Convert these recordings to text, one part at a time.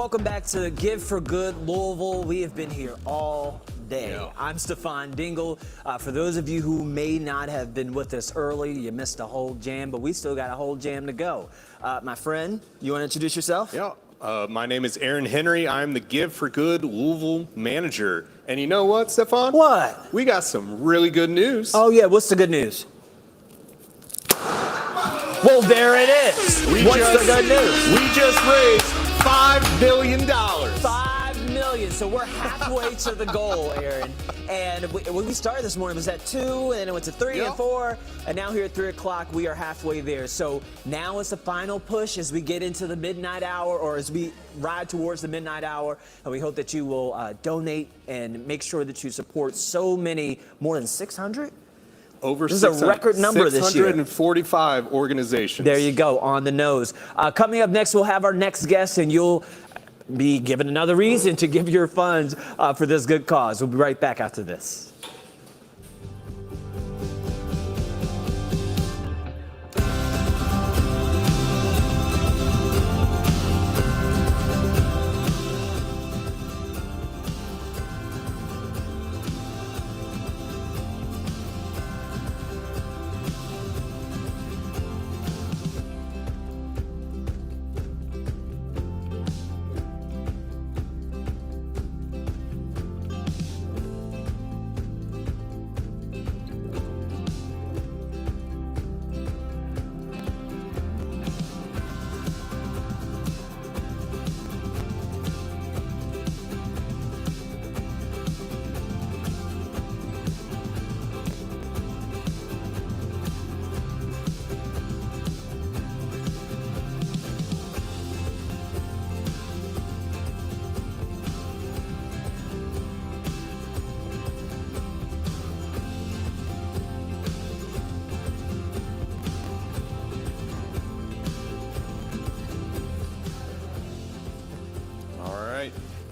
welcome back to Give for Good Louisville. We have been here all day. Yeah. I'm Stefan Dingle. For those of you who may not have been with us early, you missed a whole jam, but we still got a whole jam to go. My friend, you want to introduce yourself? Yeah. My name is Aaron Henry. I'm the Give for Good Louisville manager. And you know what, Stefan? What? We got some really good news. Oh, yeah. What's the good news? Well, there it is. What's the good news? We just raised $5 million. $5 million. So we're halfway to the goal, Aaron. And when we started this morning, it was at 2, and it went to 3 and 4. And now here at 3 o'clock, we are halfway there. So now is the final push as we get into the midnight hour, or as we ride towards the midnight hour. And we hope that you will donate and make sure that you support so many, more than 600? Over this is a record number this year. 645 organizations. There you go, on the nose. Coming up next, we'll have our next guest, and you'll be given another reason to give your funds for this good cause. We'll be right back after this.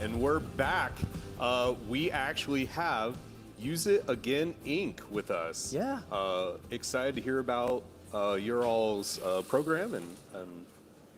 And we're back. We actually have Use It Again Inc. with us. Yeah. Excited to hear about your all's program and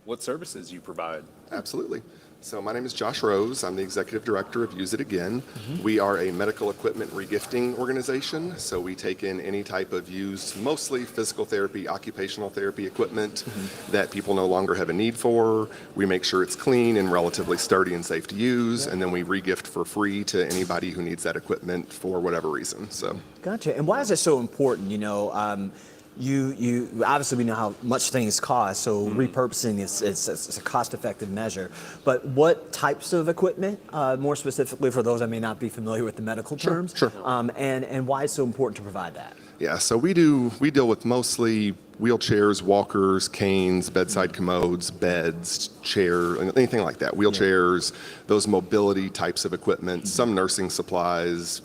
what services you provide. Absolutely. So my name is Josh Rose. I'm the executive director of Use It Again. We are a medical equipment regifting organization. So we take in any type of used, mostly physical therapy, occupational therapy equipment that people no longer have a need for. We make sure it's clean and relatively sturdy and safe to use, and then we regift for free to anybody who needs that equipment for whatever reason. So. Gotcha. And why is it so important? You know, you obviously we know how much things cost, so repurposing is a cost-effective measure. But what types of equipment, more specifically for those that may not be familiar with the medical terms, Sure. And why it's so important to provide that? Yeah, so we deal with mostly wheelchairs, walkers, canes, bedside commodes, beds, chairs, anything like that. Wheelchairs, those mobility types of equipment, some nursing supplies,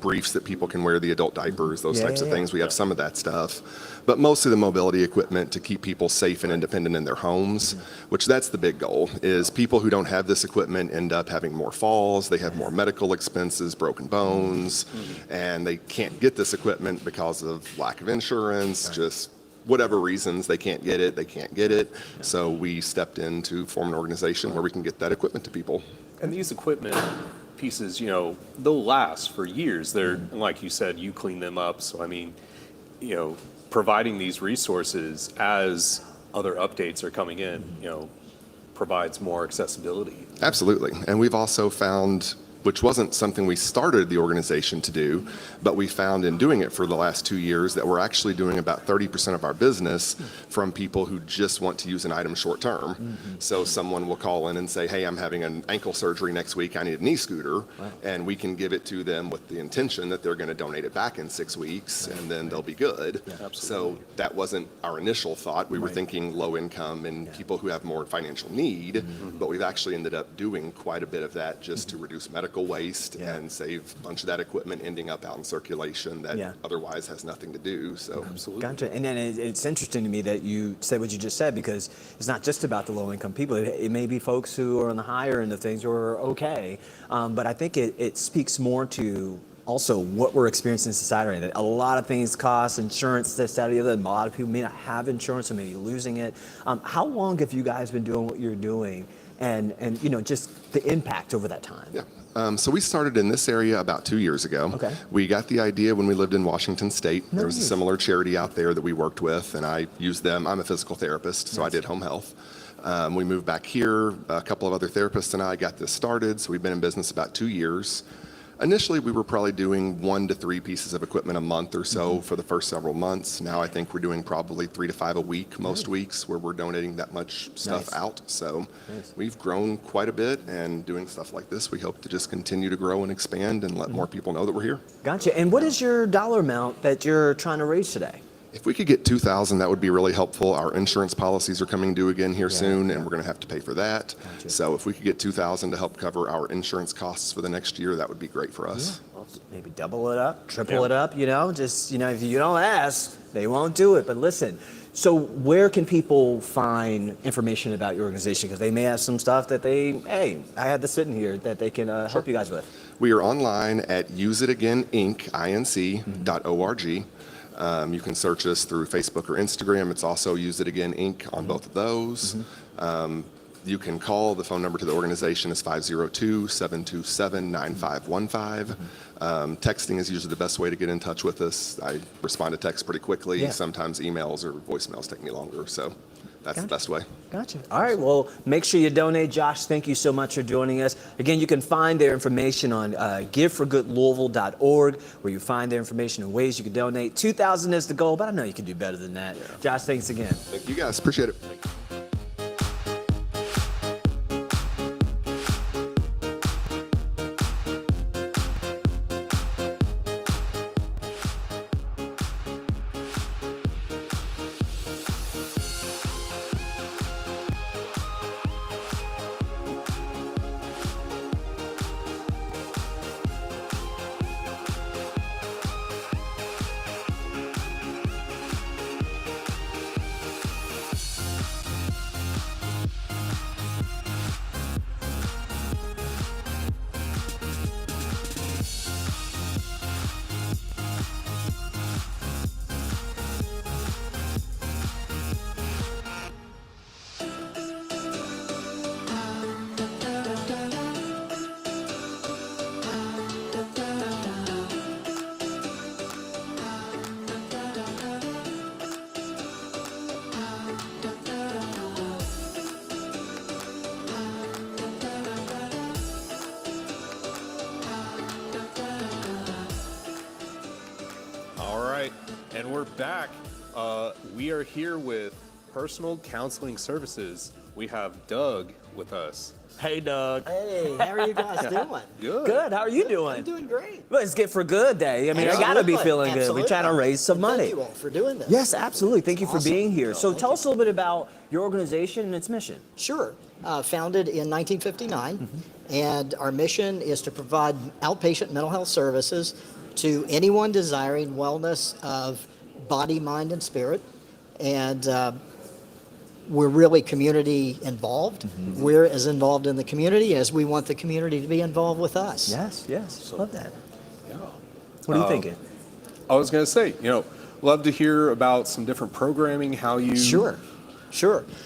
briefs that people can wear, the adult diapers, those types of things. We have some of that stuff, but mostly the mobility equipment to keep people safe and independent in their homes, which that's the big goal, is people who don't have this equipment end up having more falls, they have more medical expenses, broken bones, and they can't get this equipment because of lack of insurance, just whatever reasons they can't get it. So we stepped in to form an organization where we can get that equipment to people. And these equipment pieces, they'll last for years. They're, like you said, you clean them up. So, I mean, providing these resources as other updates are coming in, provides more accessibility. Absolutely. And we've also found, which wasn't something we started the organization to do, but we found in doing it for the last 2 years that we're actually doing about 30% of our business from people who just want to use an item short term. So someone will call in and say, hey, I'm having an ankle surgery next week, I need a knee scooter. And we can give it to them with the intention that they're going to donate it back in 6 weeks, and then they'll be good. So that wasn't our initial thought. We were thinking low income and people who have more financial need, but we've actually ended up doing quite a bit of that just to reduce medical waste and save a bunch of that equipment ending up out in circulation that otherwise has nothing to do. So absolutely. Gotcha. And then it's interesting to me that you said what you just said, because it's not just about the low income people. It may be folks who are on the higher end of things who are okay. But I think it speaks more to also what we're experiencing in society right now. A lot of things cost, insurance, this, that, or the other. A lot of people may not have insurance or maybe losing it. How long have you guys been doing what you're doing? and you know, just the impact over that time? Yeah. So we started in this area about 2 years ago. Okay. We got the idea when we lived in Washington State. There was a Nice. similar charity out there that we worked with, and I used them. I'm a physical therapist, so I did home health. We moved back here. A couple of other therapists and I got this started, so we've been in business about 2 years. Initially, we were probably doing 1 to 3 pieces of equipment a month or so for the first several months. Now I think we're doing probably 3 to 5 a week most weeks, where we're donating that much stuff Nice. out. So we've grown quite a bit, and doing stuff like this, we hope to just continue to grow and expand and let more people know that we're here. Gotcha. And what is your dollar amount that you're trying to raise today? If we could get 2,000, that would be really helpful. Our insurance policies are coming due again here soon, and we're going to have to pay for that. Gotcha. So if we could get 2,000 to help cover our insurance costs for the next year, that would be great for us. Well, maybe double it up, triple it up, you know, just, you know, if you don't ask, they won't do it. But listen, so where can people find information about your organization? Because they may have some stuff that hey, I had this sitting here that they can help you guys with. We are online at useitagain.inc.org. You can search us through Facebook or Instagram. It's also Use It Again Inc. on both of those. You can call. The phone number to the organization is 502-727-9515. Texting is usually the best way to get in touch with us. I respond to text pretty quickly. Yeah. Sometimes emails or voicemails take me longer, so that's the best way. Gotcha. All right. Well, make sure you donate. Josh, thank you so much for joining us. Again, you can find their information on giveforgoodlouisville.org, where you find their information and ways you can donate. 2,000 is the goal, but I know you can do better than that. Josh, thanks again. Thank you guys. Appreciate it. All right, and we're back. We are here with Personal Counseling Services. We have Doug with us. Hey, Doug. Hey, how are you guys doing? Good. Good. How are you doing? I'm doing great. Let's get for good day. I mean, I got to be Absolutely. feeling good. We're trying to Absolutely. raise some And money. Thank you all for doing this. Yes, absolutely. Thank you for Awesome. being here. So Thank tell you. us a little bit about your organization and its mission. Sure. Founded in 1959, and our mission is to provide outpatient mental health services to anyone desiring wellness of body, mind, and spirit. And we're really community involved. We're as involved in the community as we want the community to be involved with us. Yes, yes. Love that. What are you thinking? I was going to say, love to hear about some different programming, how you... Sure.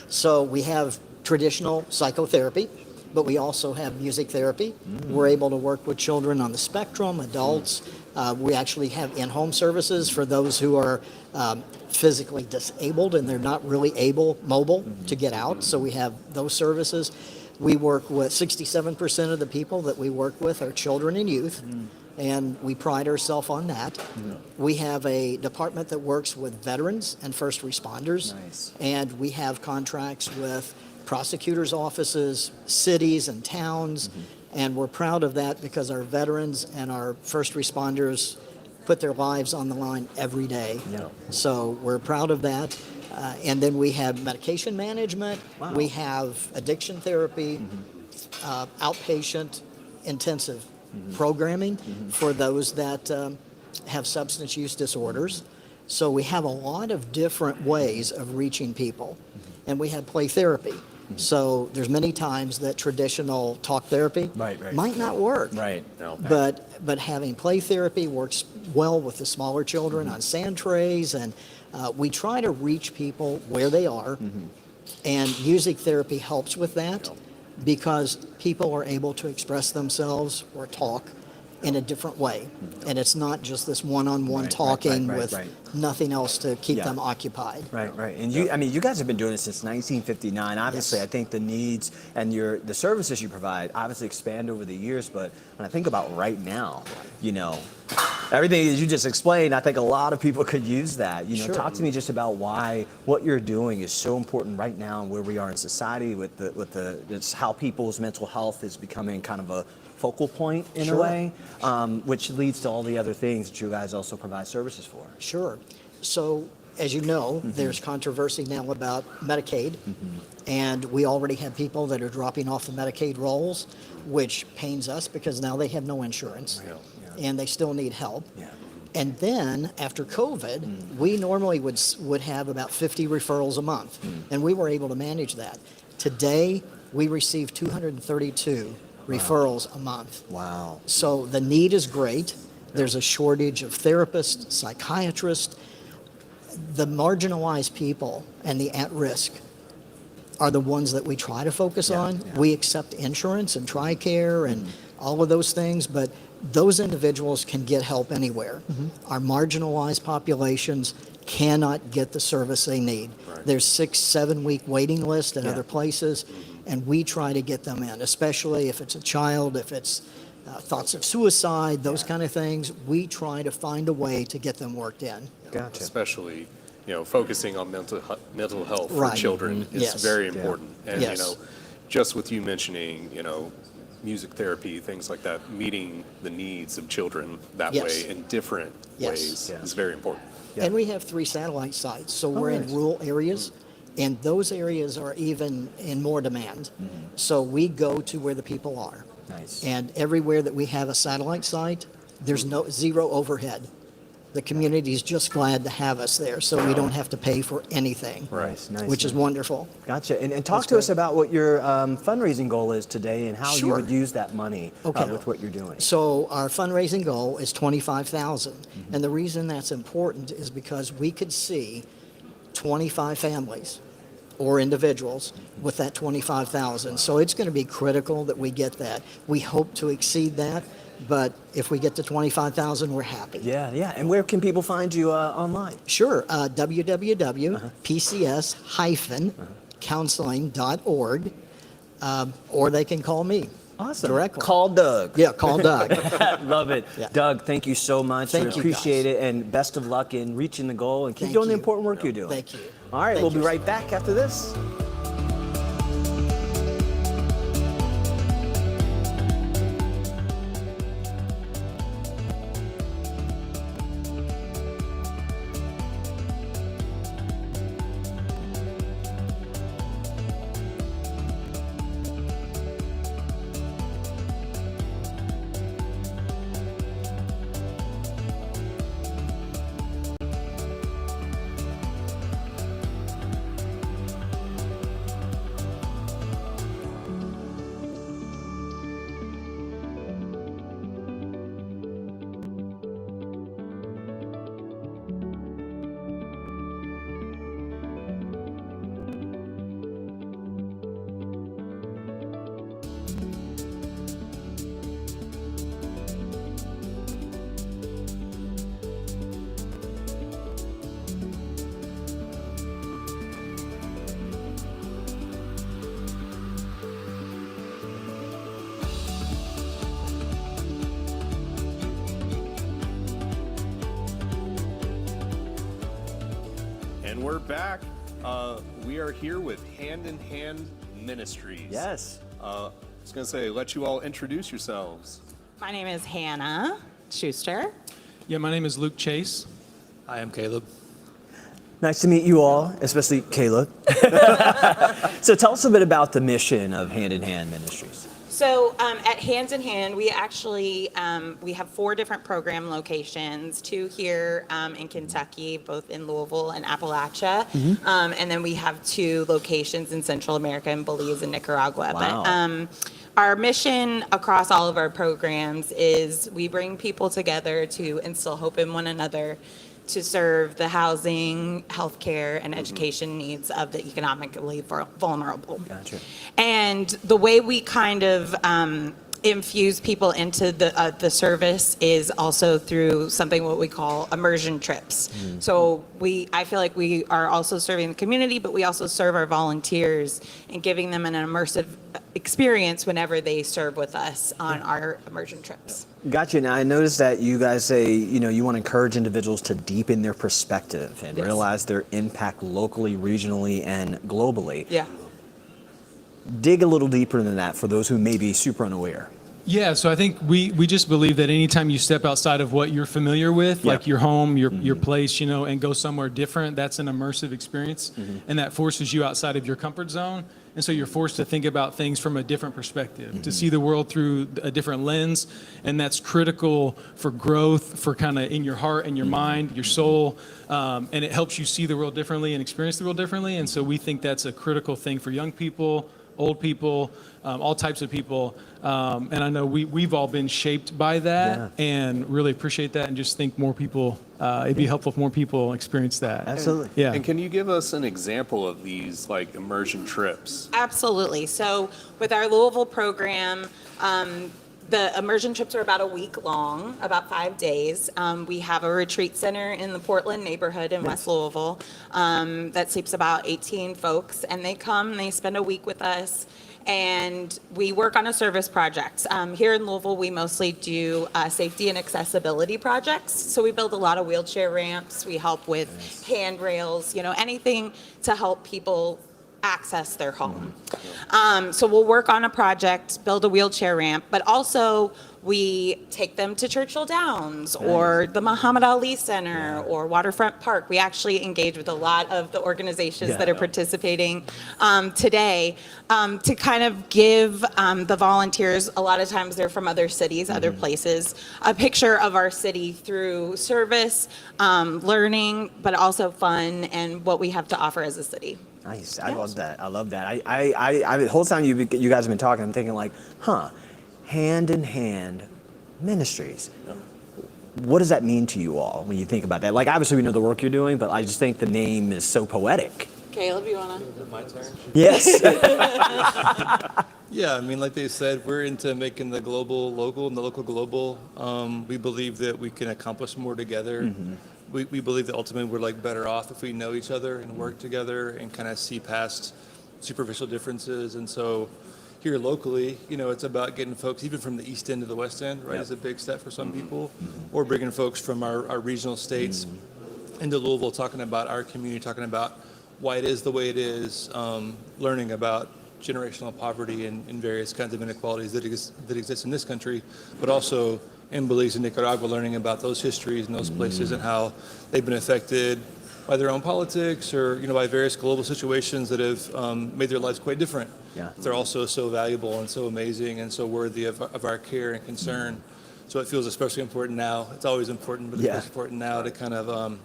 So we have traditional psychotherapy, but we also have music therapy. We're able to work with children on the spectrum, adults. We actually have in-home services for those who are physically disabled and they're not really mobile to get out. So we have those services. We work with 67% of the people that we work with are children and youth. And we pride ourselves on that. We have a department that works with veterans and first responders. Nice. And we have contracts with prosecutors' offices, cities and towns. And we're proud of that because our veterans and our first responders put their lives on the line every day. Yeah. So we're proud of that. And then we have medication management. Wow. We have addiction therapy, outpatient intensive programming for those that have substance use disorders. So we have a lot of different ways of reaching people. And we have play therapy. So there's many times that traditional talk therapy Right. might not work. Right. But having play therapy works well with the smaller children on sand trays, and we try to reach people where they are, and music therapy helps with that. because people are able to express themselves or talk in a different way. And it's not just this one-on-one talking with nothing else to keep them occupied. Right. And you guys have been doing this since 1959. Obviously, I think the needs and the services you provide obviously expand over the years. But when I think about right now, everything that you just explained, I think a lot of people could use that. Talk to me just about why what you're doing is so important right now and where we are in society with it's how people's mental health is becoming kind of a focal point in a way, which leads to all the other things that you guys also provide services for. Sure. So, as you know, there's controversy now about Medicaid, and we already have people that are dropping off the Medicaid rolls, which pains us because now they have no insurance, and they still need help. And then, after COVID, we normally would have about 50 referrals a month, and we were able to manage that. Today, we receive 232 referrals a month. Wow. So the need is great. There's a shortage of therapists, psychiatrists. The marginalized people and the at-risk are the ones that we try to focus on. We accept insurance and TRICARE and all of those things, but those individuals can get help anywhere. Our marginalized populations cannot get the service they need. There's 6-7 week waiting list at other places, and we try to get them in, especially if it's a child, if it's thoughts of suicide, those kind of things. We try to find a way to get them worked in. Gotcha. Especially, focusing on mental health for children is very important. And just with you mentioning, music therapy, things like that, meeting the needs of children that way in different ways is very important. And we have 3 satellite sites, so we're in rural areas, and those areas are even in more demand. So we go to where the people are. Nice. And everywhere that we have a satellite site, there's zero overhead. The community is just glad to have us there, so we don't have to pay for anything, which is wonderful. Gotcha. And talk to us about what your fundraising goal is today and how you would use that money with what you're doing. So our fundraising goal is $25,000, and the reason that's important is because we could see 25 families or individuals with that $25,000. So it's going to be critical that we get that. We hope to exceed that. But if we get to 25,000, we're happy. Yeah. And where can people find you online? Sure. www.pcs-counseling.org, or they can call me. Awesome. Directly. Call Doug. Yeah, call Doug. Love it. Doug, thank you so much. Thank we appreciate it, and best of luck in reaching the goal, and keep doing the important work you're doing. Thank you. All right, we'll be right back after this. And we're back. We are here with Hand in Hand Ministries. Yes. I was going to say, let you all introduce yourselves. My name is Hannah Schuster. Yeah, my name is Luke Chase. Hi, I'm Caleb. Nice to meet you all, especially Caleb. So tell us a bit about the mission of Hand in Hand Ministries. So at Hands in Hand, we actually we have 4 different program locations, 2 here in Kentucky, both in Louisville and Appalachia, and then we have 2 locations in Central America, in Belize and Nicaragua. Wow. But our mission across all of our programs is we bring people together to instill hope in one another, to serve the housing, healthcare, and education needs of the economically vulnerable. Gotcha. And the way we kind of infuse people into the service is also through something what we call immersion trips. So I feel like we are also serving the community, but we also serve our volunteers and giving them an immersive experience whenever they serve with us on our immersion trips. Gotcha. Now, I noticed that you guys say, you want to encourage individuals to deepen their perspective and Yes. realize their impact locally, regionally, and globally. Yeah. Dig a little deeper than that for those who may be super unaware. Yeah, so I think we just believe that anytime you step outside of what you're familiar with, like your home, your place, and go somewhere different, that's an immersive experience. And that forces you outside of your comfort zone. And so you're forced to think about things from a different perspective, to see the world through a different lens. And that's critical for growth, for kind of in your heart and your mind, your soul. And it helps you see the world differently and experience the world differently. And so we think that's a critical thing for young people, old people, all types of people. And I know we've all been shaped by that and really appreciate that and just think more people, it'd be helpful if more people experience that. Absolutely. Yeah. And can you give us an example of these like immersion trips? Absolutely. So with our Louisville program, the immersion trips are about a week long, about 5 days. We have a retreat center in the Portland neighborhood in West Louisville that sleeps about 18 folks, and they come, they spend a week with us, and we work on a service project. Here in Louisville, we mostly do safety and accessibility projects. So we build a lot of wheelchair ramps. We help with handrails, anything to help people access their home. So we'll work on a project, build a wheelchair ramp, but also we take them to Churchill Downs or the Muhammad Ali Center or Waterfront Park. We actually engage with a lot of the organizations that are participating today to kind of give the volunteers, a lot of times they're from other cities, other places, a picture of our city through service, learning, but also fun and what we have to offer as a city. Nice. I love that. I love that. I the whole time you guys have been talking, I'm thinking like, hand in hand ministries. What does that mean to you all when you think about that? Like, obviously we know the work you're doing, but I just think the name is so poetic. Caleb, you wanna? My turn. Yes. Yeah, I mean, like they said, we're into making the global local and the local global. We believe that we can accomplish more together. We believe that ultimately we're like better off if we know each other and work together and kind of see past superficial differences. And so here locally, it's about getting folks even from the east end to the west end, right? Is a big step for some people, or bringing folks from our regional states into Louisville, talking about our community, talking about why it is the way it is, learning about generational poverty and various kinds of inequalities that exist in this country, but also in Belize and Nicaragua, learning about those histories and those places and how they've been affected by their own politics or by various global situations that have made their lives quite different. Yeah. They're also so valuable and so amazing and so worthy of our care and concern. So it feels especially important now. It's always important, but it's important now to kind of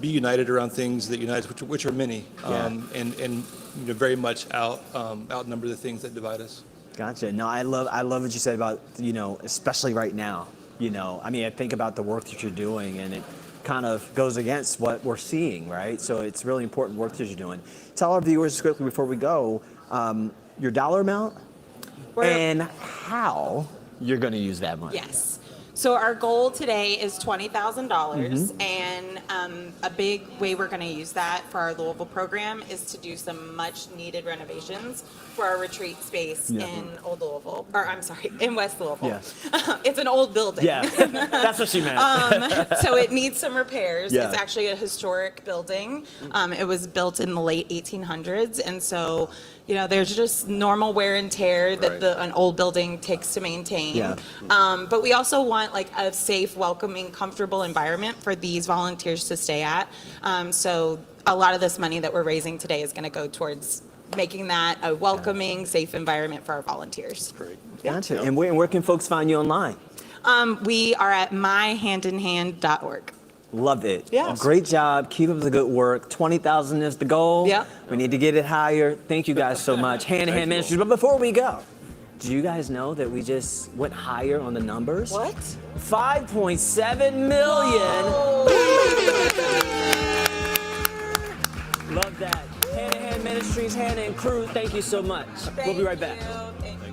be united around things that unite us, which are many, and very much outnumber the things that divide us. Gotcha. No, I love what you said about, especially right now. I think about the work that you're doing, and it kind of goes against what we're seeing, right? So it's really important work that you're doing. Tell our viewers quickly before we go, your dollar amount and how you're going to use that money. Yes. So our goal today is $20,000, and a big way we're going to use that for our Louisville program is to do some much needed renovations for our retreat space in Old Louisville, in West Louisville. Yeah. It's an old building. Yeah, that's what she meant. So it needs some repairs. Yeah. It's actually a historic building. It was built in the late 1800s, and so there's just normal wear and tear that an old building takes to maintain. Yeah. But we also want like a safe, welcoming, comfortable environment for these volunteers to stay at. So a lot of this money that we're raising today is going to go towards making that a welcoming, safe environment for our volunteers. Great. Gotcha. And where can folks find you online? We are at myhandinhand.org. Love it. Yes. Great job. Keep up the good work. 20,000 is the goal. Yep. We need to get it higher. Thank you guys so much. Hand in Hand Ministries. But before we go, Do you guys know that we just went higher on the numbers? What? 5.7 million. Love that. Hand in Hand Ministries, Hannah and crew, thank you so much. We'll be right back. Thank you.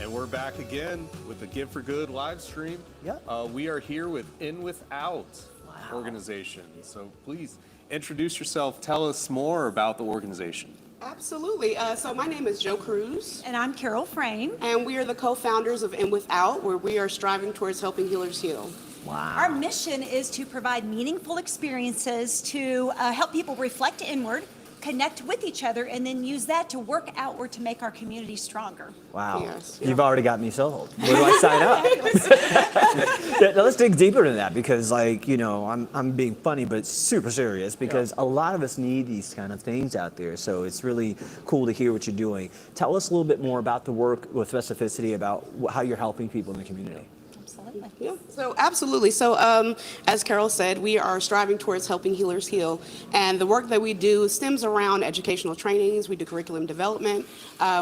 And we're back again with the Give for Good live stream. Yep. We are here with In Without organization. So please introduce yourself. Tell us more about the organization. Absolutely. So my name is Jo Cruz, And I'm Carol Frame. and we are the co-founders of In Without, where we are striving towards helping healers heal. Our mission is to provide meaningful experiences to help people reflect inward, connect with each other, and then use that to work outward to make our community stronger. Wow. Yes. You've already got me sold. Where do I sign up? Yeah, now let's dig deeper into that because, like, you know, I'm being funny, but it's super serious because a lot of us need these kind of things out there. So it's really cool to hear what you're doing. Tell us a little bit more about the work with specificity about how you're helping people in the community. Absolutely. Yeah, so absolutely. So as Carol said, we are striving towards helping healers heal. And the work that we do stems around educational trainings. We do curriculum development.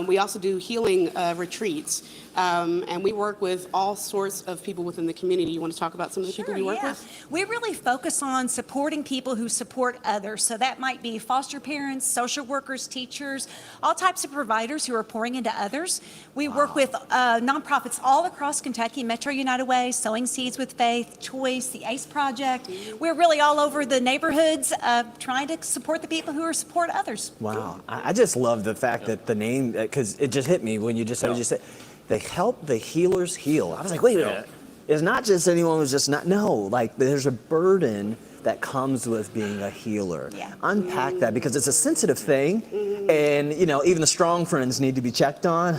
We also do healing retreats. And we work with all sorts of people within the community. You want to talk about some of the people you work with? We really focus on supporting people who support others. So that might be foster parents, social workers, teachers, all types of providers who are pouring into others. We work with nonprofits all across Kentucky, Metro United Way, Sowing Seeds with Faith, Choice, the ACE Project. We're really all over the neighborhoods trying to support the people who support others. Wow. I just love the fact that the name, because it just hit me when you just said, they help the healers heal. I was like, wait a minute. It's not just anyone who's just not, no, like there's a burden that comes with being a healer. Yeah. Unpack that because it's a sensitive thing. And, you know, even the strong friends need to be checked on,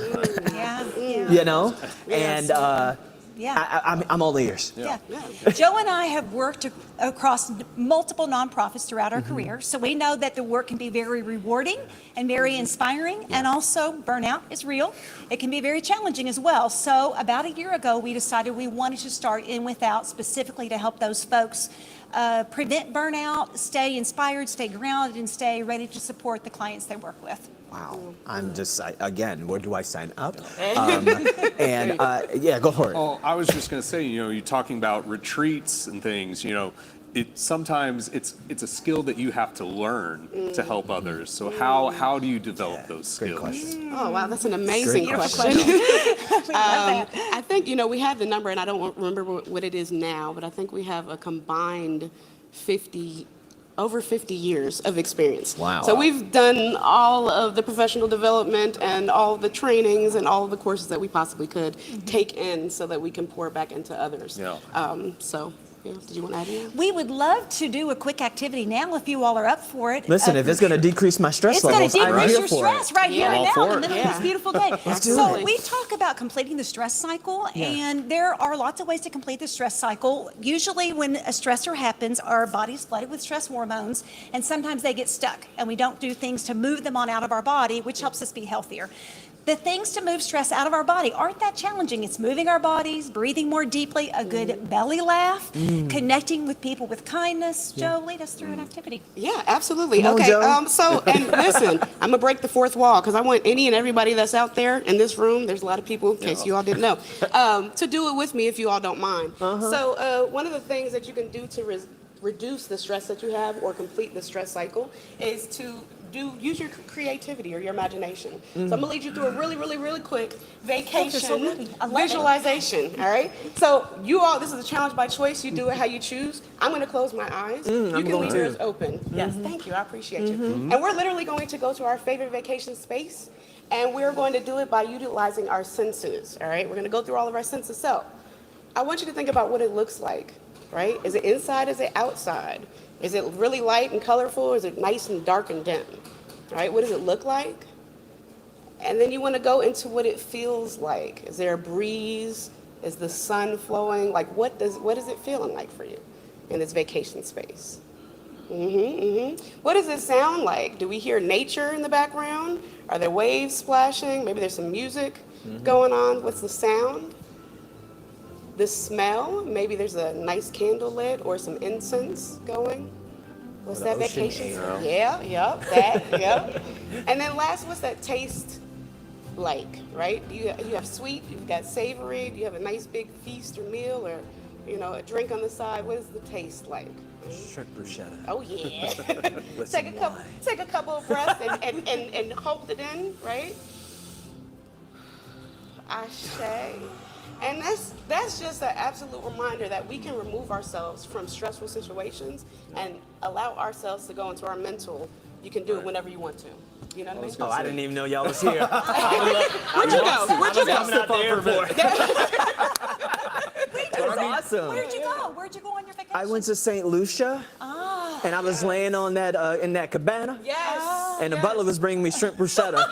you know? Yes. And Yeah. I'm all ears. Yeah. Joe and I have worked across multiple nonprofits throughout our career, so we know that the work can be very rewarding and very inspiring, and also burnout is real. It can be very challenging as well. So about a year ago, we decided we wanted to start In Without specifically to help those folks prevent burnout, stay inspired, stay grounded, and stay ready to support the clients they work with. Wow. I'm just, again, where do I sign up? And yeah, go for it. Oh, I was just going to say, you know, you're talking about retreats and things, you know, sometimes it's a skill that you have to learn to help others. So how do you develop those skills? Great question. Oh, wow, that's an amazing Great question. that. I think, you know, we have the number, and I don't remember what it is now, but I think we have a combined over 50 years of experience. Wow. So we've done all of the professional development and all the trainings and all of the courses that we possibly could take in so that we can pour back into others. Yeah. So, yeah, did you want to add anything? We would love to do a quick activity now if you all are up for it. Listen, if it's going to decrease my stress It's going levels, to I'm decrease here your for stress it. right here Yeah. and All now for in the it. middle of this beautiful day. do So it. we talk about completing the stress cycle, and there are lots of ways to complete the stress cycle. Usually when a stressor happens, our body's flooded with stress hormones, and sometimes they get stuck, and we don't do things to move them on out of our body, which helps us be healthier. The things to move stress out of our body aren't that challenging. It's moving our bodies, breathing more deeply, a good belly laugh, connecting with people with kindness. Joe, lead us through an activity. Yeah, absolutely. Come on, Okay, Joe. so, and listen, I'm gonna break the fourth wall, because I want any and everybody that's out there in this room, there's a lot of people, in case you all didn't know, to do it with me if you all don't mind. So, one of the things that you can do to reduce the stress that you have or complete the stress cycle is to use your creativity or your imagination. So I'm gonna lead you through a really, really, really quick vacation visualization, all right? So you all, this is a challenge by choice. You do it how you choose. I'm gonna close my eyes. You can leave yours open. Yes, thank you, I appreciate you. And we're literally going to go to our favorite vacation space, and we're going to do it by utilizing our senses, all right? We're gonna go through all of our senses. So I want you to think about what it looks like, right? Is it inside, is it outside? Is it really light and colorful, or is it nice and dark and dim? All right, what does it look like? And then you want to go into what it feels like. Is there a breeze? Is the sun flowing? Like, what is it feeling like for you in this vacation space? What does it sound like? Do we hear nature in the background? Are there waves splashing? Maybe there's some music going on. What's the sound? The smell, maybe there's a nice candle lit or some incense going. What's that vacation? Yeah, that. And then last, what's that taste like, right? You have sweet, you've got savory, do you have a nice big feast or meal, or a drink on the side? What is the taste like? Shrimp bruschetta. Oh yeah. Take a couple of breaths and hold it in, right? Ashe. And that's just an absolute reminder that we can remove ourselves from stressful situations and allow ourselves to go into our mental. You can do it whenever you want to. You know what I mean? Oh, I didn't even know y'all was here. Where'd you go? Where'd you go? Step out for That was awesome. Where'd you go? Where'd you go on your vacation? I went to St. Lucia, and I was laying on that in that cabana, Yes. and the butler was bringing me shrimp bruschetta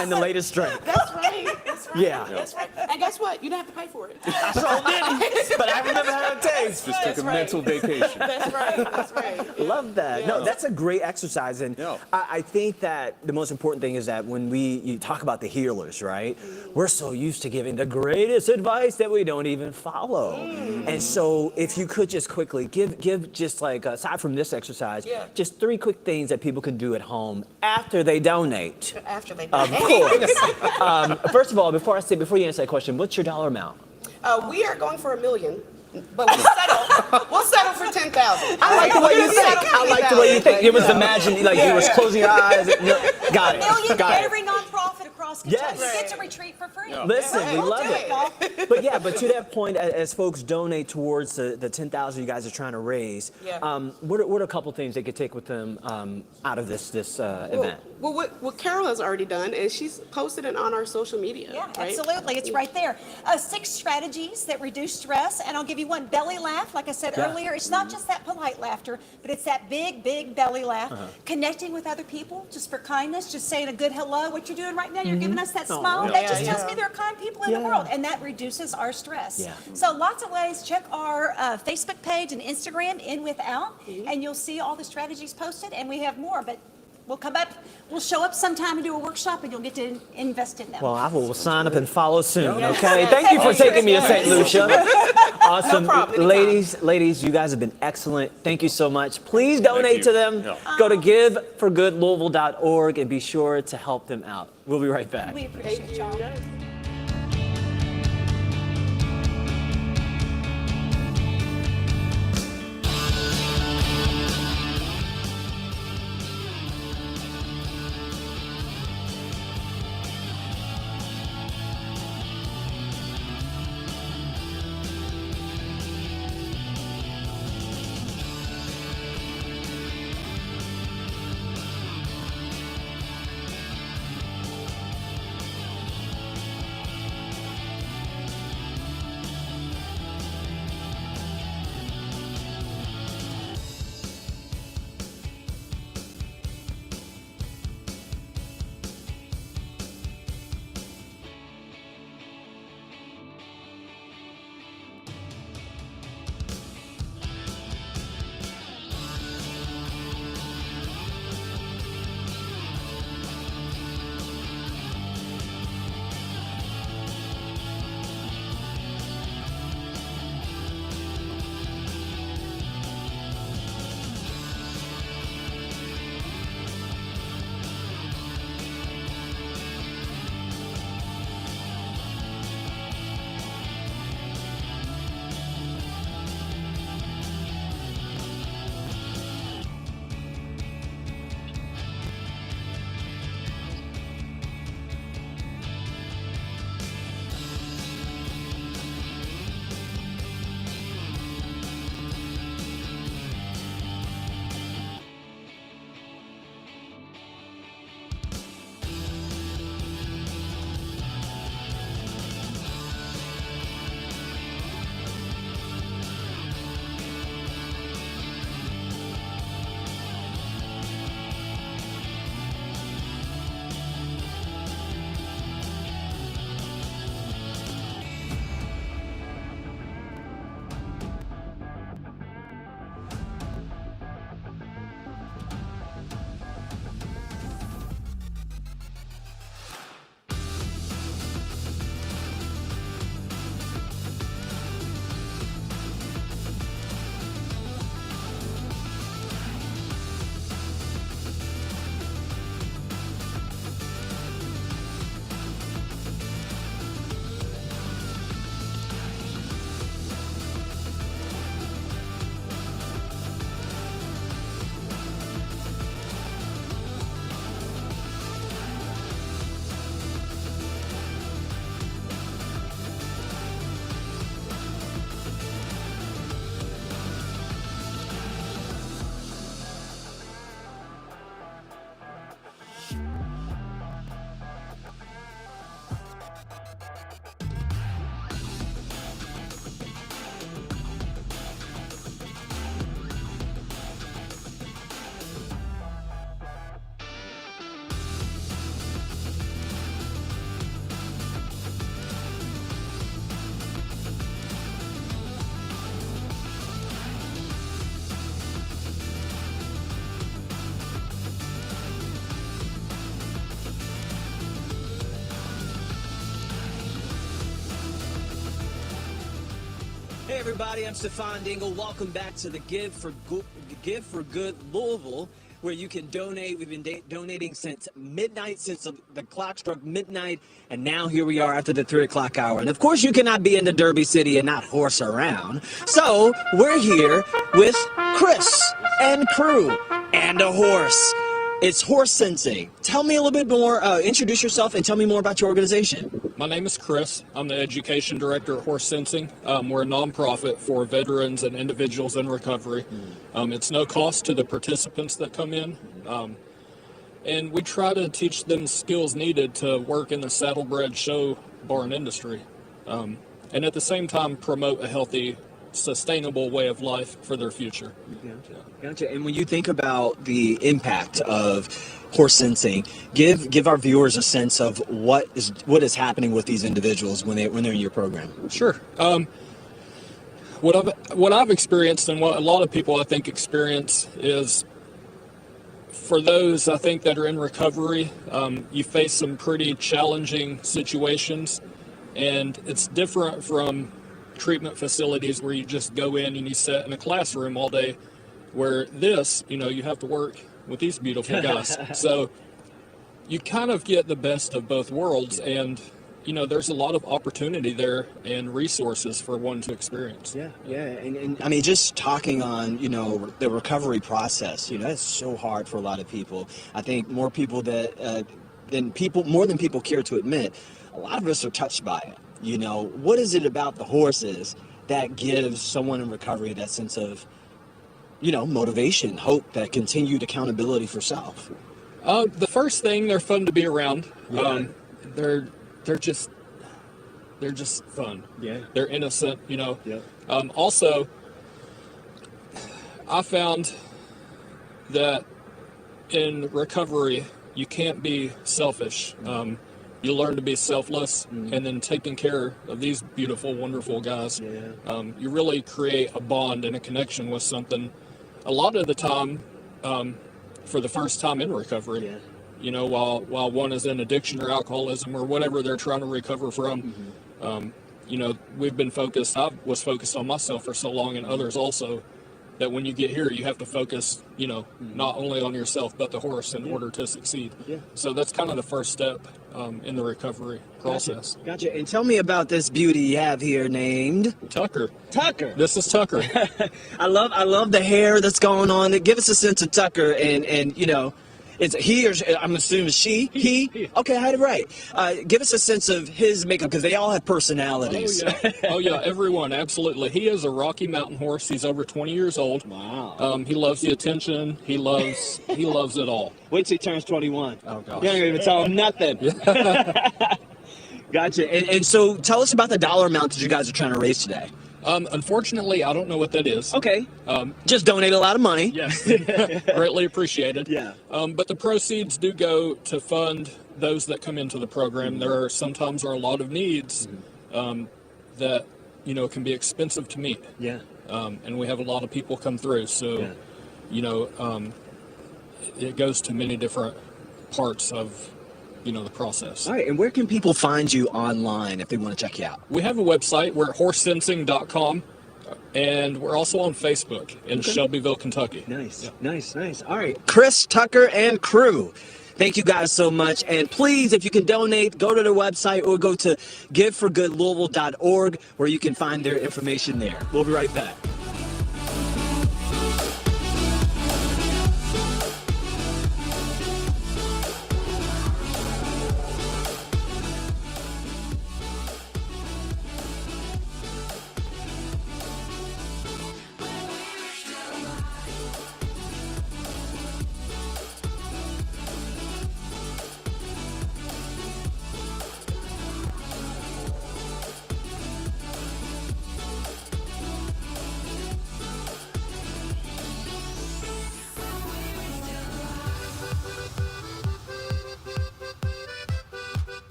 and the latest drink. That's right. That's right. Yeah. That's right. And guess what? You didn't have to pay for it. I sure didn't, but I remember how it tastes. Just took a mental vacation. That's right. That's right. Love that. No, that's a great exercise, and I think that the most important thing is that when you talk about the healers, right? We're so used to giving the greatest advice that we don't even follow. And so, if you could just quickly give just like aside from this exercise, just 3 quick things that people can do at home after they donate. After they Of course. First of all, before you answer that question, what's your dollar amount? We are going for $1 million, but we'll settle for 10,000. I like the way you think. I like the way you think. You was imagining, like you was closing your eyes. Got it. $1 million, Got it. every nonprofit across Kentucky Yes. gets a retreat for free. Listen, we We'll love do it. y'all. But to that point, as folks donate towards the 10,000 you guys are trying to raise, what are a couple things they could take with them out of this event? Well, what Carol has already done is she's posted it on our social media. Yeah, right? absolutely. It's right there. 6 strategies that reduce stress, and I'll give you one. Belly laugh, like I said earlier. It's not just that polite laughter, but it's that big, big belly laugh. Connecting with other people, just for kindness, just saying a good hello. What you're doing right now, you're giving us that smile. That just tells me there are kind people in the world, and that reduces our stress. Yeah. So lots of ways. Check our Facebook page and Instagram, In With Out, and you'll see all the strategies posted, and we have more. But we'll come up, we'll show up sometime and do a workshop, and you'll get to invest in them. Well, I will sign up and follow soon, okay? Thank you for taking me to St. Lucia. Awesome. No problem. Ladies, you guys have been excellent. Thank you so much. Please donate to them. Go to giveforgoodlouisville.org and be sure to help them out. We'll be right back. We appreciate y'all. everybody, I'm Stefan Dingle. Welcome back to the Give for Good Louisville, where you can donate. We've been donating since midnight, since the clock struck midnight, and now here we are after the 3 o'clock hour. And of course, you cannot be in the Derby City and not horse around. So we're here with Chris and crew and a horse. It's horse sensing. Tell me a little bit more, introduce yourself and tell me more about your organization. My name is Chris. I'm the education director at Horse Sensing. We're a nonprofit for veterans and individuals in recovery. It's no cost to the participants that come in. And we try to teach them skills needed to work in the saddlebred show barn industry. And at the same time, promote a healthy, sustainable way of life for their future. Gotcha. And when you think about the impact of horse sensing, give our viewers a sense of what is happening with these individuals when they're in your program. Sure. What I've experienced and what a lot of people I think experience is, for those I think that are in recovery, you face some pretty challenging situations, and it's different from treatment facilities where you just go in and you sit in a classroom all day, where you have to work with these beautiful guys. So you kind of get the best of both worlds, and there's a lot of opportunity there and resources for one to experience. Yeah. And I mean, just talking on, the recovery process, that's so hard for a lot of people. I think more people more than people care to admit, a lot of us are touched by it. What is it about the horses that gives someone in recovery that sense of, motivation, hope, that continued accountability for self? The first thing, they're fun to be around. Yeah. They're just fun. Yeah. They're innocent, Yeah. Also, I found that in recovery, you can't be selfish. You learn to be selfless, and then taking care of these beautiful, wonderful guys. Yeah. You really create a bond and a connection with something. A lot of the time, for the first time in recovery, while one is in addiction or alcoholism or whatever they're trying to recover from, we've been focused. I was focused on myself for so long, and others also, that when you get here, you have to focus, not only on yourself, but the horse in order to succeed. Yeah. So that's kind of the first step in the recovery process. Gotcha. And tell me about this beauty you have here named Tucker. Tucker. This is Tucker. I love the hair that's going on. Give us a sense of Tucker, and it's he, or I'm assuming she, he. Okay, I had it right. Give us a sense of his makeup, because they all have personalities. Oh yeah, everyone, absolutely. He is a Rocky Mountain horse. He's over 20 years old. Wow. He loves the attention. He loves it all. Wait till he turns 21. Oh gosh. You don't even tell him nothing. Gotcha. And so tell us about the dollar amount that you guys are trying to raise today. Unfortunately, I don't know what that is. Okay. Just donate a lot of money. Yes. Greatly appreciated. Yeah. But the proceeds do go to fund those that come into the program. There sometimes are a lot of needs that, can be expensive to meet. Yeah. And we have a lot of people come through. So, it goes to many different parts of the process. All right, and where can people find you online if they want to check you out? We have a website. We're at horsesensing.com, and we're also on Facebook in Shelbyville, Kentucky. Nice, nice. All right, Chris, Tucker, and crew, thank you guys so much. And please, if you can donate, go to their website or go to giveforgoodlouisville.org, where you can find their information there. We'll be right back.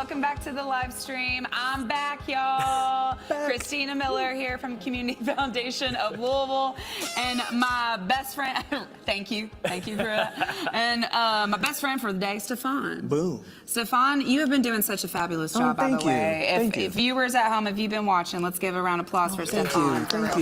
Welcome back to the live stream. I'm back, y'all. Christina Miller here from Community Foundation of Louisville. And my best friend, thank you for that. And my best friend for the day, Stefan. Boom. Stefan, you have been doing such a fabulous job, by the way. If viewers at home, if you've been watching, let's give a round of applause for Stefan. Thank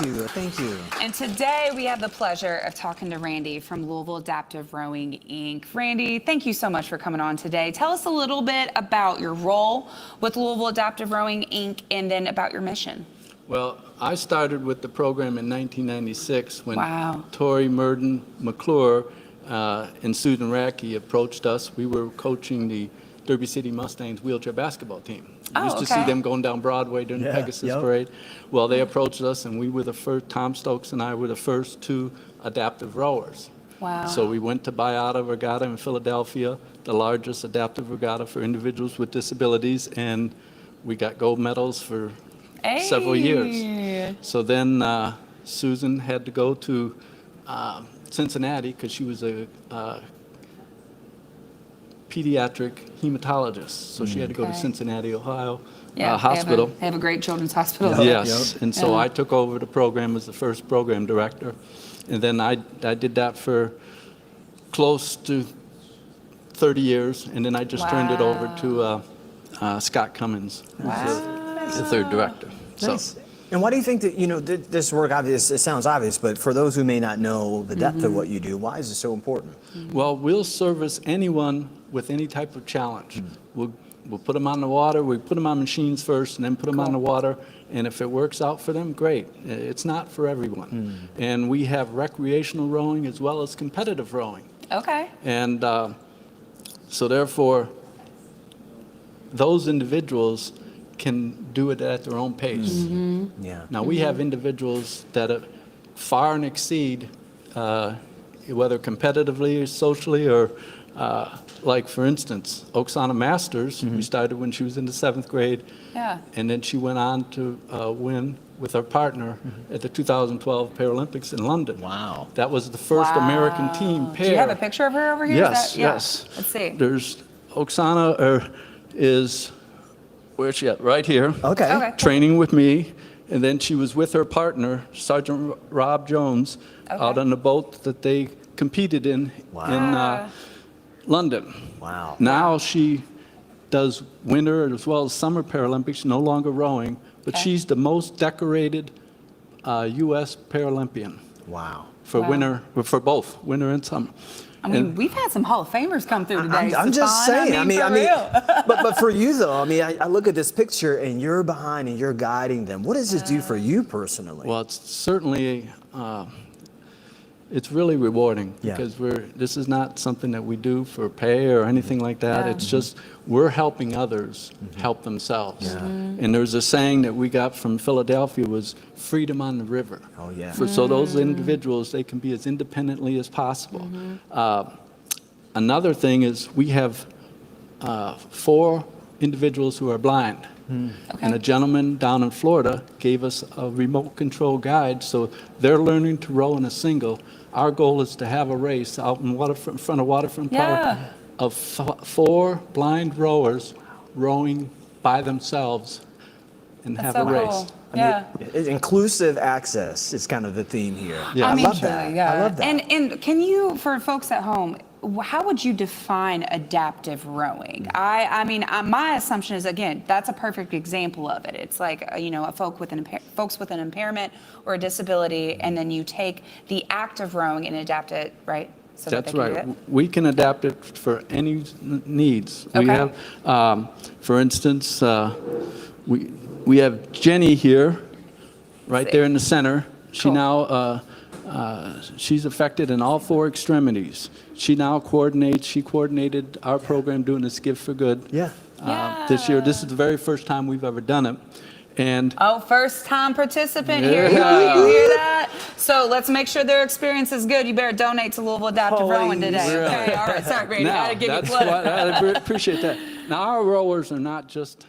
you. And today we have the pleasure of talking to Randy from Louisville Adaptive Rowing, Inc. Randy, thank you so much for coming on today. Tell us a little bit about your role with Louisville Adaptive Rowing, Inc., and then about your mission. Well, I started with the program in 1996 when Wow. Tori Murden McClure and Susan Rackey approached us. We were coaching the Derby City Mustangs wheelchair basketball team. We used to see them going down Broadway during the Pegasus Parade. Well, they approached us, and we were the first, Tom Stokes and I were the first two adaptive rowers. Wow. So we went to Biata Regatta in Philadelphia, the largest adaptive regatta for individuals with disabilities, and we got gold medals for several years. So then Susan had to go to Cincinnati because she was a pediatric hematologist. So she had to go to Cincinnati, Ohio hospital. They have a great children's hospital. Yes, and so I took over the program as the first program director. And then I did that for close to 30 years, and then I just turned it over to Scott Cummins, who's the third director. Nice. And why do you think that, this work, obvious, it sounds obvious, but for those who may not know the depth of what you do, why is it so important? Well, we'll service anyone with any type of challenge. We'll put them on the water, we put them on machines first, and then put them on the water, and if it works out for them, great. It's not for everyone. And we have recreational rowing as well as competitive rowing. Okay. And so therefore, those individuals can do it at their own pace. Now, we have individuals that far and exceed, whether competitively or socially or like, for instance, Oksana Masters, we started when she was in the 7th grade. Yeah. And then she went on to win with her partner at the 2012 Paralympics in London. Wow. That was the first American team pair. Do you have a picture of her over here? Yes, Yeah. yes. Let's see. There's Oksana is, where's she at? Right here. Okay. Training with me. And then she was with her partner, Sergeant Rob Jones, out on the boat that they competed in London. Wow. Now she does winter as well as summer Paralympics, no longer rowing, but she's the most decorated U.S. Paralympian. Wow. For winter, for both winter and summer. I mean, we've had some Hall of Famers come through today. I'm just Stefan. saying. for real. but for you though, I mean, I look at this picture and you're behind and you're guiding them. What does this do for you personally? Well, it's certainly, it's really rewarding because this is not something that we do for pay or anything like that. It's just we're helping others help themselves. And there's a saying that we got from Philadelphia was freedom on the river. Oh yeah. So those individuals, they can be as independently as possible. Another thing is we have 4 individuals who are blind. And a gentleman down in Florida gave us a remote control guide, so they're learning to row in a single. Our goal is to have a race out in front of Waterfront Park of 4 blind rowers rowing by themselves and have a race. Cool. Inclusive access is kind of the theme here. Yeah. I mean, love that. truly, I love that. And can you, for folks at home, how would you define adaptive rowing? I mean, my assumption is, again, that's a perfect example of it. It's like, folks with an impairment or a disability, and then you take the act of rowing and adapt it, right? So That's that they can right. do it? We can adapt it for any needs. Okay. We have, for instance, we have Jenny here, right there in the center. She now, she's affected in all 4 extremities. She now coordinated our program doing this Give for Good this year. This is the very first time we've ever done it. And first time participant here. You hear that? So let's make sure their experience is good. You better donate to Louisville Adaptive Rowing today. Really? Okay, all right. Sorry, Brady. I now, had to give you that's credit. what, I appreciate that. Now, our rowers are not just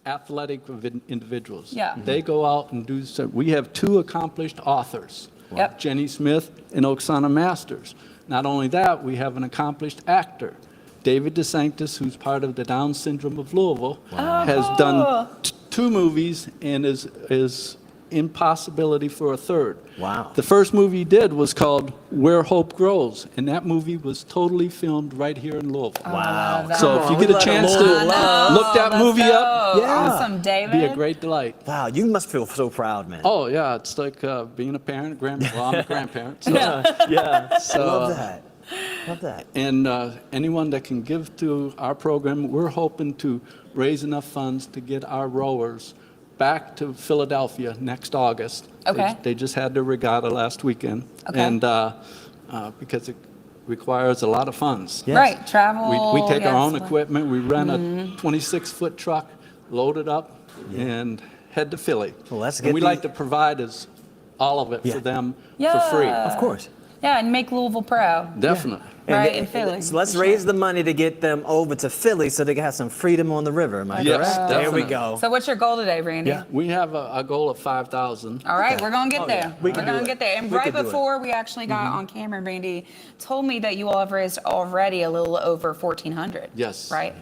athletic individuals. Yeah. They go out and do, so we have 2 accomplished authors, Yep. Jenny Smith and Oksana Masters. Not only that, we have an accomplished actor, David DeSanctis, who's part of the Down Syndrome of Louisville, has done 2 movies and is in possibility for a 3rd. Wow. The first movie he did was called Where Hope Grows, and that movie was totally filmed right here in Louisville. Wow. So if you get a chance to look that movie up, Awesome, David. be a great delight. Wow, you must feel so proud, man. Oh yeah, it's like being a parent, well, I'm a grandparent. So, Yeah. so, Love that. Love that. And anyone that can give to our program, we're hoping to raise enough funds to get our rowers back to Philadelphia next August. Okay. They just had their regatta last weekend. Okay. And because it requires a lot of funds. Yes. Right, travel. We take our own yes. equipment, we rent a 26-foot truck, load it up, and head to Philly. Well, let's And get we the- like to provide all of it for them Yeah. for free. Of course. Yeah, and make Louisville proud. Definitely. Right, in Philly. So let's for raise sure. the money to get them over to Philly so they can have some freedom on the river. Am I Yes, correct? There we definitely. go. So what's your goal today, Randy? Yeah. We have a goal of 5,000. All right, we're going to get there. yeah. We We're can do going it. to get there. And We right can do it. before we actually got on camera, Randy told me that you all have raised already a little over $1,400. Yes. Right?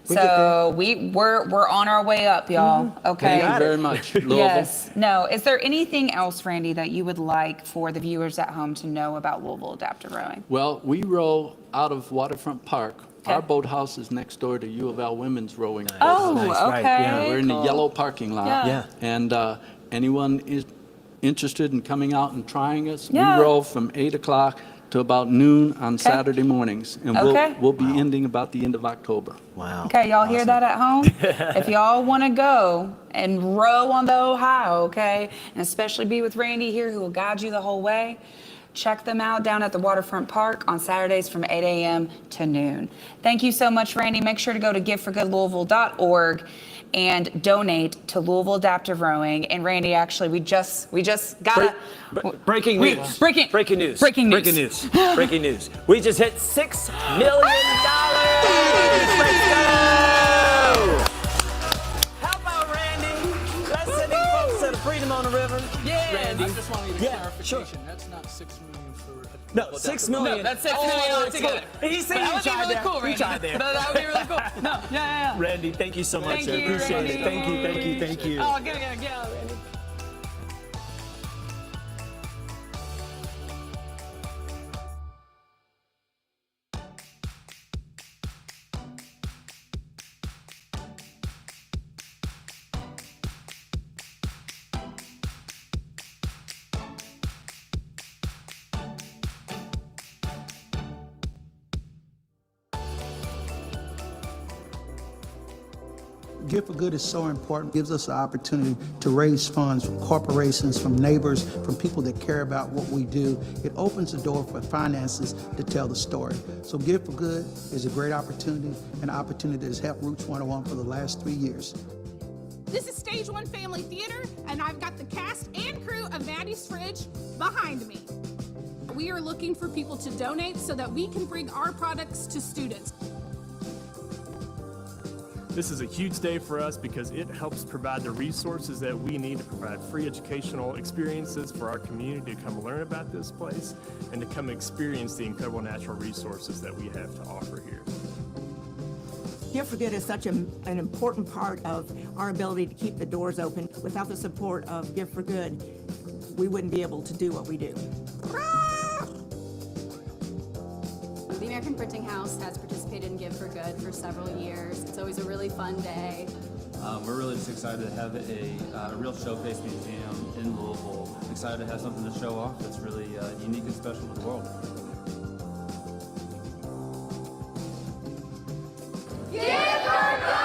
We get So we're on our way up, y'all. Okay. Thank you very much, Louisville. Yes. No. Is there anything else, Randy, that you would like for the viewers at home to know about Louisville Adaptive Rowing? Well, we row out of Waterfront Park. Okay. Our boathouse is next door to U of L Women's Rowing. Oh, Nice, okay. right, yeah. We're in the yellow parking lot. Yeah. Yeah. And anyone is interested in coming out and trying us, Yeah. we row from 8 o'clock to about noon on Saturday mornings. And Okay. we'll be ending about the end of October. Wow. Okay, y'all hear that at home? If y'all want to go and row on the Ohio, okay, and especially be with Randy here who will guide you the whole way, check them out down at the Waterfront Park on Saturdays from 8 a.m. to noon. Thank you so much, Randy. Make sure to go to giveforgoodlouisville.org and donate to Louisville Adaptive Rowing. And Randy, actually, we just got Breaking news. Breaking news. Breaking news. Breaking news. We just hit $6 million. Let's go! How about Randy? Let's send these folks to the freedom on the river. Randy. I just want to get Yeah, clarification. sure. That's not $6 million for. No, 6 million. No, that's $6 million altogether. He said That he would be tried really there. cool, He Randy. tried there. That would be really cool. No, yeah. Randy, thank you so much. Thank I you, appreciate Randy. it. Thank you. Oh, get out, Randy. Gift for Good is so important. Gives us the opportunity to raise funds from corporations, from neighbors, from people that care about what we do. It opens the door for finances to tell the story. So Gift for Good is a great opportunity, an opportunity that has helped Roots 101 for the last 3 years. This is Stage 1 Family Theater, and I've got the cast and crew of Maddie's Fridge behind me. We are looking for people to donate so that we can bring our products to students. This is a huge day for us because it helps provide the resources that we need to provide free educational experiences for our community to come learn about this place and to come experience the incredible natural resources that we have to offer here. Gift for Good is such an important part of our ability to keep the doors open. Without the support of Gift for Good, we wouldn't be able to do what we do. The American Printing House has participated in Give for Good for several years. It's always a really fun day. We're really just excited to have a real showcase museum in Louisville. Excited to have something to show off that's really unique and special to the world. Give for Good!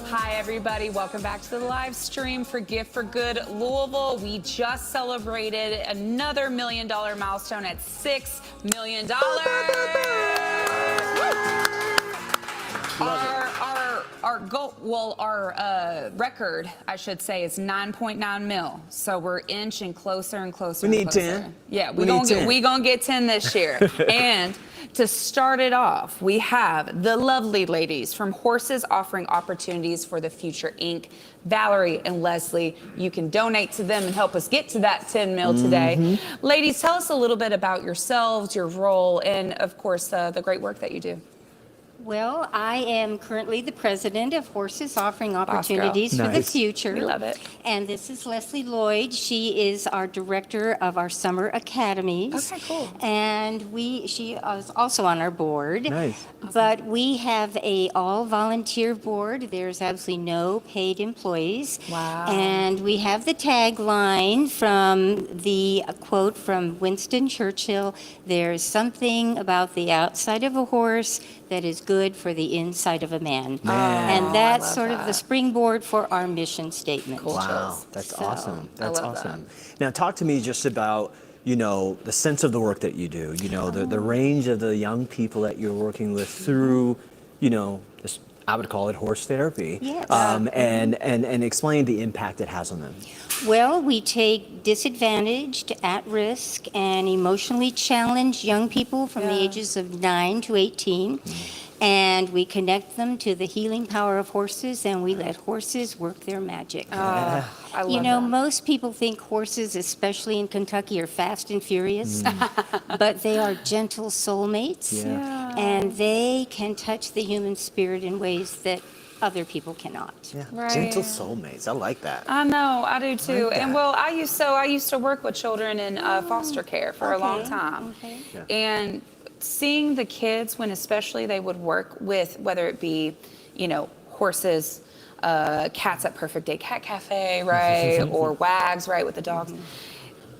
Hi, everybody. Welcome back to the live stream for Gift for Good Louisville. We just celebrated another $1 million milestone at $6 million. Our goal, well, our record, I should say, is 9.9 mil. So we're inching closer and closer. We and need closer. 10. Yeah, We need 10. we gonna get 10 this year. And to start it off, we have the lovely ladies from Horses Offering Opportunities for the Future, Inc. Valerie and Leslie, you can donate to them and help us get to that 10 mil today. Ladies, tell us a little bit about yourselves, your role, and of course, the great work that you do. Well, I am currently the president of Horses Offering Opportunities for the Future. We love it. And this is Leslie Lloyd. She is our director of our summer academies. Okay, cool. And she is also on our board. Nice. But we have a all-volunteer board. There's absolutely no paid employees. Wow. And we have the tagline from a quote from Winston Churchill, "There's something about the outside of a horse that is good for the inside of a man." And that's sort of the springboard for our mission statement. Wow, that's awesome. That's I love awesome. Now, talk to me just about, the sense of the work that you do, the range of the young people that you're working with through, this, I would call it horse therapy. Yes. And explain the impact it has on them. Well, we take disadvantaged, at-risk, and emotionally challenged young people from the ages of 9 to 18, and we connect them to the healing power of horses, and we let horses work their magic. I love You know, that. most people think horses, especially in Kentucky, are fast and furious, but they are gentle soulmates, and they can touch the human spirit in ways that other people cannot. Right. Gentle soulmates. I like that. I know, I do too. like And that. well, I used to work with children in foster care for a long time. Okay. And seeing the kids when especially they would work with, whether it be, you know, horses, cats at Perfect Day Cat Cafe, right? Or wags, right, with the dogs.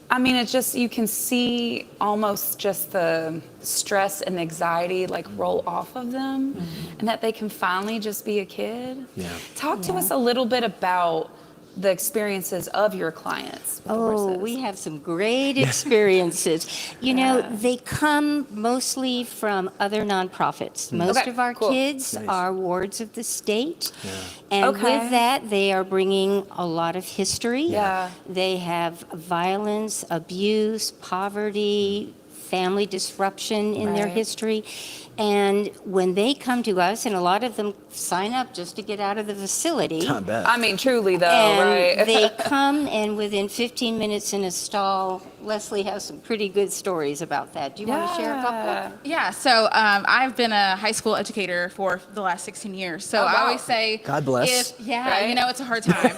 I mean, it's just, you can see almost just the stress and anxiety like roll off of them and that they can finally just be a kid. Yeah. Talk to us a little bit about the experiences of your clients with the Oh, horses. we have some great experiences. You know, they come mostly from other nonprofits. Most Okay, of our cool. kids Nice. are wards of the state. And Okay. with that, they are bringing a lot of history. Yeah. They have violence, abuse, poverty, family disruption in their Right. history. And when they come to us, and a lot of them sign up just to get out of the facility. I bet. I mean, truly though, And right? they come, and within 15 minutes in a stall, Leslie has some pretty good stories about that. Do you want to share a couple? Yeah, so I've been a high school educator for the last 16 years. So I always say, God bless. you know, it's a hard time.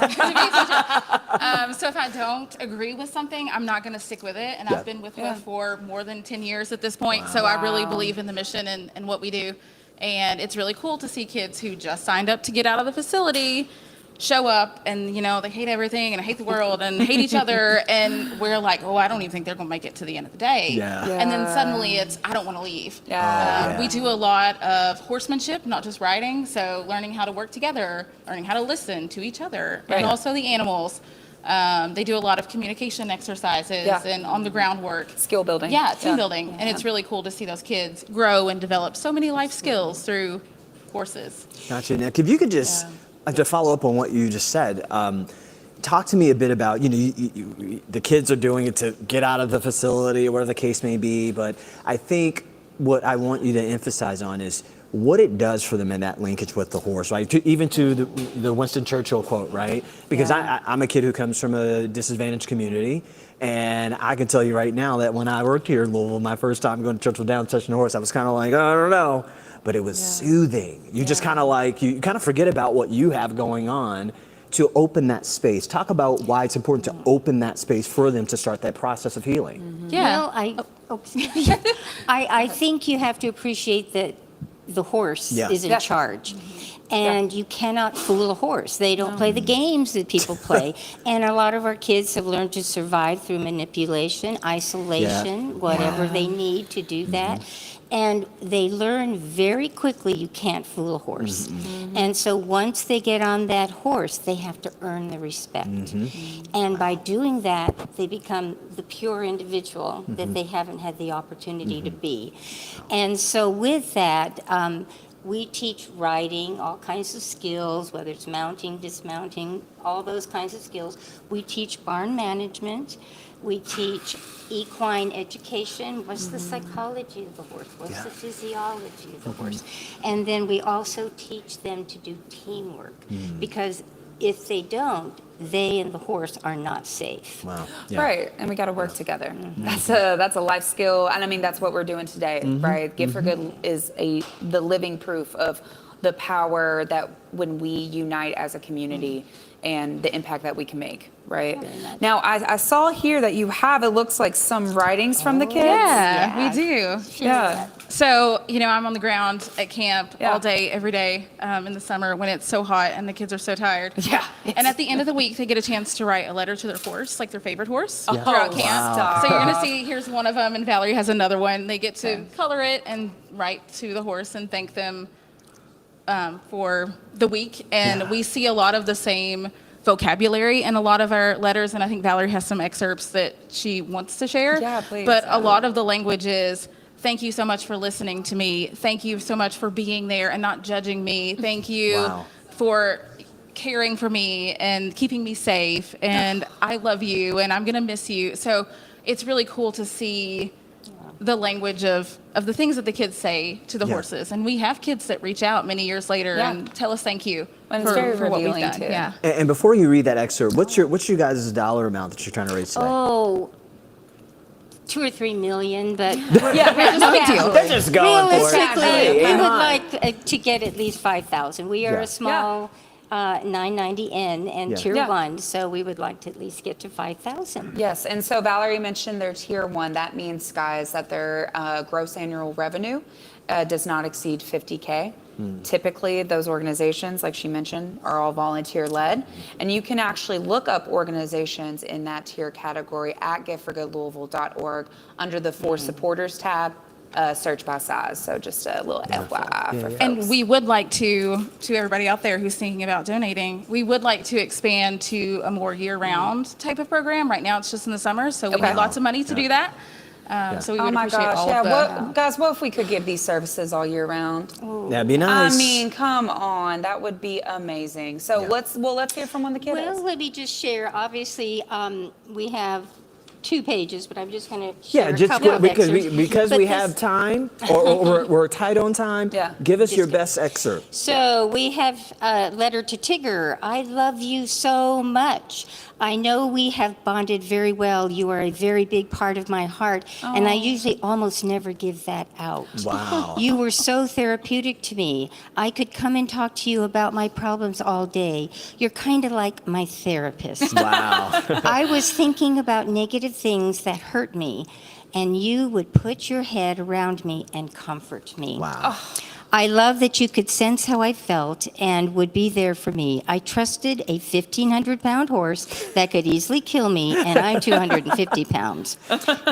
So if I don't agree with something, I'm not going to stick with it. And I've been with WIF for more than 10 years at this point. So I really believe in the mission and what we do. And it's really cool to see kids who just signed up to get out of the facility show up and, you know, they hate everything and hate the world and hate each other. And we're like, oh, I don't even think they're going to make it to the end of the day. Yeah. And then suddenly it's, I don't want to leave. Yeah. We do a lot of horsemanship, not just riding. So learning how to work together, learning how to listen to each other, Right. and also the animals. They do a lot of communication exercises and on the ground work. Skill building. Yeah, team building. And it's really cool to see those kids grow and develop so many life skills through horses. Gotcha. Nick, if you could just, to follow up on what you just said, talk to me a bit about, you know, the kids are doing it to get out of the facility or whatever the case may be, but I think what I want you to emphasize on is what it does for them in that linkage with the horse, right? Even to the Winston Churchill quote, right? Because I'm a kid who comes from a disadvantaged community, and I can tell you right now that when I worked here in Louisville, my first time going to Churchill Downs touching a horse, I was kind of like, I don't know. But it was soothing. You just kind of like, you kind of forget about what you have going on to open that space. Talk about why it's important to open that space for them to start that process of healing. Yeah. Well, I think you have to appreciate that the horse is in charge. And you cannot fool a horse. They don't play the games that people play. And a lot of our kids have learned to survive through manipulation, isolation, whatever they need to do that. And they learn very quickly you can't fool a horse. And so once they get on that horse, they have to earn the respect. And by doing that, they become the pure individual that they haven't had the opportunity to be. And so with that, we teach riding, all kinds of skills, whether it's mounting, dismounting, all those kinds of skills. We teach barn management. We teach equine education. What's the psychology of the horse? What's the physiology of the horse? And then we also teach them to do teamwork, because if they don't, they and the horse are not safe. Wow. Right, and we got to work together. That's a life skill, and I mean that's what we're doing today, right? Give for Good is the living proof of the power that when we unite as a community and the impact that we can make, right? Now I saw here that you have, it looks like some writings from the kids. Yeah, we do. Yeah. So, you know, I'm on the ground at camp all day, every day in the summer when it's so hot and the kids are so tired. Yeah. And at the end of the week, they get a chance to write a letter to their horse, like their favorite horse, Yeah. throughout Oh, camp. wow. So you're going to see, here's one of them, and Valerie has another one. They get to color it and write to the horse and thank them for the week. And we see a lot of the same vocabulary in a lot of our letters, and I think Valerie has some excerpts that she wants to share. Yeah, please. But a lot of the language is, thank you so much for listening to me. Thank you so much for being there and not judging me. Thank you for caring for me and keeping me safe. And I love you and I'm going to miss you. So it's really cool to see the language of the things that the kids say to the horses. And we have kids that reach out many years later and tell us thank you And it's very for what we've revealing, done. too. Yeah. And before you read that excerpt, what's your guys' dollar amount that you're trying to raise today? Oh, 2 or 3 million, but Yeah, no big deal. They're just going for it. realistically, Hey, we ain't would high. like to get at least 5,000. We are Yeah. a small 990N and Yeah. Tier Yeah. 1, so we would like to at least get to 5,000. Yes, and so Valerie mentioned their tier 1. That means, guys, that their gross annual revenue does not exceed 50K. Typically, those organizations, like she mentioned, are all volunteer-led, and you can actually look up organizations in that tier category at giftforgoodlouisville.org under the For Supporters tab. Search by size. So just a little FYI for folks. And we would like to everybody out there who's thinking about donating, we would like to expand to a more year-round type of program. Right now, it's just in the summer, so we need lots of money to do that. So we would appreciate all of the... Guys, what if we could give these services all year round? That'd be nice. I mean, come on, that would be amazing. So let's hear from one of the kiddos. Well, let me just share. Obviously, we have 2 pages, but I'm just going to share Yeah, a just couple of because excerpts. we But have this- time, or we're tight on time. Yeah. Give us your best excerpt. So we have a letter to Tigger. I love you so much. I know we have bonded very well. You are a very big part of my heart, and I usually almost never give that out. Wow. You were so therapeutic to me. I could come and talk to you about my problems all day. You're kind of like my therapist. Wow. I was thinking about negative things that hurt me, and you would put your head around me and comfort me. Wow. I love that you could sense how I felt and would be there for me. I trusted a 1,500-pound horse that could easily kill me, and I'm 250 pounds.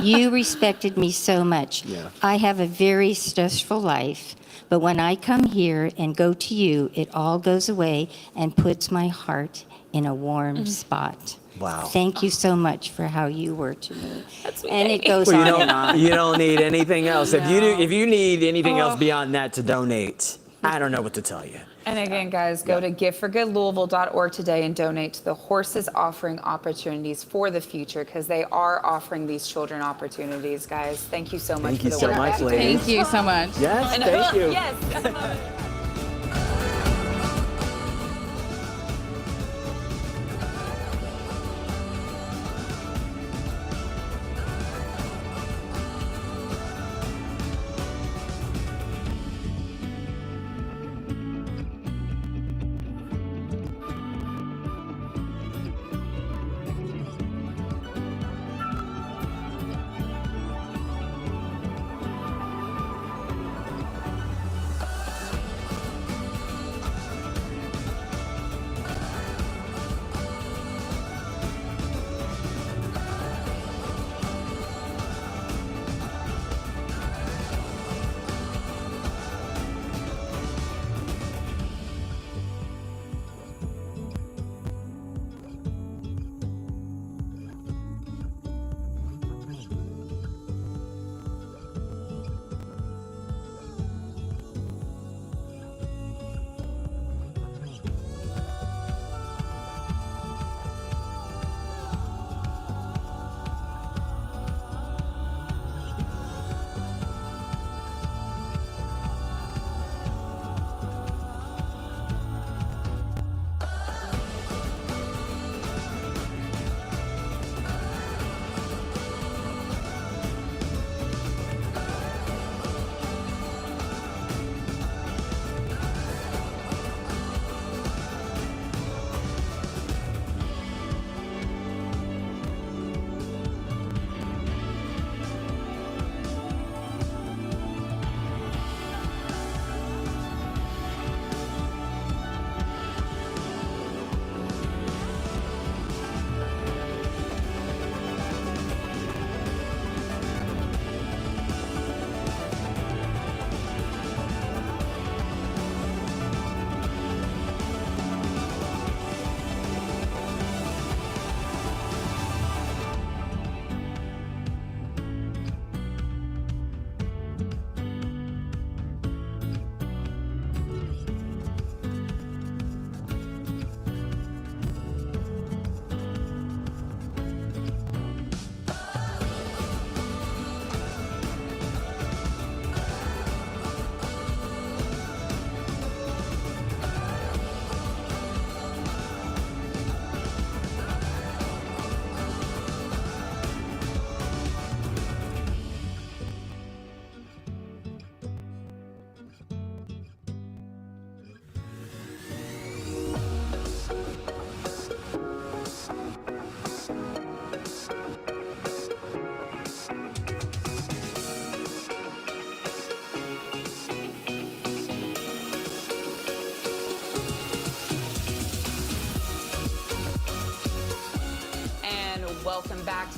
You respected me so much. Yeah. I have a very stressful life, but when I come here and go to you, it all goes away and puts my heart in a warm spot. Wow. Thank you so much for how you were to me. And it goes Well, on and on. you don't need anything else. If you need anything else beyond that to donate, I don't know what to tell you. And again, guys, go to giftforgoodlouisville.org today and donate to the Horses Offering Opportunities for the Future, because they are offering these children opportunities, guys. Thank you so much Thank for you the so work. much, ladies. Thank you so much. Yes, thank you. Yes.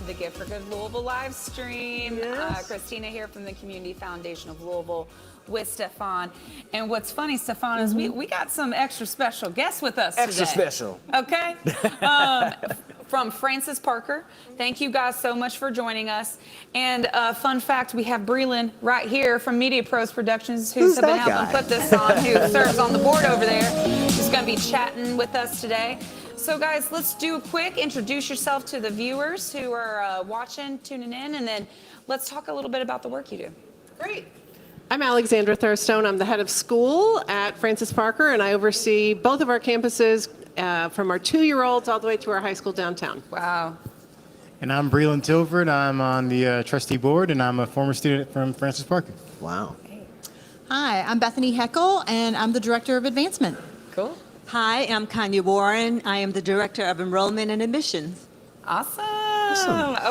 the Gift for Good Louisville live stream. Christina here from the Community Foundation of Louisville with Stefan. And what's funny, Stefan, is we got some extra special guests with us Extra today. special. Okay? From Francis Parker. Thank you guys so much for joining us. And fun fact, we have Breland right here from Media Pros Productions, who's been that helping guy? put this on, who serves on the board over there. Who's going to be chatting with us today. So guys, let's do a quick introduce yourself to the viewers who are watching, tuning in, and then let's talk a little bit about the work you do. Great. I'm Alexandra Thurstone. I'm the head of school at Francis Parker, and I oversee both of our campuses from our 2-year-olds all the way to our high school downtown. Wow. And I'm Breland Tilford. I'm on the trustee board, and I'm a former student from Francis Parker. Wow. Hi, I'm Bethany Heckel, and I'm the Director of Advancement. Cool. Hi, I'm Kanya Warren. I am the Director of Enrollment and Admissions. Awesome.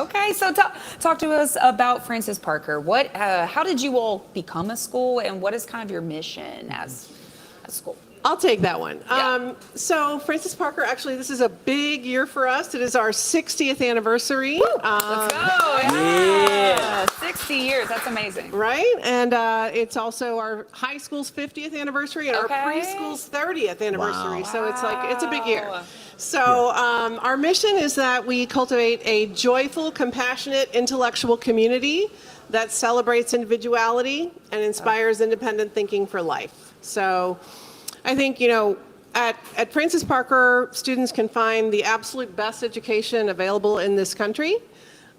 Okay, so talk to us about Francis Parker. How did you all become a school, and what is kind of your mission as a school? I'll take that one. So Francis Parker, actually, this is a big year for us. It is our 60th anniversary. Let's go. Yeah. 60 years. That's amazing. Right? And it's also our high school's 50th anniversary and our preschool's 30th anniversary. Wow. So it's a big year. So our mission is that we cultivate a joyful, compassionate, intellectual community that celebrates individuality and inspires independent thinking for life. So I think, at Francis Parker, students can find the absolute best education available in this country,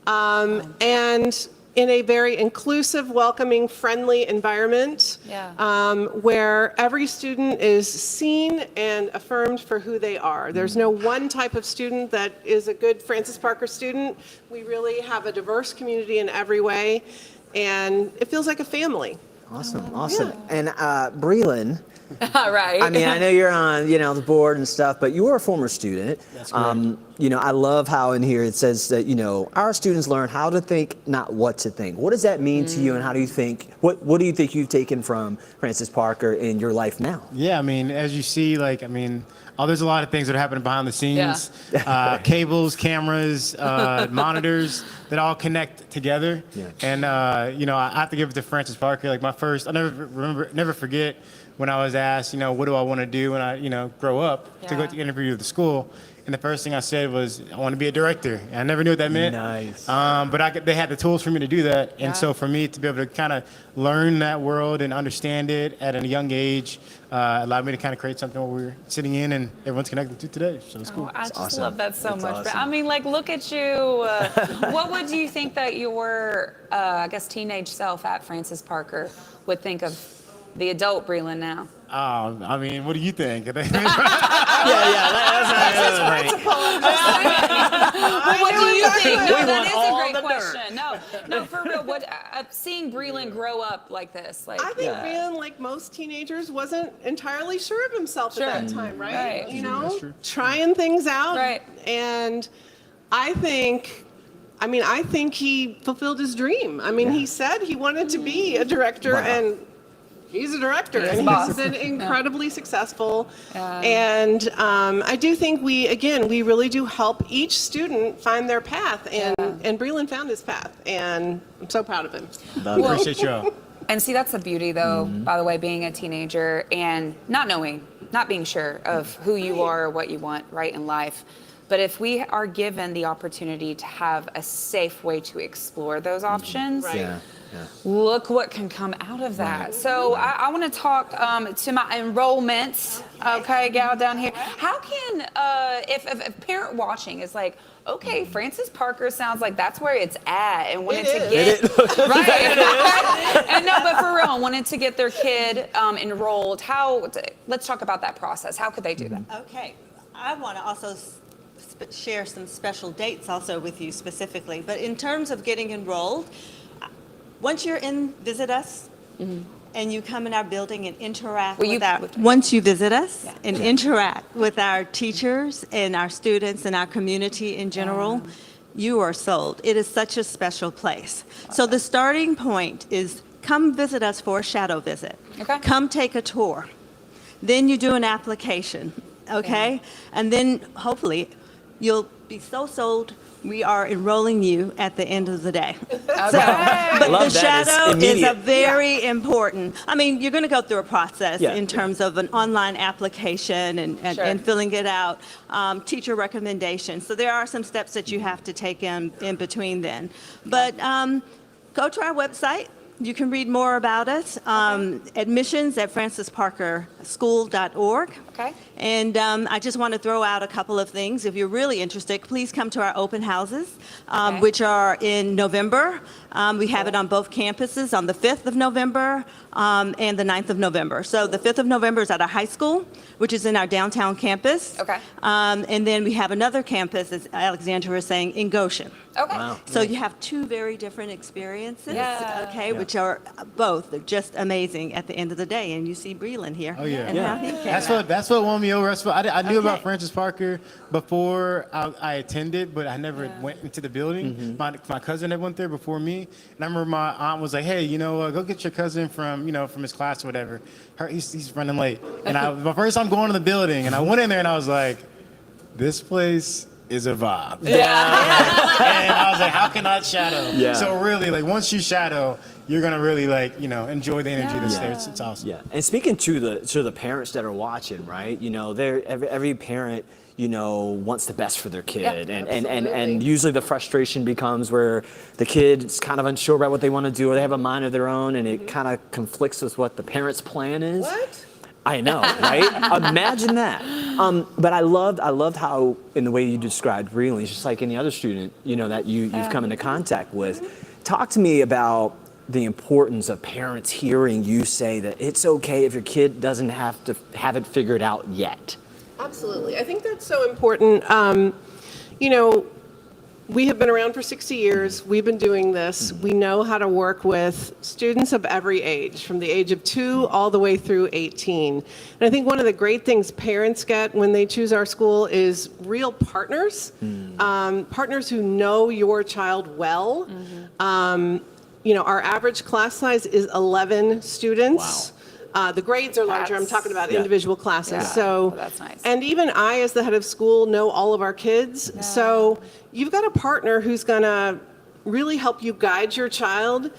and in a very inclusive, welcoming, friendly environment, where every student is seen and affirmed for who they are. There's no one type of student that is a good Francis Parker student. We really have a diverse community in every way, and it feels like a family. Awesome. And Breland, right. I mean, I know you're on, the board and stuff, but you were a former student. That's correct. I love how in here it says that, our students learn how to think, not what to think. What does that mean to you, and how do you think, what do you think you've taken from Francis Parker in your life now? Yeah, I mean, as you see, there's a lot of things that are happening behind the scenes. Cables, cameras, monitors that all connect together. Yeah. And, I have to give it to Francis Parker. I'll never forget when I was asked, what do I want to do when I, grow up to go to interview with the school. And the first thing I said was, I want to be a director. And I never knew what that meant. Nice. But they had the tools for me to do that. And so for me to be able to kind of learn that world and understand it at a young age allowed me to kind of create something where we're sitting in and everyone's connected to today. So it's cool. I just awesome. love that so That's much. awesome. But I mean, look at you. What would you think that your, teenage self at Francis Parker would think of the adult Breland now? I mean, what do you think? That's Well, what do you think? No, that is a great question. No, for real. What seeing Breland grow up like this? I think Breland, like most teenagers, wasn't entirely sure of himself at that time, right? Trying things out. Right. And I think he fulfilled his dream. I mean, he said he wanted to be a director, and he's a director, and he's been incredibly successful. And I do think we really do help each student find their path, and Breland found his path, and I'm so proud of him. Appreciate y'all. And see, that's the beauty, though, by the way, being a teenager and not being sure of who you are or what you want, right, in life. But if we are given the opportunity to have a safe way to explore those options, look what can come out of that. Right. So I want to talk to my enrollments, gal down here. How can, if a parent watching is like, okay, Francis Parker sounds like that's where it's at, and wanted to get and no, but for real, wanted to get their kid enrolled. Let's talk about that process. How could they do that? Okay, I want to also share some special dates also with you specifically. But in terms of getting enrolled, once you're in, visit us, and you come in our building and interact once you visit us and interact with our teachers and our students and our community in general, you are sold. It is such a special place. So the starting point is come visit us for a shadow visit. Okay. Come take a tour. Then you do an application, okay? And then hopefully you'll be so sold we are enrolling you at the end of the day. Okay. But Love the that. It's shadow is a immediate. very important. I mean, you're going to go through a process Yeah. in terms of an online application and filling it out, teacher recommendations. So there are some steps that you have to take in between then. But go to our website. You can read more about us. Admissions at francisparkerschool.org. Okay. And I just want to throw out a couple of things. If you're really interested, please come to our open houses, which are in November. We have it on both campuses on the 5th of November and the 9th of November. So the 5th of November is at our high school, which is in our downtown campus. Okay. And then we have another campus, as Alexandra was saying, in Goshen. Okay. Wow. So you have two very different experiences, Yeah. okay, which are both just amazing at the end of the day. And you see Breland here. Oh, yeah. And how he came That's what won me over. I knew about Okay. Francis Parker before I attended, but I never went into the building. My cousin had went there before me, and I remember my aunt was like, "Hey, go get your cousin from his class or whatever. He's running late." And my first time going to the building, and I went in there and I was like, "This place is a vibe." Yeah. And I was like, "How can I shadow?" Yeah. So really, like once you shadow, you're gonna really enjoy the energy that's there. It's awesome. Yeah, and speaking to the parents that are watching, right? Every parent, wants the best for their kid, and usually the frustration becomes where the kid's kind of unsure about what they want to do, or they have a mind of their own, and it kind of conflicts with what the parent's plan is. What? I know, right? Imagine that. But I loved how, in the way you described Breland, just like any other student, that you've come into contact with. Talk to me about the importance of parents hearing you say that it's okay if your kid doesn't have to have it figured out yet. Absolutely. I think that's so important. We have been around for 60 years. We've been doing this. We know how to work with students of every age, from the age of 2 all the way through 18. And I think one of the great things parents get when they choose our school is real partners, partners who know your child well. Our average class size is 11 students. Wow. The grades are larger. I'm talking about individual classes. Yeah. So, That's nice. And even I, as the head of school, know all of our kids. Yeah. So you've got a partner who's going to really help you guide your child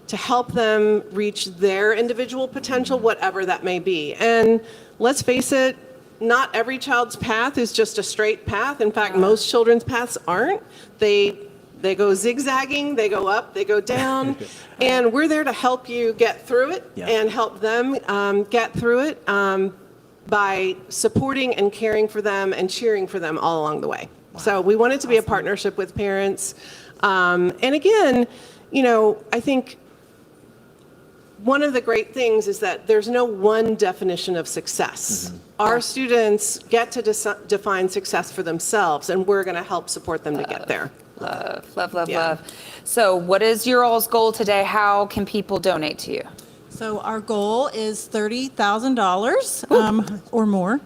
to help them reach their individual potential, whatever that may be. And let's face it, not every child's path is just a straight path. In fact, most children's paths aren't. They go zigzagging, they go up, they go down, and we're there to help you get through it and help them get through it by supporting and caring for them and cheering for them all along the way. Wow. So we want it to be a partnership with parents. And again, I think one of the great things is that there's no one definition of success. Mm-hmm. Our students get to define success for themselves, and we're going to help support them to get there. Love. So what is your all's goal today? How can people donate to you? So our goal is $30,000 or more.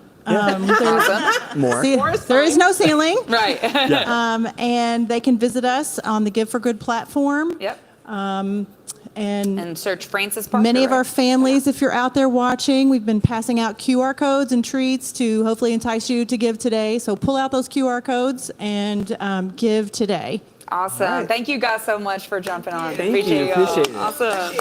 More. There is no ceiling. Right. And they can visit us on the Give for Good platform. Yep. And search Francis Parker. many of our families, if you're out there watching, we've been passing out QR codes and treats to hopefully entice you to give today. So pull out those QR codes and give today. Awesome. Right. Thank you guys so much for jumping on. Thank you. Appreciate it. Awesome.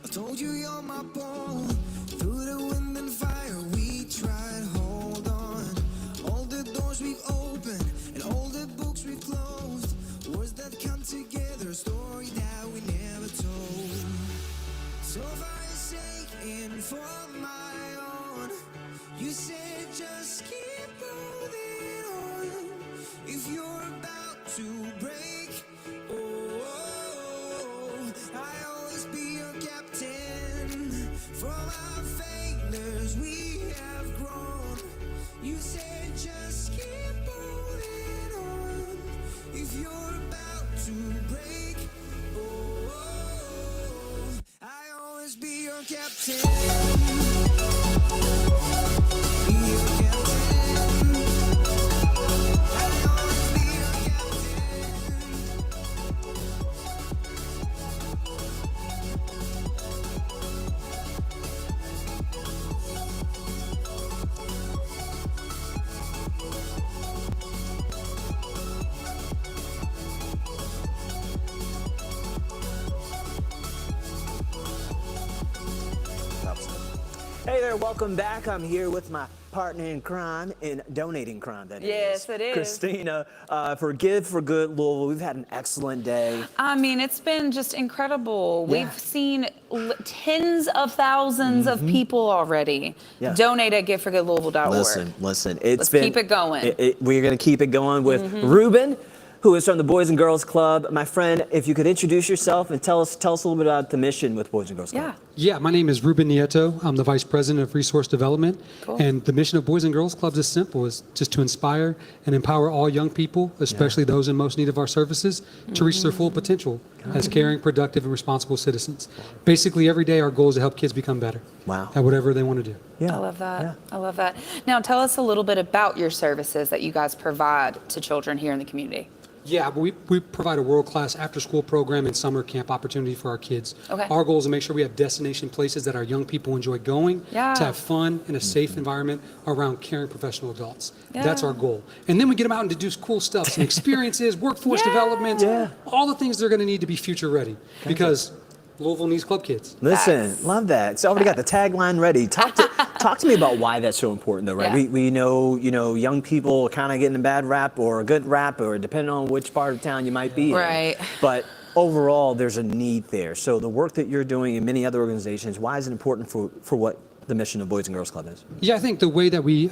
I told you you're my bone. Through the wind and fire, we tried, hold on. All the doors we've opened and all the books we've closed. Words that come together, a story that we never told. So for your sake and for my own, you said just keep holding on. If you're about to break, I'll always be your captain. From our failures we have grown. You said just keep holding on. If you're about to break, I'll always be your captain. Be your captain. Hey there, welcome back. I'm here with my partner in crime, in donating crime, that is. Yes, it is. Christina, for Give for Good Louisville. We've had an excellent day. I mean, it's been just incredible. Yeah. We've seen tens of thousands of people already donate at giveforgoodlouisville.org. Listen, Let's keep it going. We're going to keep it going with Ruben, who is from the Boys and Girls Club. My friend, if you could introduce yourself and tell us a little bit about the mission with Boys and Girls Club. Yeah, my name is Ruben Nieto. I'm the Vice President of Resource Development. And the mission of Boys and Girls Clubs is simple. It's just to inspire and empower all young people, especially those in most need of our services, to reach their full potential as caring, productive, and responsible citizens. Basically, every day our goal is to help kids become better at whatever they want to do. I love that. I love that. Now, tell us a little bit about your services that you guys provide to children here in the community. Yeah, but we provide a world-class after-school program and summer camp opportunity for our kids. Okay. Our goal is to make sure we have destination places that our young people enjoy going, to have fun in a safe environment around caring professional adults. That's our goal. And then we get them out and to do cool stuff, some experiences, workforce development, all the things they're going to need to be future ready. Because Louisville needs club kids. Listen, love that. It's already got the tagline ready. Talk to me about why that's so important, though, right? We know, young people kind of getting a bad rap or a good rap, or depending on which part of town you might be in. But overall, there's a need there. So the work that you're doing in many other organizations, why is it important for what the mission of Boys and Girls Club is? Yeah, I think the way that we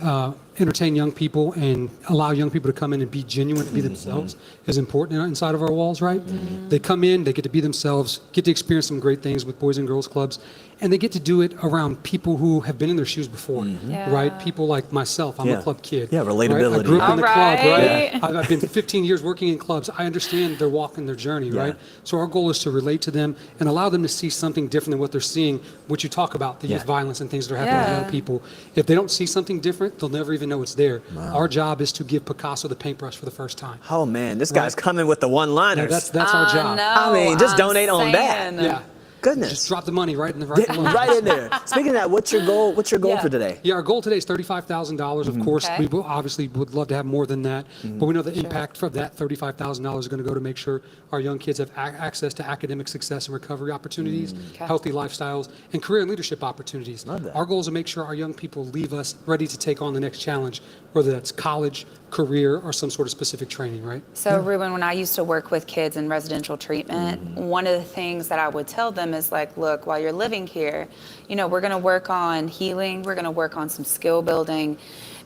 entertain young people and allow young people to come in and be genuine, to be themselves, is important inside of our walls, right? They come in, they get to be themselves, get to experience some great things with Boys and Girls Clubs, and they get to do it around people who have been in their shoes before, right? People like myself, I'm a club kid. Yeah, relatability. Right? I grew up in the club, right? I've been 15 years working in clubs. I understand their walk and their journey, right? So our goal is to relate to them and allow them to see something different than what they're seeing, what you talk about, the youth violence and things that are happening to young people. If they don't see something different, they'll never even know it's there. Our job is to give Picasso the paintbrush for the first time. Oh man, this guy's coming with the one-liners. That's our job. I mean, just donate on that. Yeah. Goodness. Just drop the money right in the right right in there. Speaking of that, what's your goal? What's your goal for today? Yeah, our goal today is $35,000. Of course, we obviously would love to have more than that, but we know the impact from that $35,000 is going to go to make sure our young kids have access to academic success and recovery opportunities, healthy lifestyles, and career and leadership opportunities. Our goal is to make sure our young people leave us ready to take on the next challenge, whether that's college, career, or some sort of specific training, right? So, Ruben, when I used to work with kids in residential treatment, one of the things that I would tell them is like, look, while you're living here, we're going to work on healing, we're going to work on some skill building,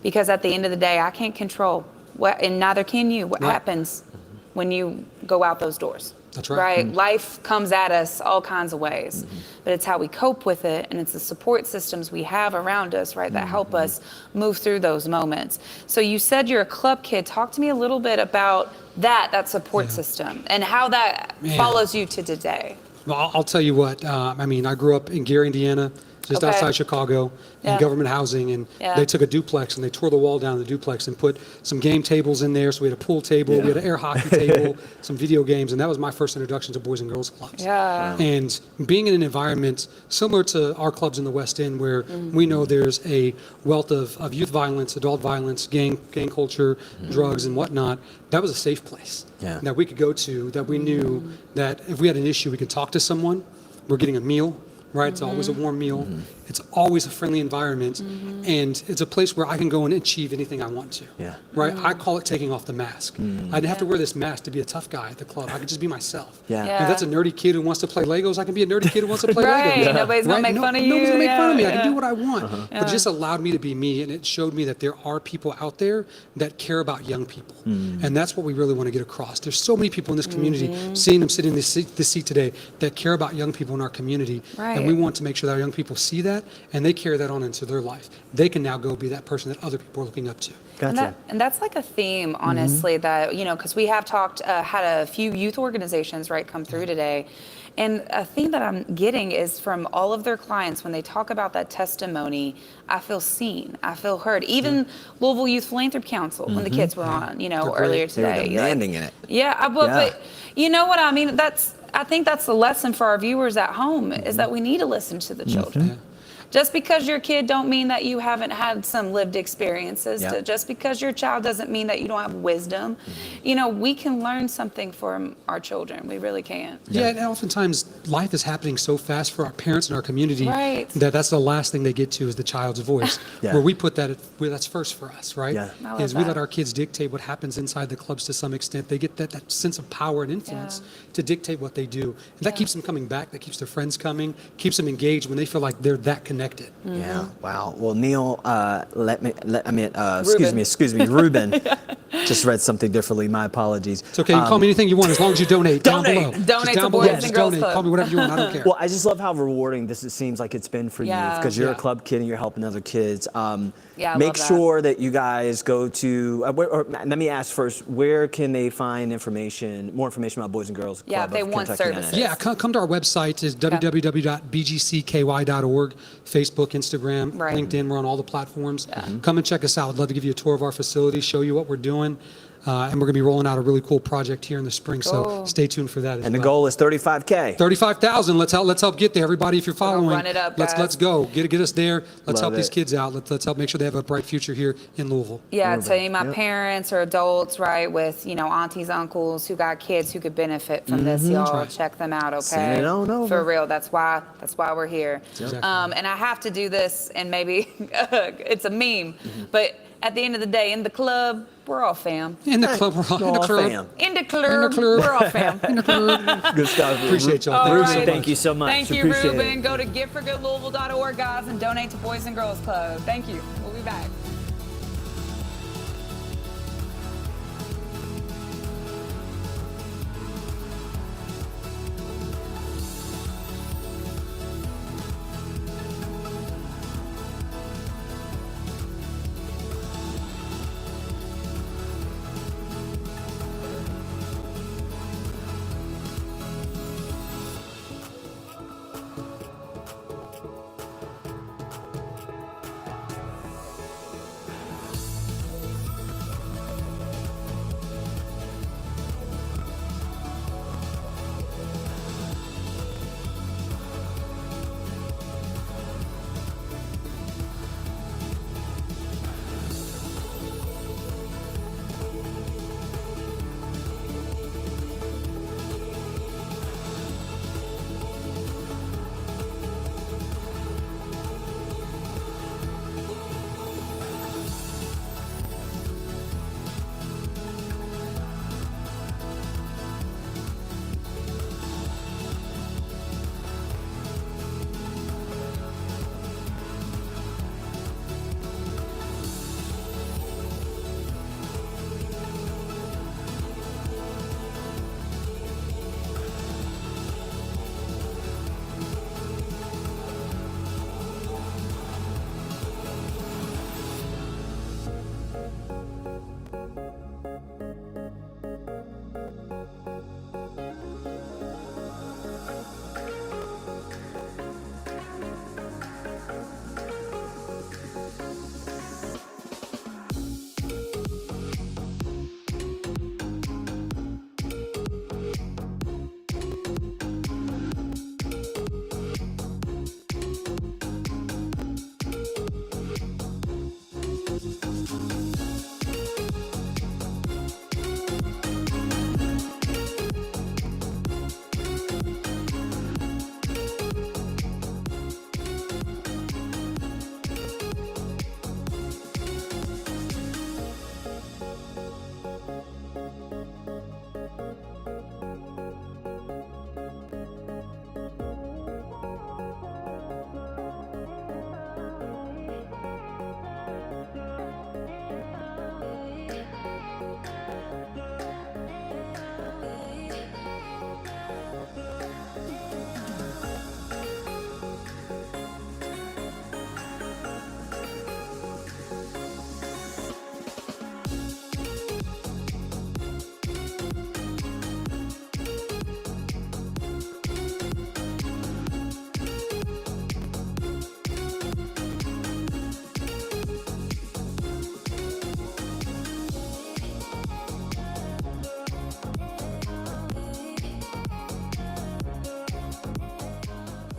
because at the end of the day, I can't control what, and neither can you, what happens when you go out those doors. That's right. Life comes at us all kinds of ways, but it's how we cope with it, and it's the support systems we have around us, right, that help us move through those moments. So you said you're a club kid. Talk to me a little bit about that support system and how that follows you to today. Well, I'll tell you what. I mean, I grew up in Gary, Indiana, just outside Chicago, in government housing, and they took a duplex and they tore the wall down of the duplex and put some game tables in there. So we had a pool table, we had an air hockey table, some video games, and that was my first introduction to Boys and Girls Clubs. And being in an environment similar to our clubs in the West End, where we know there's a wealth of youth violence, adult violence, gang culture, drugs, and whatnot, that was a safe place that we could go to, that we knew that if we had an issue, we could talk to someone. We're getting a meal. Right, it's always a warm meal. It's always a friendly environment, and it's a place where I can go and achieve anything I want to. Right, I call it taking off the mask. I didn't have to wear this mask to be a tough guy at the club. I could just be myself. If that's a nerdy kid who wants to play Legos, I can be a nerdy kid who wants to play Legos. Nobody's gonna make fun of you. Nobody's gonna make fun of me. I can do what I want. But it just allowed me to be me, and it showed me that there are people out there that care about young people, and that's what we really want to get across. There's so many people in this community, seeing them sitting in this seat today, that care about young people in our community, and we want to make sure that our young people see that, and they carry that on into their life. They can now go be that person that other people are looking up to. Gotcha. And that's like a theme, honestly, that, because we have had a few youth organizations, right, come through today. And a theme that I'm getting is from all of their clients, when they talk about that testimony, I feel seen, I feel heard. Even Louisville Youth Philanthropy Council, when the kids were on, earlier today. They're demanding in it. But you know what I mean? I think that's the lesson for our viewers at home, is that we need to listen to the children. Just because your kid don't mean that you haven't had some lived experiences. Yeah. Just because your child doesn't mean that you don't have wisdom. You know, we can learn something from our children. We really can. Yeah, and oftentimes life is happening so fast for our parents and our community Right. that that's the last thing they get to is the child's voice. Yeah. Where we put that, that's first for us, right? Yeah. I love Is we that. let our kids dictate what happens inside the clubs to some extent. They get that sense of power and influence to dictate what they do. And that keeps them coming back. That keeps their friends coming. Keeps them engaged when they feel like they're that connected. Yeah. Wow. Well, Neil, excuse me, Ruben just read something differently. My apologies. It's okay. You can call me anything you want as long as you donate. Down below. Donate Just to down Boys below. and Just Girls donate. Club. Call me whatever you want. I don't care. Well, I just love how rewarding this it seems like it's been for you Yeah. because you're Yeah. a club kid and you're helping other kids. Yeah, I make love that. sure that you guys go to. Let me ask first: where can they find more information about Boys and Girls Club Yeah, if they of want Kentucky services. NA? Yeah, come to our website. It's www.bgcky.org. Facebook, Instagram, Right. LinkedIn. We're on all the platforms. Come and check us out. I'd love to give you a tour of our facility, show you what we're doing. And we're going to be rolling out a really cool project here in the spring. So Cool. stay tuned for that as And the well. goal is 35K. 35,000. Let's help get there. Everybody, if you're following, run it up, let's guys. go. Get us there. Let's Love help these it. kids out. Let's help make sure they have a bright future here in Louisville. Yeah, Ruben. tell you my Yep. parents or adults, right, with, you know, aunties, uncles who got kids who could benefit from this, y'all. right. Check them out, okay? Send it on over. For real, that's why we're here. Exactly. And I have to do this, and maybe it's a meme, but at the end of the day, in the club, we're all fam. In the club, we're all in the All club. fam. In the club, In the club. we're all fam. In the club. Good stuff. Appreciate y'all. All Ruben, right. thank you so much. Thank you, Appreciate Ruben. it. Go to giveforgoodlouisville.org, guys, and donate to Boys and Girls Club. Thank you. We'll be back.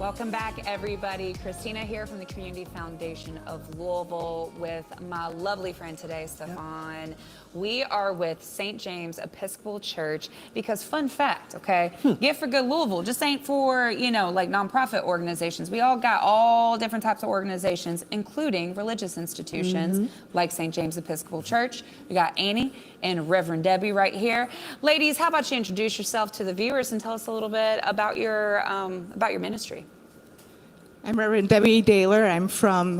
Welcome back, everybody. Christina here from the Community Foundation of Louisville with my lovely friend today, Stefan. We are with St. James Episcopal Church because, fun fact, okay, Give for Good Louisville just ain't for, like nonprofit organizations. We all got all different types of organizations, including religious institutions like St. James Episcopal Church. We got Annie and Reverend Debbie right here. Ladies, how about you introduce yourself to the viewers and tell us a little bit about your ministry? I'm Reverend Debbie Daler. I'm from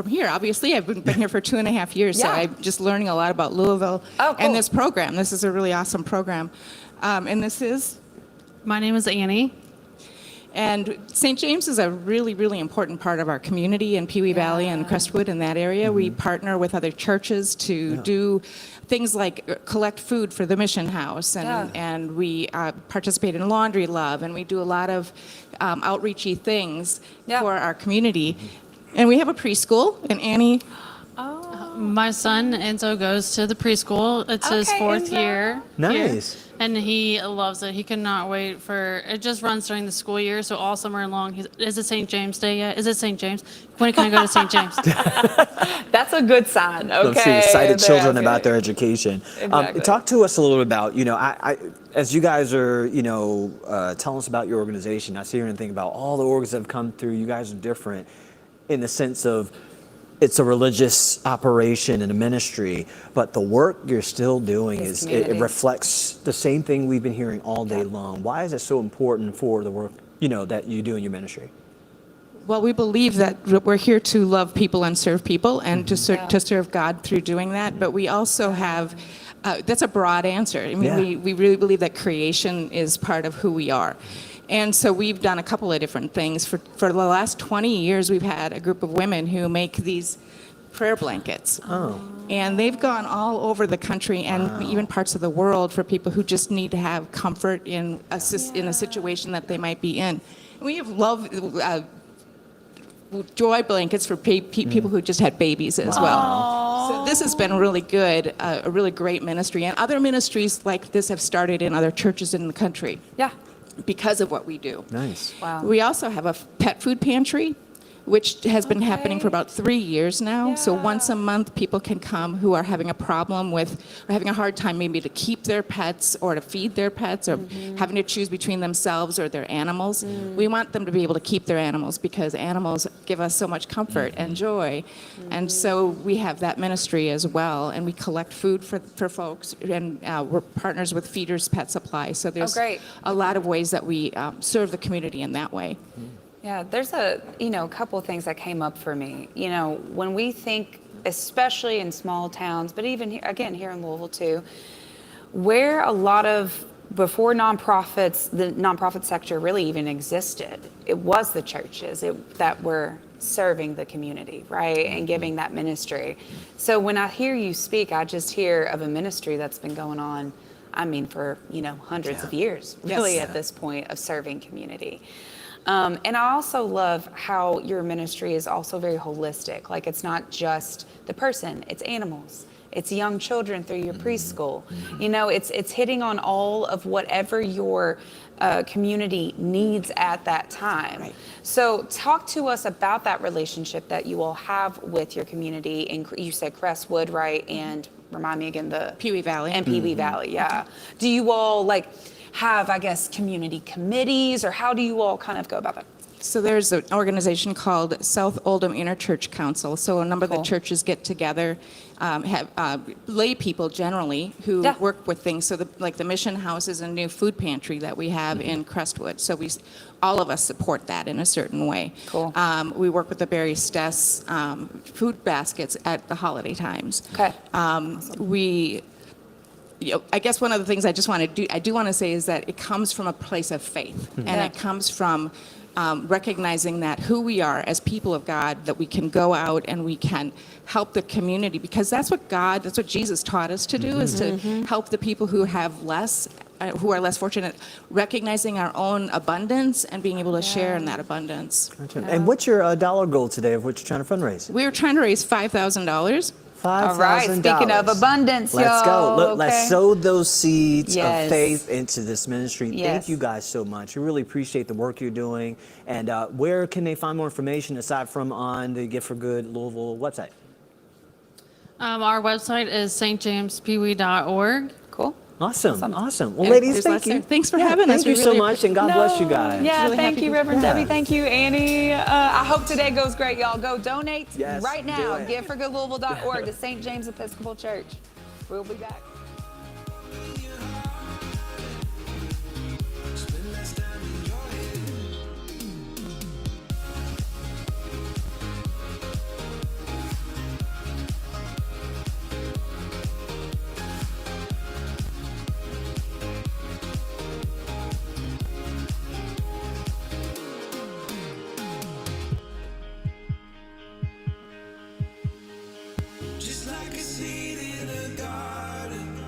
here. Obviously, I've been here for 2.5 years, so I'm just learning a lot about Louisville and this program. This is a really awesome program. And this is? My name is Annie. And St. James is a really, really important part of our community in Pewee Valley and Crestwood in that area. We partner with other churches to do things like collect food for the mission house, and we participate in Laundry Love, and we do a lot of outreachy things for our community. And we have a preschool, and Annie? My son Enzo goes to the preschool. It's his 4th year. Nice. Here, and he loves it. He cannot wait for it. Just runs during the school year, so all summer long. Is it St. James Day yet? Is it St. James? When can I go to St. James? That's a good sign. Okay. Let's see, excited children about their education. Exactly. Talk to us a little bit about, I as you guys are, telling us about your organization, I sit here and think about all the orgs that have come through. You guys are different in the sense of it's a religious operation and a ministry, but the work you're still doing it reflects the same thing we've been hearing all day long. Why is it so important for the work, that you do in your ministry? Well, we believe that we're here to love people and serve people and to serve God through doing that, but we also have, that's a broad answer. I mean, we really believe that creation is part of who we are. And so we've done a couple of different things. For the last 20 years, we've had a group of women who make these prayer blankets. And they've gone all over the country and even parts of the world for people who just need to have comfort in a situation that they might be in. We have joy blankets for people who just had babies as well. So this has been really good, a really great ministry. And other ministries like this have started in other churches in the country. Because of what we do. Nice. Wow. We also have a pet food pantry, which has been happening for about 3 years now. So once a month, people can come who are having a problem with, or having a hard time maybe to keep their pets or to feed their pets or having to choose between themselves or their animals. We want them to be able to keep their animals because animals give us so much comfort and joy. And so we have that ministry as well. And we collect food for folks, and we're partners with Feeders Pet Supply. So there's a lot of ways that we serve the community in that way. Yeah, there's a couple of things that came up for me. When we think, especially in small towns, but even here in Louisville too, where a lot of, before nonprofits, the nonprofit sector really even existed, it was the churches that were serving the community, right, and giving that ministry. So when I hear you speak, I just hear of a ministry that's been going on, for, hundreds of years, really, at this point, of serving community. And I also love how your ministry is also very holistic. Like, it's not just the person, it's animals. It's young children through your preschool. It's hitting on all of whatever your community needs at that time. So talk to us about that relationship that you all have with your community. And you said Crestwood, right? And remind me again, the Pewee Valley. And Pewee Valley, Do you all have, community committees, or how do you all kind of go about that? So there's an organization called South Oldham Interchurch Council. So a number of the churches get together, have lay people generally who work with things. So the Mission House is a new food pantry that we have in Crestwood. So all of us support that in a certain way. Cool. We work with the Barry Stess food baskets at the holiday times. Okay. I guess one of the things I do want to say is that it comes from a place of faith, and it comes from recognizing that who we are as people of God, that we can go out and we can help the community, because that's what Jesus taught us to do, is to help the people who have less, who are less fortunate, recognizing our own abundance and being able to share in that abundance. And what's your dollar goal today of what you're trying to fundraise? We were trying to raise $5,000. $5,000. All right, speaking of abundance, Let's go. y'all, Look, let's okay? sow those seeds Yes. of faith into this ministry. Yes. Thank you guys so much. We really appreciate the work you're doing. And where can they find more information aside from on the Gift for Good Louisville website? Our website is stjamespw.org. Cool. Awesome. Well, Yeah, ladies, there's thank lots you. there. Thanks for having us. Thank you We so really much, and God bless you guys. Yeah, Really thank happy you, to- Reverend Yeah. Debbie. Thank you, Annie. I hope today goes great, y'all. Go donate Yes, right do now. it. GiveForGoodLouisville.org to St. James Episcopal Church. We'll be back. Just like a seed in a garden,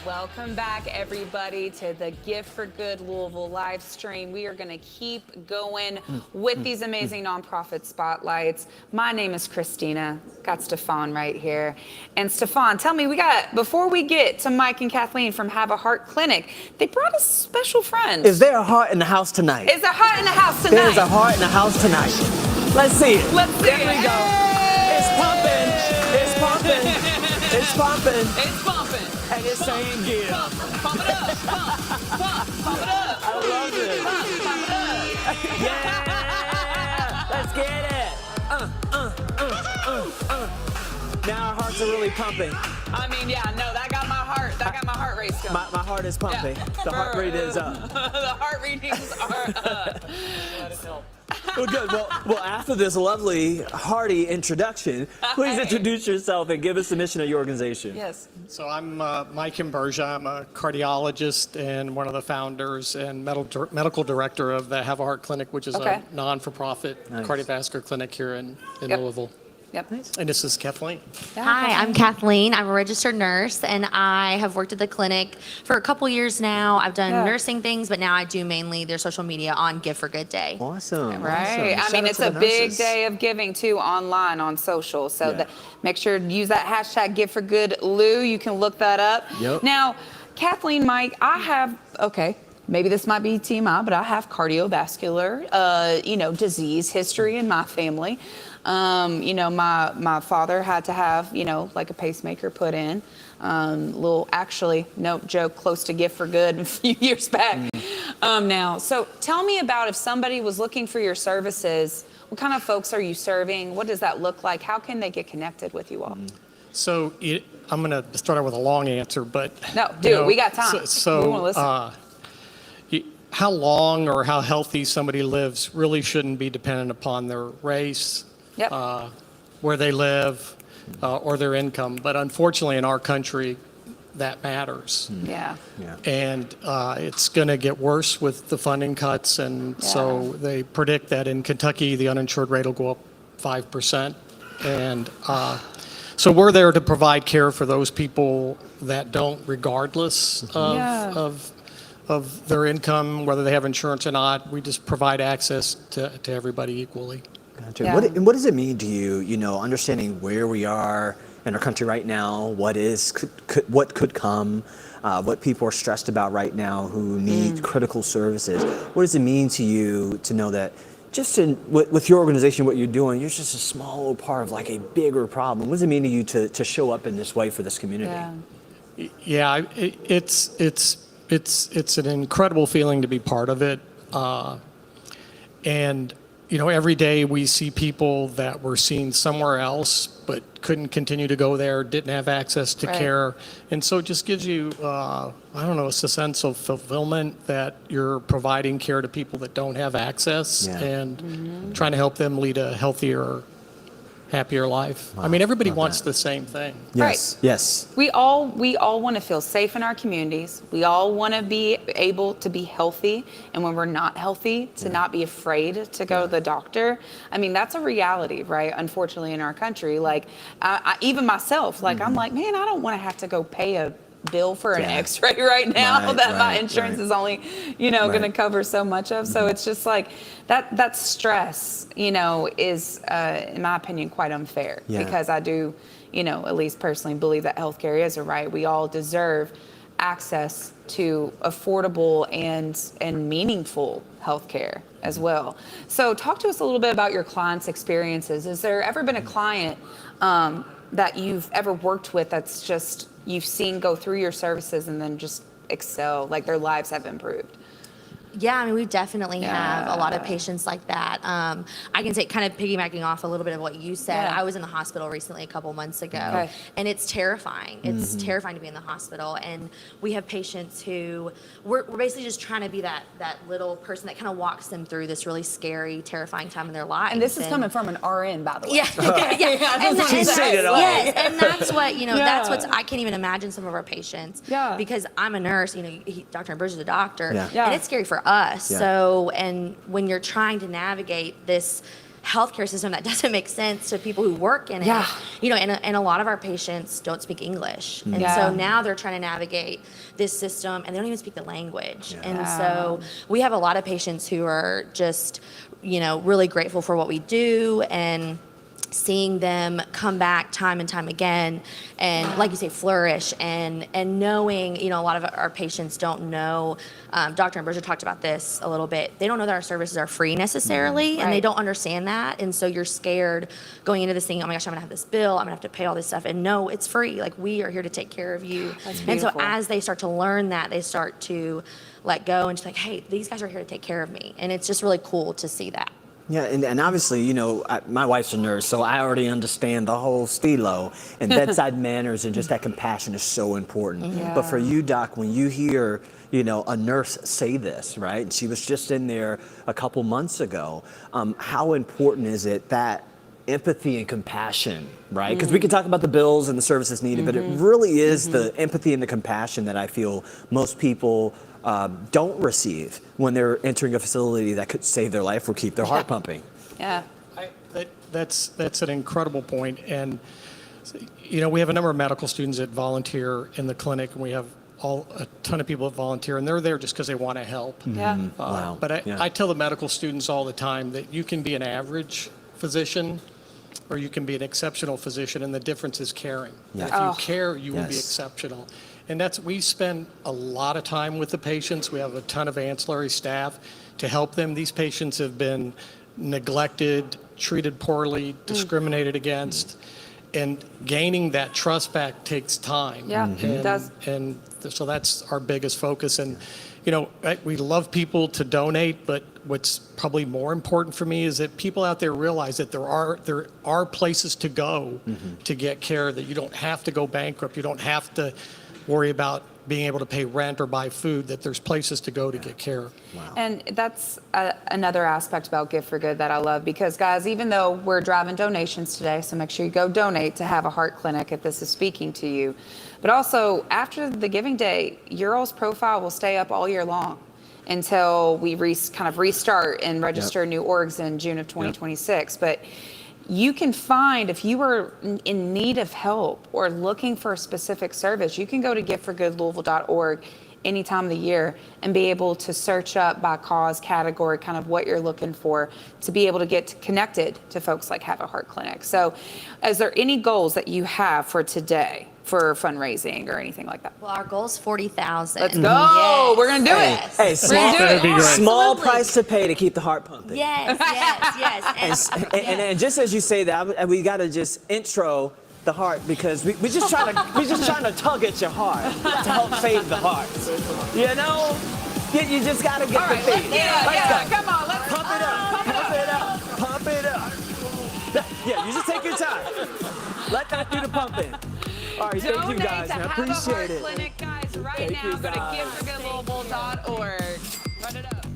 Welcome back, everybody, to the Gift for Good Louisville live stream. We are going to keep going with these amazing nonprofit spotlights. My name is Christina. Got Stefan right here. And Stefan, tell me, before we get to Mike and Kathleen from Have a Heart Clinic, they brought us special friends. Is there a heart in the house tonight? Is there a heart in the house tonight? There's a heart in the house tonight. Let's see it. Let's see there it. There we go. It's pumping. It's pumping. It's pumping. It's pumping. And it's saying give. Pump it up. Pump it up. I love it. Pump it up. Yeah. Let's get it. Now our hearts are really pumping. I mean, yeah, no, that got my heart race going. My heart is pumping. Yeah. The heart rate is up. The heart readings are up. Well, good. Well, after this lovely, hearty introduction, please introduce yourself and give us the mission of your organization. Yes. So I'm Mike Imbergia. I'm a cardiologist and one of the founders and medical director of the Have a Heart Clinic, which is a non-for-profit cardiovascular clinic here in Louisville. Yep. And this is Kathleen. Hi, I'm Kathleen. I'm a registered nurse, and I have worked at the clinic for a couple years now. I've done nursing things, but now I do mainly their social media on Give for Good Day. Awesome. Right. I mean, it's a big day of giving, too, online on social. So make sure to use that hashtag Give for Good Lou. You can look that up. Yep. Now, Kathleen, Mike, I have, maybe this might be TMI, but I have cardiovascular, disease history in my family. My father had to have, like a pacemaker put in. No joke, close to Gift for Good a few years back now. So tell me about if somebody was looking for your services, what kind of folks are you serving? What does that look like? How can they get connected with you all? So I'm going to start out with a long answer, but... No, we got time. We want to listen. How long or how healthy somebody lives really shouldn't be dependent upon their race, where they live, or their income. But unfortunately, in our country, that matters. Yeah. And it's going to get worse with the funding cuts. And so they predict that in Kentucky, the uninsured rate will go up 5%. And so we're there to provide care for those people that don't, regardless of their income, whether they have insurance or not. We just provide access to everybody equally. Gotcha. What does it mean to you, understanding where we are in our country right now, what could come, what people are stressed about right now who need critical services? What does it mean to you to know that just with your organization, what you're doing, you're just a small little part of like a bigger problem? What does it mean to you to show up in this way for this community? Yeah, it's an incredible feeling to be part of it. And every day we see people that were seen somewhere else but couldn't continue to go there, didn't have access to care. And so it just gives you, it's a sense of fulfillment that you're providing care to people that don't have access and trying to help them lead a healthier, happier life. Wow, I mean, everybody wants the same thing. Yes. Right. Yes. We all want to feel safe in our communities. We all want to be able to be healthy, and when we're not healthy, to not be afraid to go to the doctor. I mean, that's a reality, right? Unfortunately, in our country, like even myself, I'm like, man, I don't want to have to go pay a bill for an x-ray right now that my insurance is only going to cover so much of. So it's just like that stress is in my opinion quite unfair, because I do at least personally believe that healthcare is a right. We all deserve access to affordable and meaningful healthcare as well. So talk to us a little bit about your clients' experiences. Has there ever been a client that you've ever worked with that's just you've seen go through your services and then just excel, like their lives have improved? Yeah, I mean, we definitely have a lot of patients like that. I can say, kind of piggybacking off a little bit of what you said, I was in the hospital recently a couple months ago, and it's terrifying. It's terrifying to be in the hospital, and we have patients who, we're basically just trying to be that little person that kind of walks them through this really scary, terrifying time in their lives. And this is coming from an RN, by the way. And that's what, that's what's, I can't even imagine some of our patients, because I'm a nurse, Dr. Imbergia is a doctor, and it's scary for us. So, and when you're trying to navigate this healthcare system that doesn't make sense to people who work in it. Yeah. You know, and a lot of our patients don't speak English. And Yeah. so now they're trying to navigate this system and they don't even speak the language. And so we have a lot of patients who are just, you know, really grateful for what we do and seeing them come back time and time again and, like you say, flourish and knowing, you know, a lot of our patients don't know, Dr. Ambrosia talked about this a little bit, they don't know that our services are free necessarily, and they don't understand that, and so you're scared going into this thing, oh my gosh, I'm gonna have this bill, I'm gonna have to pay all this stuff, and no, it's free, like we are here to take care of you. And so as they start to learn that, they start to let go and just like, hey, these guys are here to take care of me, and it's just really cool to see that. Yeah, and obviously, you know, my wife's a nurse, so I already understand the whole stilo, and bedside manners and just that compassion is so important. Yeah. But for you, Doc, when you hear, you know, a nurse say this, right, and she was just in there a couple months ago, how important is it that empathy and compassion, right? Because we can talk about the bills and the services needed, but it really is the empathy and the compassion that I feel most people don't receive when they're entering a facility that could save their life or keep their heart pumping. Yeah. That's an incredible point. And, you know, we have a number of medical students that volunteer in the clinic, and we have a ton of people that volunteer, and they're there just because they want to help. Yeah. Wow. But I tell the medical students all the time that you can be an average physician or you can be an exceptional physician, and the difference is caring. Yeah. If you care, you will be exceptional. And we spend a lot of time with the patients. We have a ton of ancillary staff to help them. These patients have been neglected, treated poorly, discriminated against, and gaining that trust back takes time. Yeah, it does. And so that's our biggest focus. And, you know, we love people to donate, but what's probably more important for me is that people out there realize that there are places to go to get care, that you don't have to go bankrupt, you don't have to worry about being able to pay rent or buy food, that there's places to go to get care. Wow. And that's another aspect about Give for Good that I love, because guys, even though we're driving donations today, so make sure you go donate to Have a Heart Clinic if this is speaking to you. But also, after the giving day, your all's profile will stay up all year long until we kind of restart and register new orgs in June of 2026. But you can find, if you are in need of help or looking for a specific service, you can go to giveforgoodlouisville.org any time of the year and be able to search up by cause, category, kind of what you're looking for, to be able to get connected to folks like Have a Heart Clinic. So is there any goals that you have for today for fundraising or anything like that? Well, our goal is 40,000. Let's go. Yes. We're going to do it. Hey, small price to pay to keep the heart pumping. Yes, yes, yes. And just as you say that, we got to just intro the heart, because we just trying to tug at your heart to help save the heart. You know, you just got to get the beat. Let's go. Come on, let's pump it up, pump it up, pump it up. Yeah, you just take your time. Let that do the pumping. All right, thank you guys. I appreciate it. Clinic, guys, right now. Go to giveforgoodlouisville.org. Run it up.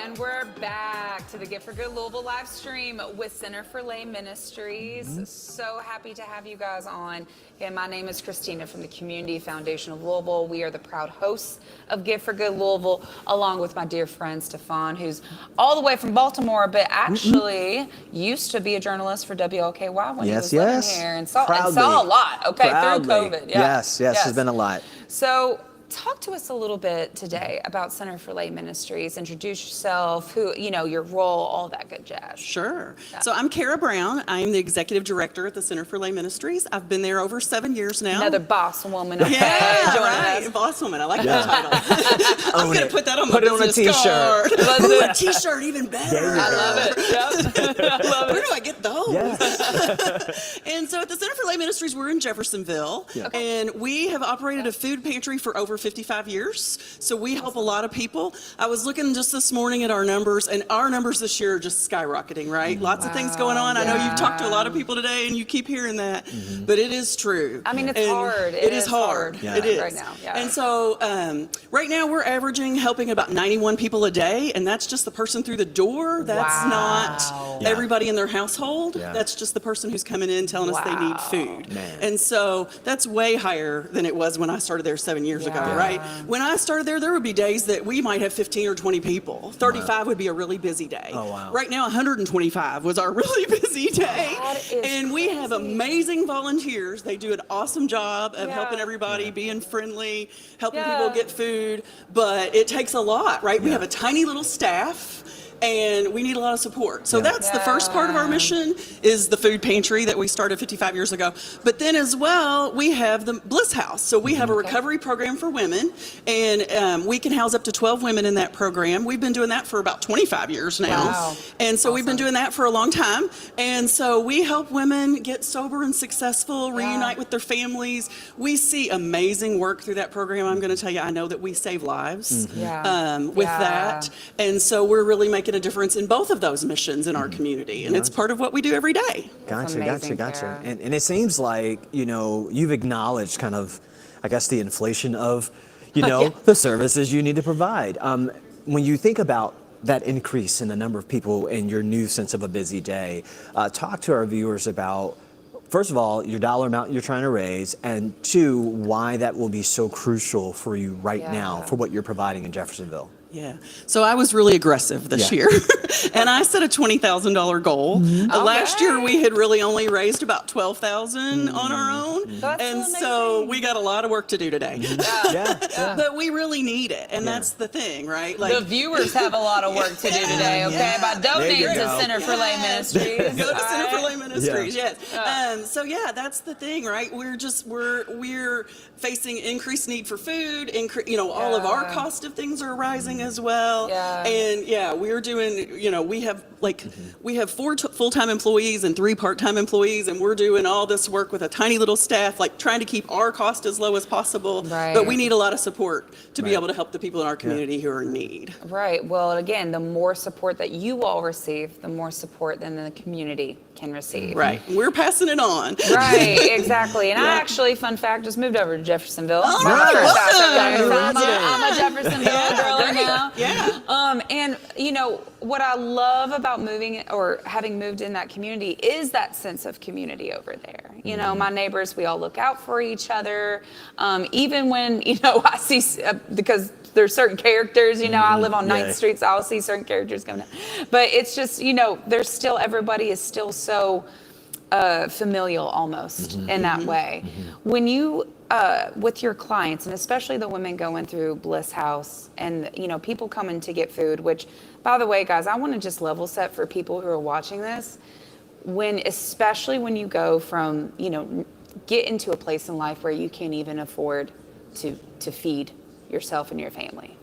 And we're back to the Gift for Good Louisville live stream with Center for Lay Ministries. So happy to have you guys on. Again, my name is Christina from the Community Foundation of Louisville. We are the proud hosts of Gift for Good Louisville, along with my dear friend Stefan, who's all the way from Baltimore, but actually used to be a journalist for WLKY when he was living here and saw a lot. Okay, Proudly. through COVID. Yeah. Yes, there's been a lot. So talk to us a little bit today about Center for Lay Ministries. Introduce yourself, who, your role, all that good jazz. Sure. So I'm Kara Brown. I'm the executive director at the Center for Lay Ministries. I've been there over 7 years now. Another boss woman. Okay, right. Boss woman. I like that title. I'm going to put that on my business card. Ooh, a t-shirt, even better. I love it. Yep. I love it. Where do I get those? Yes. And so at the Center for Lay Ministries, we're in Jeffersonville. Yeah. And we have operated a food pantry for over 55 years. So we help a lot of people. I was looking just this morning at our numbers, and our numbers this year are just skyrocketing, right? Lots of things going on. I know you've talked to a lot of people today, and you keep hearing that, but it is true. I mean, it's hard. It is hard. Yeah. It is. Right now. Yeah. And so right now we're averaging helping about 91 people a day, and that's just the person through the door. That's not everybody in their household. Yeah. That's just the person who's coming in telling us they need food. Man. And so that's way higher than it was when I started there 7 years ago. Right? When I started there would be days that we might have 15 or 20 people. 35 would be a really busy day. Oh, wow. Right now, 125 was our really busy day. And we have amazing volunteers. They do an awesome job of helping everybody, being friendly, helping people get food. But it takes a lot, right? We have a tiny little staff, and we need a lot of support. So that's the first part of our mission, is the food pantry that we started 55 years ago. But then as well, we have the Bliss House. So we have a recovery program for women, and we can house up to 12 women in that program. We've been doing that for about 25 years now. Wow. And so we've been doing that for a long time. And so we help women get sober and successful, reunite with their families. We see amazing work through that program. I'm going to tell you, I know that we save lives with that. And so we're really making a difference in both of those missions in our community, and it's part of what we do every day. Gotcha. And it seems like, you've acknowledged kind of, I guess, the inflation of, the services you need to provide. When you think about that increase in the number of people in your new sense of a busy day, talk to our viewers about, first of all, your dollar amount you're trying to raise, and two, why that will be so crucial for you right now for what you're providing in Jeffersonville. Yeah. So I was really aggressive this year, and I set a $20,000 goal. Last year we had really only raised about $12,000 on our own, and so we got a lot of work to do today. But we really need it, and that's the thing, right? Like, the viewers have a lot of work to do today. Okay, by donating to Center for Lay Ministries. Go to Center for Lay Ministries. Yes. So that's the thing, right? We're facing increased need for food. All of our cost of things are rising as well. And we're doing, we have 4 full-time employees and 3 part-time employees, and we're doing all this work with a tiny little staff, like trying to keep our cost as low as possible. But we need a lot of support to be able to help the people in our community who are in need. Right. Well, again, the more support that you all receive, the more support then the community can receive. Right. We're passing it on. Right. Exactly. And I actually, fun fact, just moved over to Jeffersonville. I'm a Jeffersonville girl now. And what I love about moving or having moved in that community is that sense of community over there. My neighbors, we all look out for each other. Even when, I see, because there's certain characters, I live on 9th Street, so I'll see certain characters coming up. But it's just, there's still, everybody is still so familial almost in that way. When you, with your clients, and especially the women going through Bliss House and, people coming to get food, which, by the way, guys, I want to just level set for people who are watching this. Especially when you go from, get into a place in life where you can't even afford to feed yourself and your family.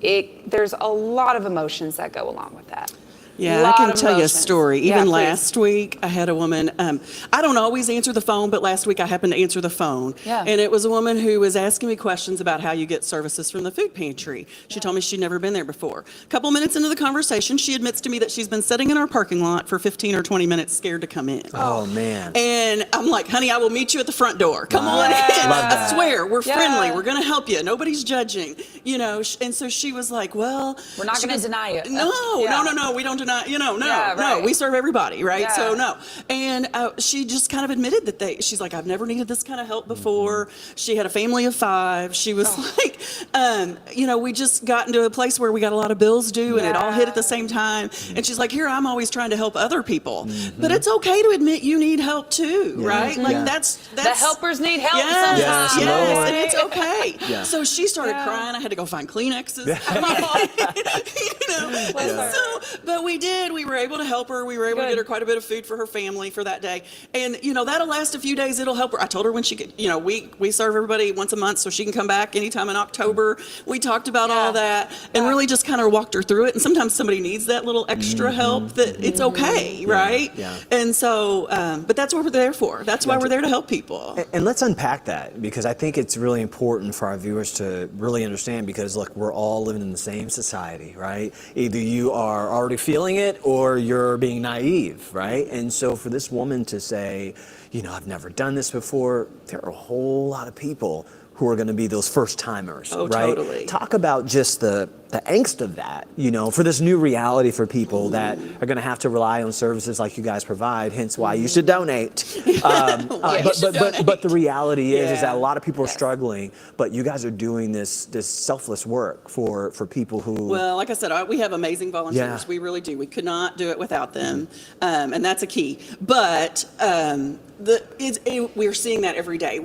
There's a lot of emotions that go along with that. Yeah, Lot I can of tell you a emotions. story. Yeah, Even please. last week, I had a woman. I don't always answer the phone, but last week I happened to answer the phone. Yeah. And it was a woman who was asking me questions about how you get services from the food pantry. She told me she'd never been there before. A couple minutes into the conversation, she admits to me that she's been sitting in our parking lot for 15 or 20 minutes scared to come in. Oh, man. And I'm like, honey, I will meet you at the front door. Come on in. I swear, we're friendly. We're going to help you. Nobody's judging. You know, and so she was like, well. We're not she going to goes, deny it. No, Yeah. no, we don't deny, no, Yeah, no, right. we serve everybody, right? Yeah. So no. And she just kind of admitted that she's like, I've never needed this kind of help before. She had a family of 5. She was like, you know, we just got into a place where we got a lot of bills due and it all hit at the same time. And she's like, here, I'm always trying to help other people. But it's okay to admit you need help too, right? Like that's The helpers need help yes, sometimes. yes, and it's okay. Yeah. So she started crying. I had to go find Kleenexes. You know, so, but we did. We were able to help her. We were able to get her quite a bit of food for her family for that day. And, you know, that'll last a few days. It'll help her. I told her when she could, you know, we serve everybody once a month so she can come back anytime in October. We talked about all that and really just kind of walked her through it. And sometimes somebody needs that little extra help that it's okay, right? Yeah. And so, but that's what we're there for. That's why we're there to help people. And let's unpack that, because I think it's really important for our viewers to really understand, because look, we're all living in the same society, right? Either you are already feeling it or you're being naive, right? And so for this woman to say, you know, I've never done this before, there are a whole lot of people who are going to be those first timers, Oh, right? totally. Talk about just the angst of that, you know, for this new reality for people that are going to have to rely on services like you guys provide, hence why you should donate. But the reality is that a lot of people are struggling, but you guys are doing this selfless work for people who... Well, like I said, we have amazing volunteers. Yeah. We really do. We could not do it without them, and that's a key. But we're seeing that every day.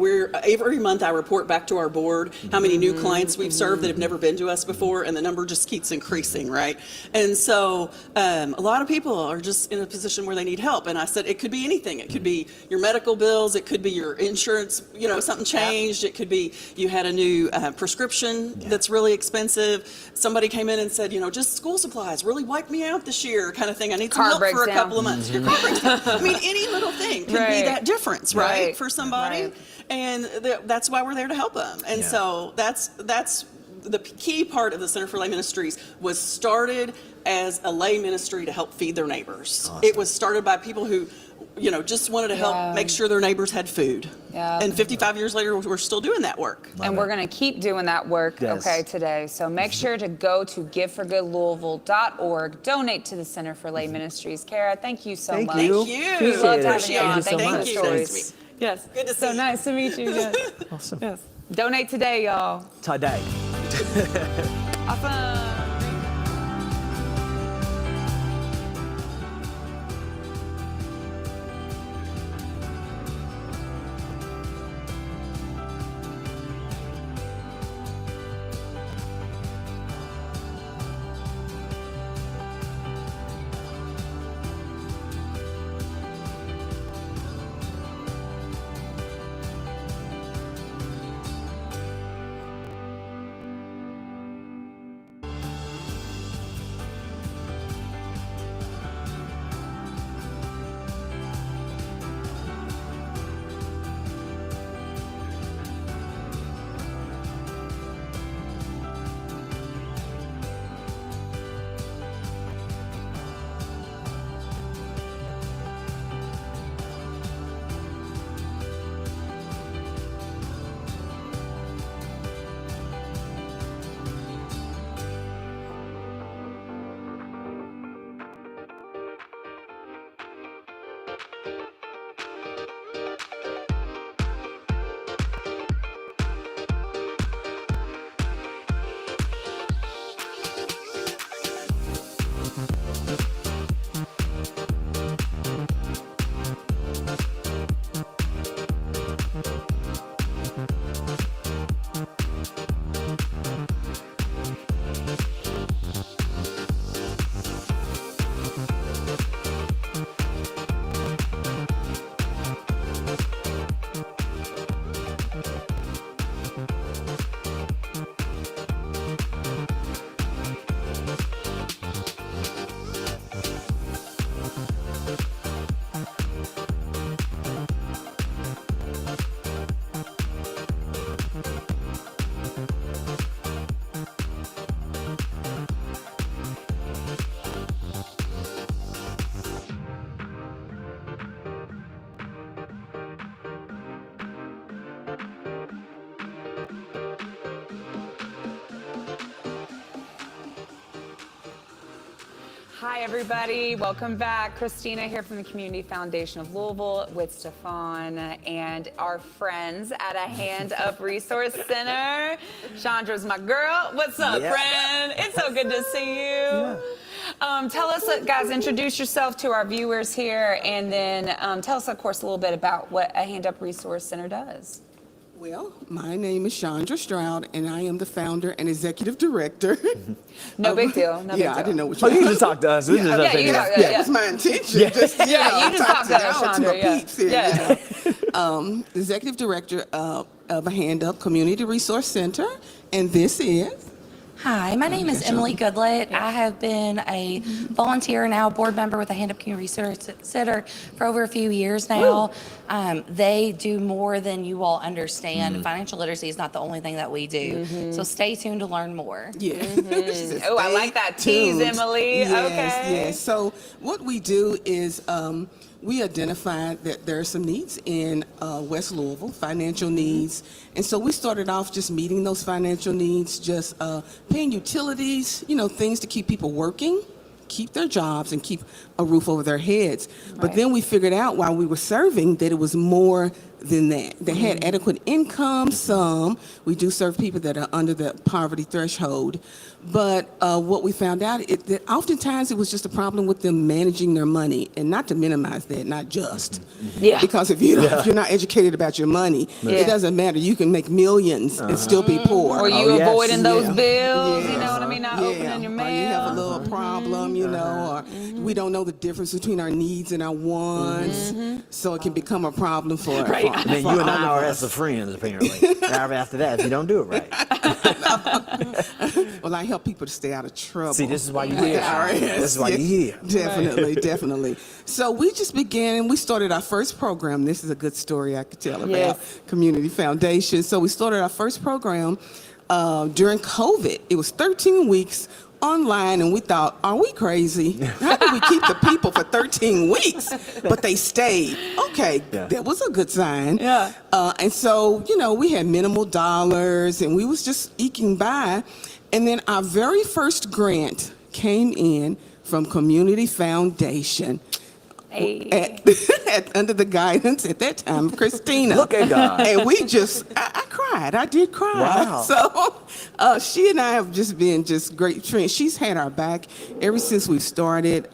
Every month I report back to our board how many new clients we've served that have never been to us before, and the number just keeps increasing, right? And so a lot of people are just in a position where they need help. And I said it could be anything. It could be your medical bills. It could be your insurance. You know, something changed. It could be you had a new prescription that's really expensive. Somebody came in and said, you know, just school supplies really wiped me out this year, kind of thing. I need some Car help breaks for a down. couple of months. Your car breaks down. I mean, any little thing can be that difference, right, for somebody. Right. And that's why we're there to help them. And so that's the key part of the Center for Lay Ministries was started as a lay ministry to help feed their neighbors. Awesome. It was started by people who, you know, just wanted to help make sure their neighbors had food. Yeah. And 55 years later, we're still doing that work. And we're going to keep doing that work, okay, today. So make sure to go to giveforgoodlouisville.org, donate to the Center for Lay Ministries. Kara, thank you so much. Thank you. We loved having you Thank on. you so Thank you for much. the stories. Thanks. Yes. Good to see so you. nice to meet you. Yes. Awesome. Yes. Donate today, y'all. Today. Awesome. Hi, everybody. Welcome back. Christina here from the Community Foundation of Louisville with Stefan and our friends at a Hand Up Resource Center. Chandra's my girl. What's up, friend? It's so good to see you. Tell us, guys, introduce yourself to our viewers here, and then tell us, of course, a little bit about what a Hand Up Resource Center does. Well, my name is Chandra Stroud, and I am the founder and executive director. No big deal. No big deal. I didn't know what you you just talked to us. That was my intention. Just, you just talked to us, Chandra. Executive director of a Hand Up Community Resource Center, and this is. Hi, my name is Emily Goodlett. I have been a volunteer now, board member with the Hand Up Community Resource Center for over a few years now. They do more than you all understand. Financial literacy is not the only thing that we do. So stay tuned to learn more. Oh, I like that tease, Emily. Yes. So what we do is we identified that there are some needs in West Louisville, financial needs. And so we started off just meeting those financial needs, just paying utilities, things to keep people working, keep their jobs, and keep a roof over their heads. But then we figured out while we were serving that it was more than that. They had adequate income, some. We do serve people that are under the poverty threshold. But what we found out is that oftentimes it was just a problem with them managing their money, and not to minimize that, not just. Because if you're not educated about your money, it doesn't matter. You can make millions and still be poor. Or you avoiding those bills, you know what I mean? Not opening your mail. Or you have a little problem, or we don't know the difference between our needs and our wants. So it can become a problem for And then you and I are as the friends, apparently. After that, if you don't do it right. Well, I help people to stay out of trouble. See, this is why you're here. This is why you're here. Definitely. So we just began, and we started our first program. This is a good story I could tell about Community Foundation. So we started our first program during COVID. It was 13 weeks online, and we thought, are we crazy? How do we keep the people for 13 weeks? But they stayed. Okay, that was a good sign. And so, we had minimal dollars, and we was just eking by. And then our very first grant came in from Community Foundation. Under the guidance at that time of Christina. Look at God. And we just, I cried. I did cry. Wow. So she and I have just been great friends. She's had our back ever since we started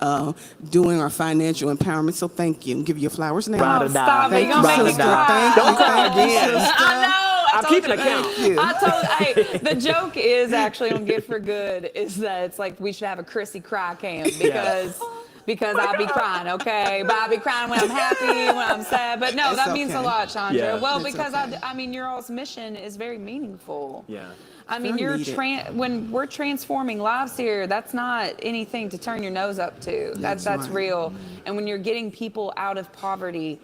doing our financial empowerment. So thank you. I'll give you flowers now. Stop it. You're going to make me cry. Don't cry again. I know. I'm keeping account. The joke is actually on Gift for Good is that it's like we should have a Chrissy cry cam because I'll be crying, okay? But I'll be crying when I'm happy, when I'm sad. But no, that means a lot, Chandra. Yeah, well, because your all's mission is very meaningful. Yeah. I mean, when we're transforming lives here, that's not anything to turn your nose up to. That's real. And when you're getting people out of poverty,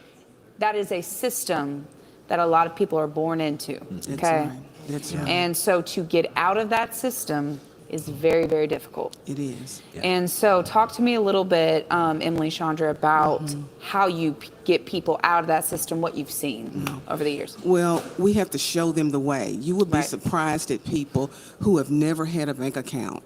that is a system that a lot of people are born into. Okay. That's right. And so to get out of that system is very, very difficult. It is. And so talk to me a little bit, Emily, Chandra, about how you get people out of that system, what you've seen over the years. Well, we have to show them the way. You would be surprised at people who have never had a bank account.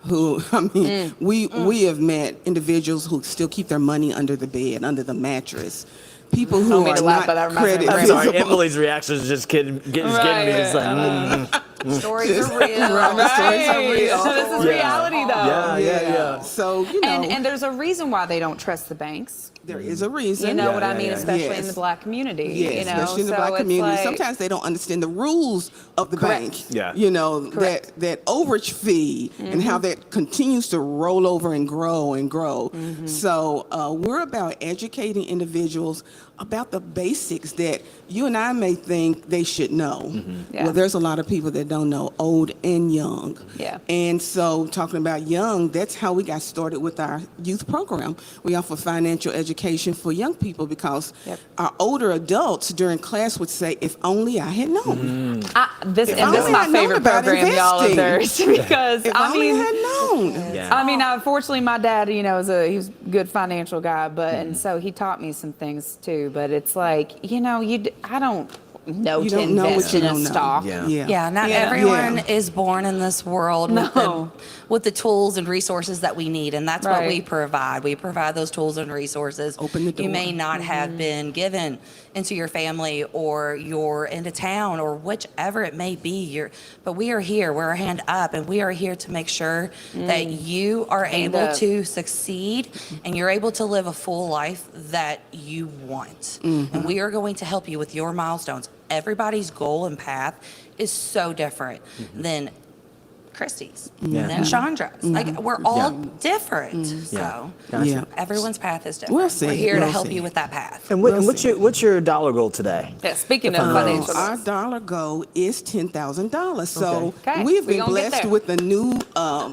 We have met individuals who still keep their money under the bed, under the mattress. People who are not credit I'm sorry, visible. Emily's reaction is just getting me. It's like, Stories are real. Stories are real. So this is reality, though. Yeah. So, And there's a reason why they don't trust the banks. There is a reason. You know what I mean? Especially in the Black community. Yes, especially in the Black community. Sometimes they don't understand the rules of the bank. Yeah. That overage fee and how that continues to roll over and grow and grow. So we're about educating individuals about the basics that you and I may think they should know. Well, there's a lot of people that don't know, old and young. And so talking about young, that's how we got started with our youth program. We offer financial education for young people because our older adults during class would say, if only I had known. This is my favorite program, y'all, of theirs. Because, I had known. I mean, unfortunately, my dad, he was a good financial guy, but and so he taught me some things too. But it's like, know You to don't know what invest you in a don't know. stock. Yeah, not everyone is born in this world with the tools and resources that we need, and that's what we provide. We provide those tools and resources. Open the door. You may not have been given into your family, or you're into town, or whichever it may be. But we are here. We're a hand up, and we are here to make sure that you are Hand able up. to succeed and you're able to live a full life that you want. And we are going to help you with your milestones. Everybody's goal and path is so different than Christy's, than Chandra's. Like, we're all different. So everyone's path is different. We'll see. We're here to We'll help see. you with that path. And what's your dollar goal today? Yeah, speaking of financial, Our dollar goal is $10,000. So Okay. we have We been gonna get blessed there. with a new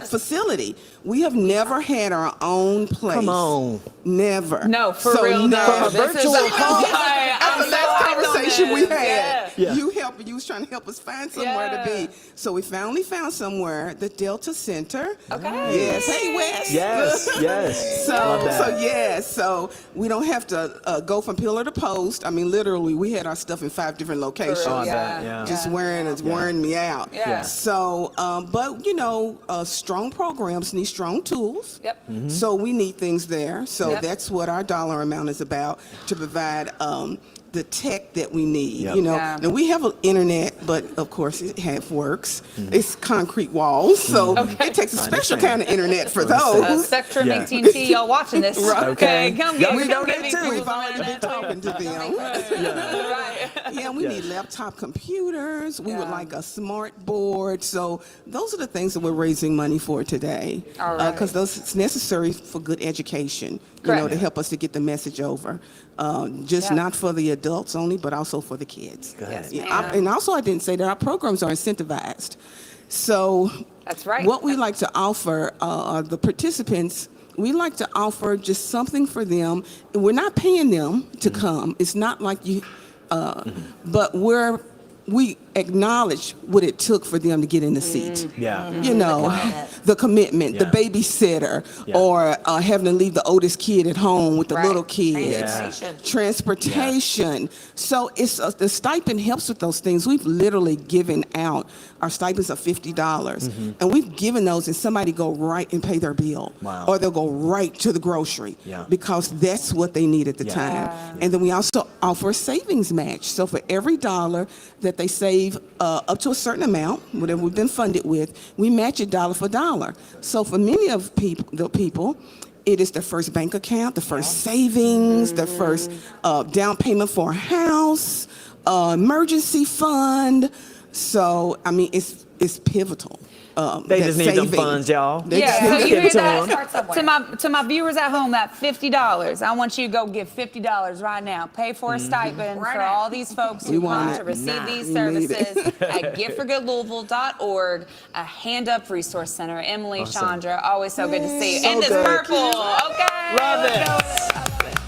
facility. We have never had our own place. Come on. Never. No, for real, now, though. This is After the last conversation we had, Yeah. you was trying to help us find somewhere to be. So we finally found somewhere, the Delta Center. Okay. Yes. Hey, Wes. Yes. Love that. So we don't have to go from pillar to post. I mean, literally, we had our stuff in 5 different locations. Oh, I bet, yeah. Just wearing me out. Yeah. So, but strong programs need strong tools. Yep. So we need things there. So Yep. that's what our dollar amount is about, to provide the tech that we need. Yep. Yeah. Now we have an internet, but of course it half works. It's concrete walls, so it takes a special kind of internet for those. Spectrum, Yeah. AT&T, y'all watching this? Okay. Come Yeah, get we come don't get need me to. some We've already been internet. talking to them. Right. Yeah, we need laptop computers. We would like a smart board. So those are the things that we're raising money for today, All right. because those it's necessary for good education. Correct. To help us to get the message over, just not for the adults only, but also for the kids. Yes, And also, I didn't say that our programs are incentivized. So That's right. what we like to offer the participants, we like to offer just something for them. We're not paying them to come. It's not like you, but we acknowledge what it took for them to get in the seat. Yeah. The commitment, the babysitter, or having to leave the oldest kid at home with the little kids. Transportation. So it's the stipend helps with those things. We've literally given out, our stipends are $50, and we've given those, and somebody go right and pay their bill. Wow. Or they'll go right to the grocery Yeah. because that's what they need at the time. And then we also offer a savings match. So for every dollar that they save up to a certain amount, whatever we've been funded with, we match it dollar for dollar. So for many of the people, it is the first bank account, the first savings, the first down payment for a house, emergency fund. So, I mean, it's pivotal. They just need them funds, y'all. Yeah, so you Give hear it to that? them. To my viewers at home, that $50, I want you to go give $50 right now. Pay for a stipend for all these folks who come to receive these services at giftforgoodlouisville.org, a hand-up resource center. Emily, Chandra, always so good to see you. So And this good. purple, okay. Love let's it. go with it.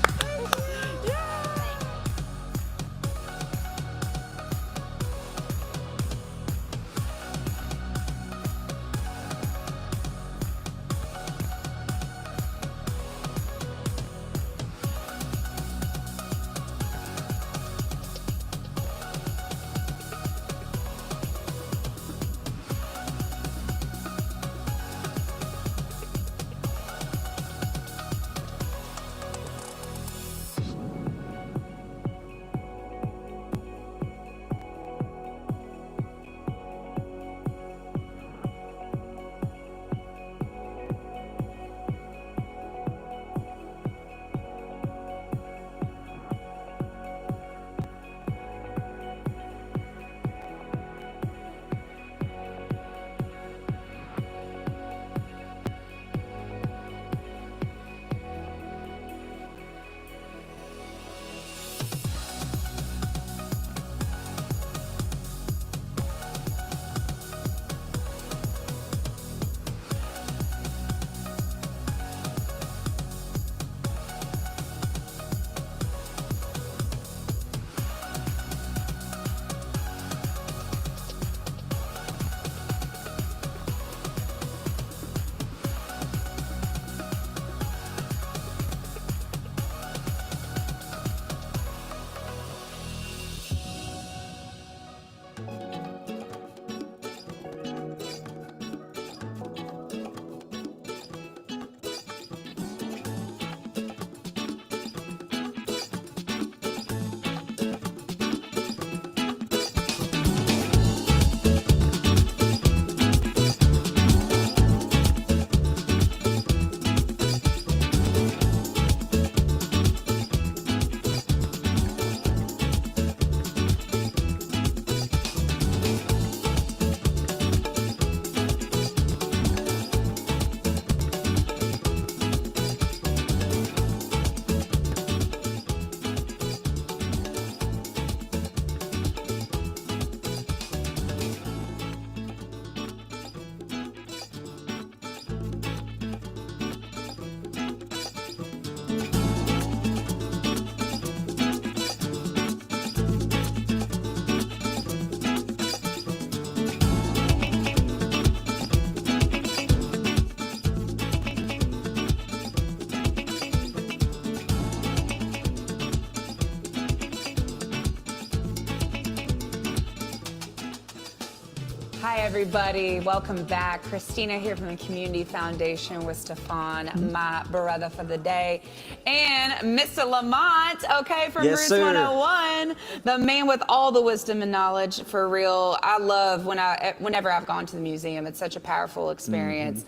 Hi, everybody. Welcome back. Christina here from the Community Foundation with Stefan, my brother for the day, and Mr. Lamont, okay, from Yes, Roots sir. 101, the man with all the wisdom and knowledge, for real. I love whenever I've gone to the museum. It's such a powerful experience.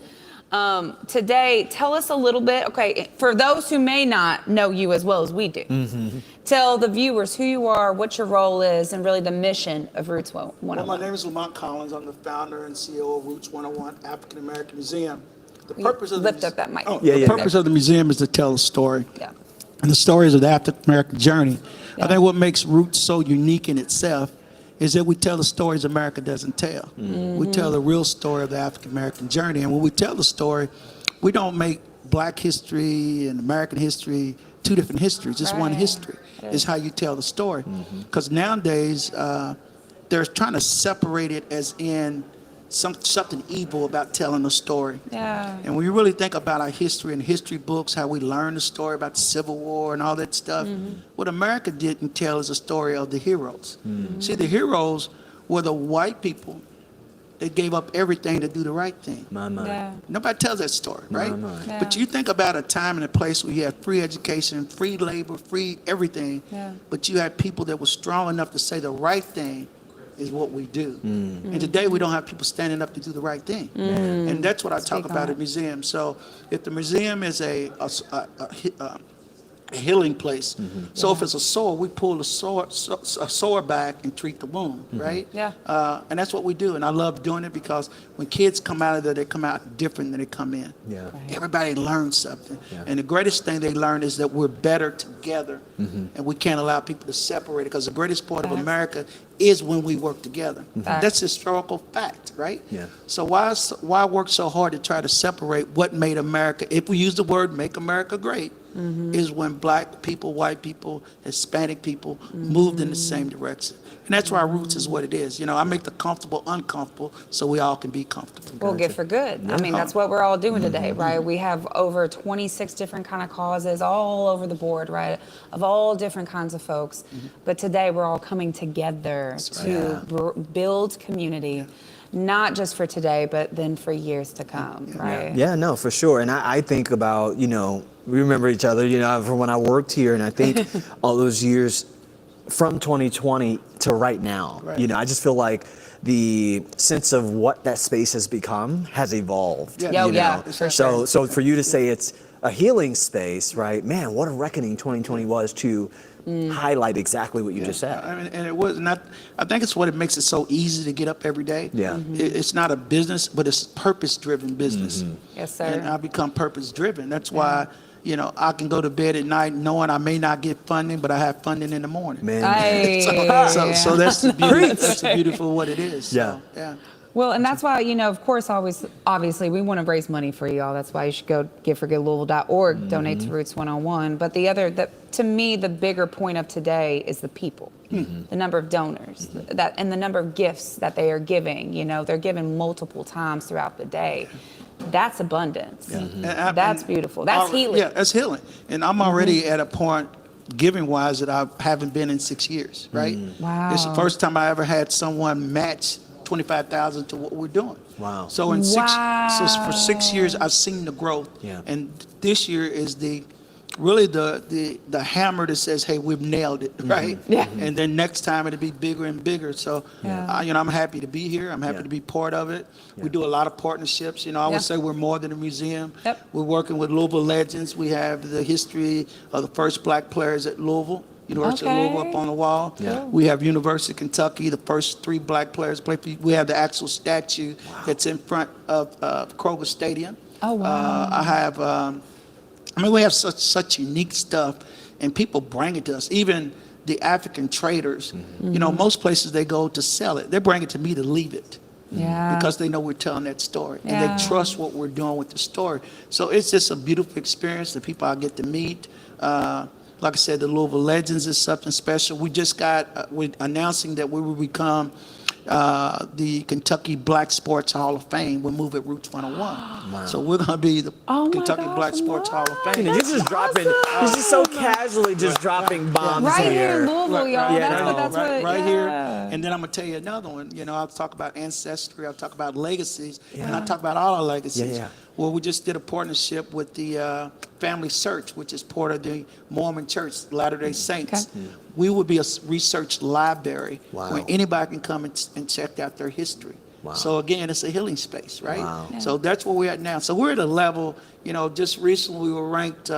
Today, tell us a little bit, okay, for those who may not know you as well as we do, tell the viewers who you are, what your role is, and really the mission of Roots 101. Well, my name is Lamont Collins. I'm the founder and CEO of Roots 101 African American Museum. The purpose of Lift up that mic. the purpose of the museum is to tell a story. And the story is of the African American journey. I think what makes Roots so unique in itself is that we tell the stories America doesn't tell. We tell the real story of the African American journey. And when we tell the story, we don't make Black history and American history two different histories. It's one history. It's how you tell the story. Because nowadays, they're trying to separate it as in something evil about telling a story. And when you really think about our history and history books, how we learn the story about the Civil War and all that stuff, what America didn't tell is the story of the heroes. See, the heroes were the white people that gave up everything to do the right thing. Nobody tells that story, right? But you think about a time and a place where you had free education, free labor, free everything, but you had people that were strong enough to say the right thing is what we do. And today we don't have people standing up to do the right thing. And that's what I talk about at museums. So if the museum is a healing place, so if it's a sore, we pull the sore back and treat the wound, right? And that's what we do. And I love doing it because when kids come out of there, they come out different than they come in. Everybody learns something. And the greatest thing they learn is that we're better together. And we can't allow people to separate it, because the greatest part of America is when we work together. That's historical fact, right? So why work so hard to try to separate what made America, if we use the word make America great, is when Black people, white people, Hispanic people moved in the same direction. And that's why Roots is what it is. You know, I make the comfortable uncomfortable so we all can be comfortable. Well, good for good. I mean, that's what we're all doing today, right? We have over 26 different kind of causes all over the board, right? Of all different kinds of folks. But today we're all coming together to build community, not just for today, but then for years to come, right? Yeah, no, for sure. And I think about, you know, we remember each other, you know, from when I worked here, and I think all those years from 2020 to right now, you know, I just feel like the sense of what that space has become has evolved. You know? So for you to say it's a healing space, right? Man, what a reckoning 2020 was to highlight exactly what you just said. I mean, and it was not, I think it's what it makes it so easy to get up every day. It's not a business, but it's purpose-driven business. Yes, sir. And I become purpose-driven. That's why, you know, I can go to bed at night knowing I may not get funding, but I have funding in the morning. So that's the beauty. That's the beautiful what it is. So, Well, and that's why, you know, of course, obviously, we want to raise money for y'all. That's why you should go giveforgoodlouisville.org, donate to Roots 101. But to me, the bigger point of today is the people, the number of donors, and the number of gifts that they are giving. You know, they're giving multiple times throughout the day. That's abundance. That's beautiful. That's healing. Yeah, that's healing. And I'm already at a point, giving-wise, that I haven't been in 6 years, right? Wow. It's the first time I ever had someone match $25,000 to what we're doing. Wow. So for 6 years, I've seen the growth. And this year is really the hammer that says, hey, we've nailed it, right? And then next time it'll be bigger and bigger. So, you know, I'm happy to be here. I'm happy to be part of it. We do a lot of partnerships. You know, I would say we're more than a museum. We're working with Louisville legends. We have the history of the first Black players at Louisville. University of Louisville up on the wall. We have University of Kentucky, the first 3 Black players play. We have the actual statue that's in front of Kroger Stadium. I have, we have such unique stuff, and people bring it to us. Even the African traders, you know, most places they go to sell it. They bring it to me to leave it. Because they know we're telling that story, and they trust what we're doing with the story. So it's just a beautiful experience. The people I get to meet, like I said, the Louisville Legends is something special. We just we're announcing that we will become the Kentucky Black Sports Hall of Fame. We'll move at Roots 101. Wow. So we're going to be the Kentucky Black Sports Hall of Fame. You're just dropping, you're just so casually just dropping bombs Right here in here. Louisville, y'all. Yeah, That's what. Right here. Yeah. And then I'm going to tell you another one. You know, I'll talk about ancestry. I'll talk about legacies. And I'll talk about all our legacies. Yeah. Well, we just did a partnership with the Family Search, which is part of the Mormon Church, Latter-day Saints. Okay. We would be a research library Wow. where anybody can come and check out their history. Wow. So again, it's a healing space, right? Wow. Yeah. So that's where we're at now. So we're at a level, you know, just recently we were ranked,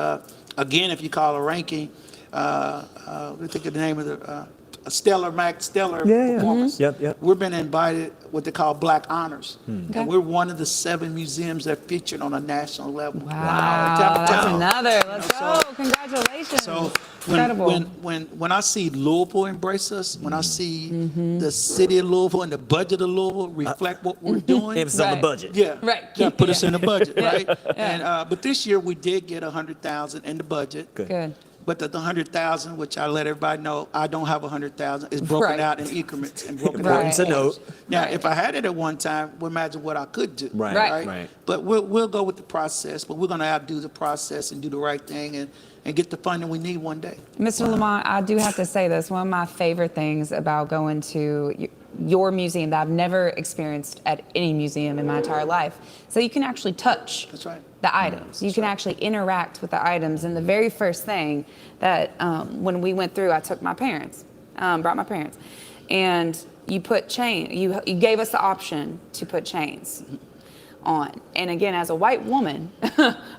again, if you call a ranking, let me think of the name of the, stellar performance. Yep. We've been invited what they call Black Honors. Okay. And we're one of the 7 museums that are featured on a national level. Wow. That's another. Let's go. Congratulations. So Incredible. when I see Louisville embrace us, when I see the city of Louisville and the budget of Louisville reflect what we're doing. Emphasis on the budget. Yeah. Right. Yeah, put us in the budget, Yeah. right? Yeah. And but this year we did get 100,000 in the budget. Good. But the 100,000, which I let everybody know, I don't have 100,000, is broken Right. out in increments and broken Right. out in It's a note. Now, Right. if I had it at one time, well, imagine what I could do. Right. But we'll go with the process, but we're going to outdo the process and do the right thing and get the funding we need one day. Mr. Lamont, I do have to say this. One of my favorite things about going to your museum that I've never experienced at any museum in my entire life, so you can actually touch That's right. the items. You can actually interact with the items. And the very first thing that when we went through, I took my parents, brought my parents, and you put you gave us the option to put chains on. And again, as a white woman,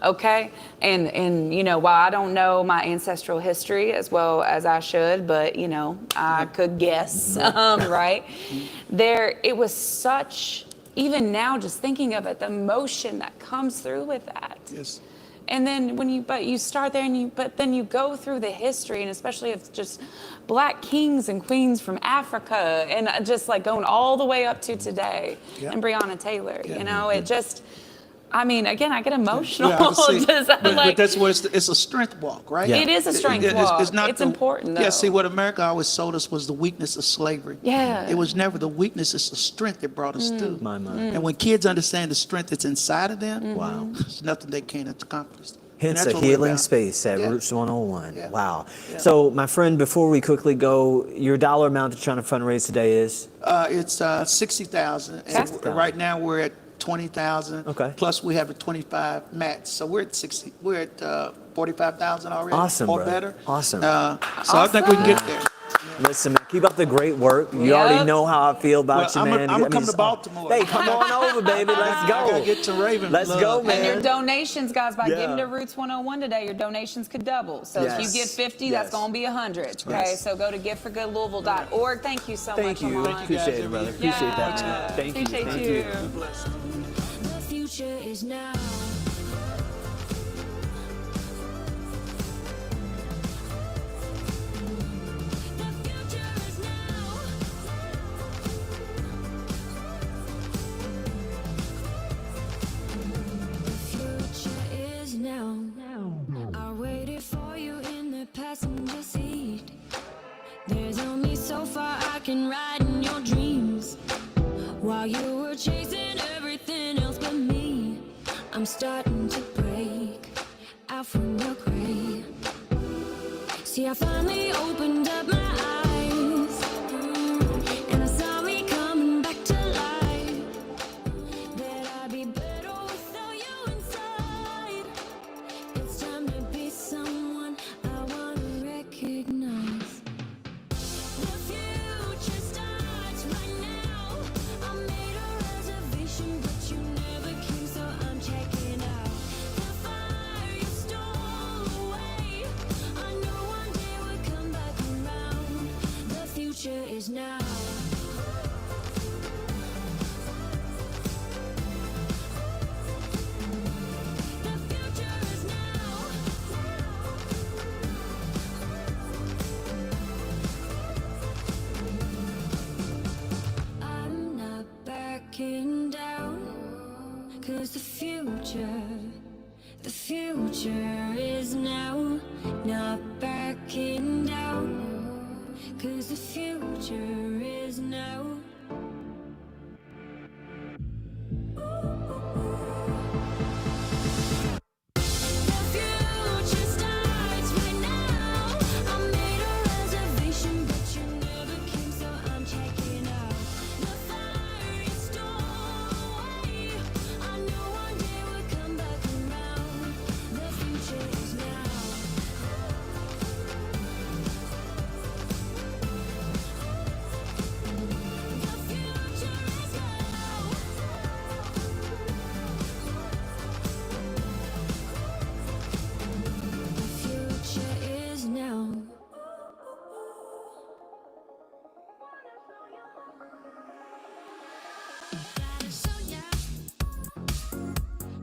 okay, and you know, while I don't know my ancestral history as well as I should, but you know, I could guess, right? It was such, even now just thinking of it, the emotion that comes through with that. Yes. And then you start there but then you go through the history, and especially of just Black kings and queens from Africa, and just like going all the way up to today, and Breonna Taylor, you know, it just, I mean, again, I get emotional. Yeah, I can see. Just, but that's what it's a strength walk, right? Yeah. It is a strength walk. It's important, though. Yeah, see, what America always sold us was the weakness of slavery. Yeah. It was never the weakness, it's the strength that brought us through. My mind. And when kids understand the strength that's inside of them, Wow. there's nothing they can't accomplish. Hence And a that's what we're healing about. space at Yeah. Roots 101. Yeah. Wow. Yeah. So, my friend, before we quickly go, your dollar amount that you're trying to fundraise today is? It's 60,000. And right now we're at 20,000. Okay. Plus we have a 25 match, so we're at 60. We're at 45,000 already. Awesome, or brother. better. Awesome. So I think we can get there. Listen, man, keep up the great work. You already know how I feel about Well, you, man. I'm gonna come to Baltimore. Hey, come on over, baby. Let's go. I gotta get to Raven. Let's go, man. And your donations, guys, by Yeah. giving to Roots 101 today, your donations could double. So if you Yes. give 50, Yes. that's going to be 100. Okay, Yes. so go to giveforgoodlouisville.org. Thank you so much. Thank you. Lamont. Appreciate it, brother. Appreciate that, man. Yeah. Thank you. Appreciate Thank you. you. The future is now. I waited for you in the passenger seat. There's only so far I can ride in your dreams. While you were chasing everything else but me, I'm starting to break out from your grave. See, I finally opened up my eyes, and I saw me coming back to life. That I'd be better without you inside. It's time to be someone I wanna recognize. The future starts right now. I made a reservation, but you never came, so I'm checking out. The fire you stole away, I know one day we'll come back around. The future is now. I'm not backing down, 'cause the future is now. Not backing down, 'cause the future is now. Gotta show ya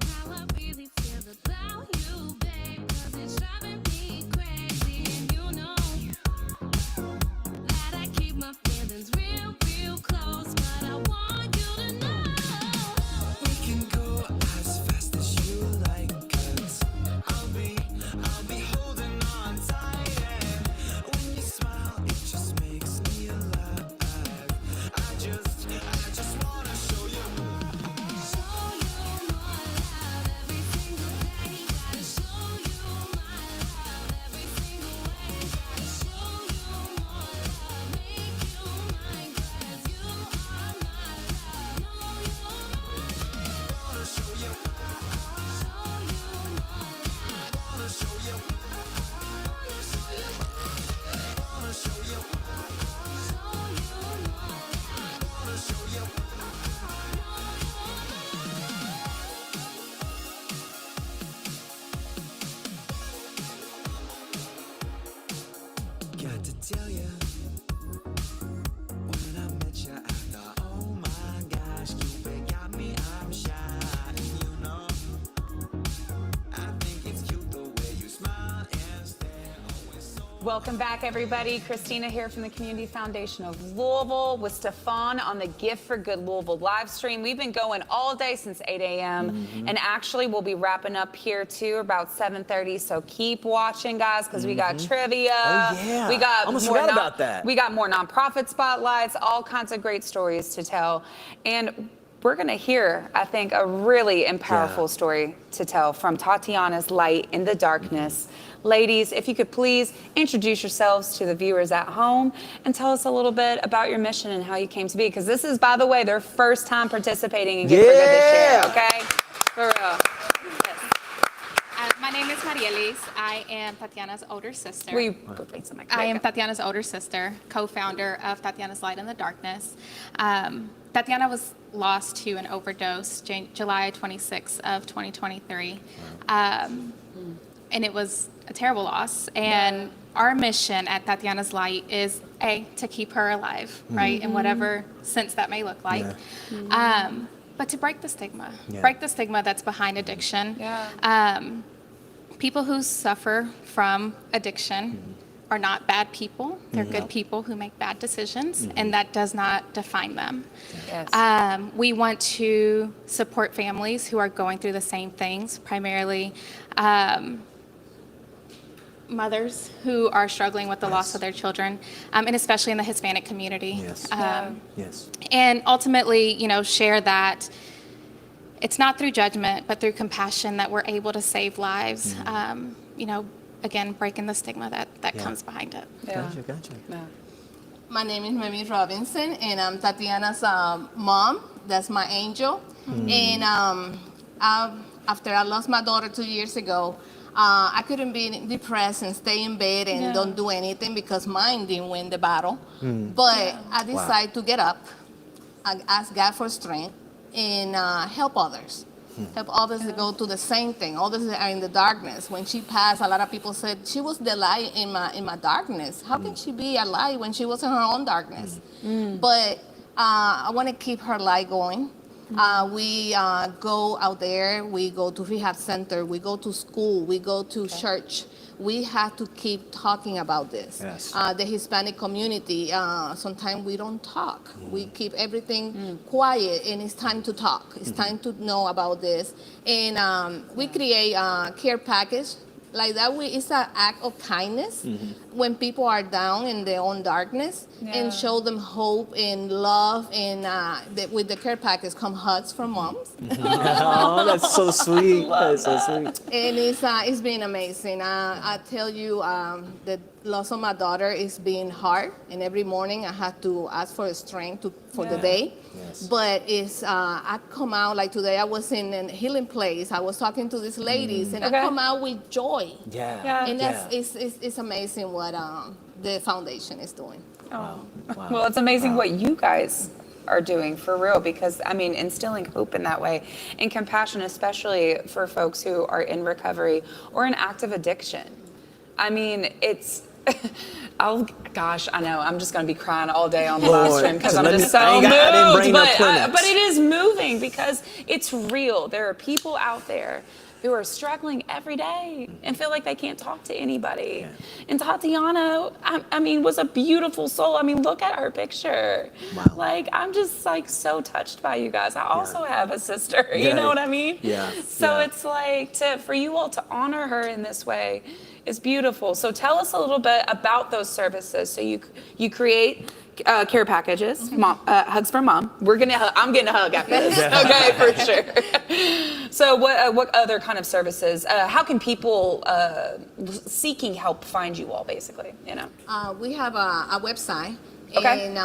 how I really feel about you, babe. 'Cause it's driving me crazy, and you know that I keep my feelings real, real close. But I want you to know we can go as fast as you like. 'Cause I'll be holding on tight. And when you smile, it just makes me alive. I just wanna show you more love every single day. Gotta show you my love every single way. Gotta show you more love, make you mine. 'Cause you are my love, know you're mine. Wanna show you more love, wanna show you wanna show you wanna show you wanna show you got to tell you, when I met you, I thought, oh my gosh, Cupid got me, I'm shy. And you know, I think it's cute the way you smile and stare. Always so Welcome back, everybody. Christina here from the Community Foundation of Louisville with Stefan on the Gift for Good Louisville live stream. We've been going all day since 8 a.m. And actually, we'll be wrapping up here too about 7:30. So keep watching, guys, because we got trivia. Oh, yeah. We got Almost more forgot about that. We got more nonprofit spotlights, all kinds of great stories to tell. And we're going to hear, I think, a really powerful story to tell from Tatiana's Light in the Darkness. Ladies, if you could please introduce yourselves to the viewers at home and tell us a little bit about your mission and how you came to be. Because this is, by the way, their first time participating in Gift for Good this year, okay? For real. My name is Marielis. I am Tatiana's older sister. I am Tatiana's older sister, co-founder of Tatiana's Light in the Darkness. Tatiana was lost to an overdose July 26th of 2023. And it was a terrible loss. And our mission at Tatiana's Light is, to keep her alive, right? In whatever sense that may look like. But to break the stigma. Break the stigma that's behind addiction. People who suffer from addiction are not bad people. They're good people who make bad decisions, and that does not define them. We want to support families who are going through the same things, primarily mothers who are struggling with the loss of their children, and especially in the Hispanic community. And ultimately, share that it's not through judgment, but through compassion that we're able to save lives. Again, breaking the stigma that comes behind it. Gotcha. My name is Mimi Robinson, and I'm Tatiana's mom. That's my angel. And after I lost my daughter 2 years ago, I couldn't be depressed and stay in bed and don't do anything because mine didn't win the battle. But I decided to get up, I ask God for strength, and help others. Help others to go through the same thing. Others that are in the darkness. When she passed, a lot of people said she was the light in my darkness. How can she be a light when she was in her own darkness? But I want to keep her light going. We go out there. We go to rehab center. We go to school. We go to church. We have to keep talking about this. The Hispanic community, sometimes we don't talk. We keep everything quiet, and it's time to talk. It's time to know about this. And we create a care package. Like that way, it's an act of kindness when people are down in their own darkness, and show them hope and love. And with the care package come hugs from moms. Oh, that's so sweet. That's so sweet. And it's been amazing. I tell you, the loss of my daughter is being hard, and every morning I have to ask for strength for the day. But I come out, like today I was in a healing place. I was talking to these ladies, and I come out with joy. And it's amazing what the foundation is doing. Well, it's amazing what you guys are doing for real, because instilling hope in that way and compassion, especially for folks who are in recovery or in active addiction. Gosh, I know. I'm just going to be crying all day on the live stream because I'm just so I didn't bring moved. no Kleenex. But it is moving because it's real. There are people out there who are struggling every day and feel like they can't talk to anybody. Yeah. And Tatiana, I mean, was a beautiful soul. I mean, look at her picture. Wow. Like, I'm just like so touched by you guys. I also have a sister, you know what I mean? Yeah. So it's like for you all to honor her in this way is beautiful. So tell us a little bit about those services. So you create care packages, mom, hugs for mom. I'm getting a hug after this. Okay, for sure. So what other kind of services? How can people seeking help find you all, basically? You know. We have a website. Okay.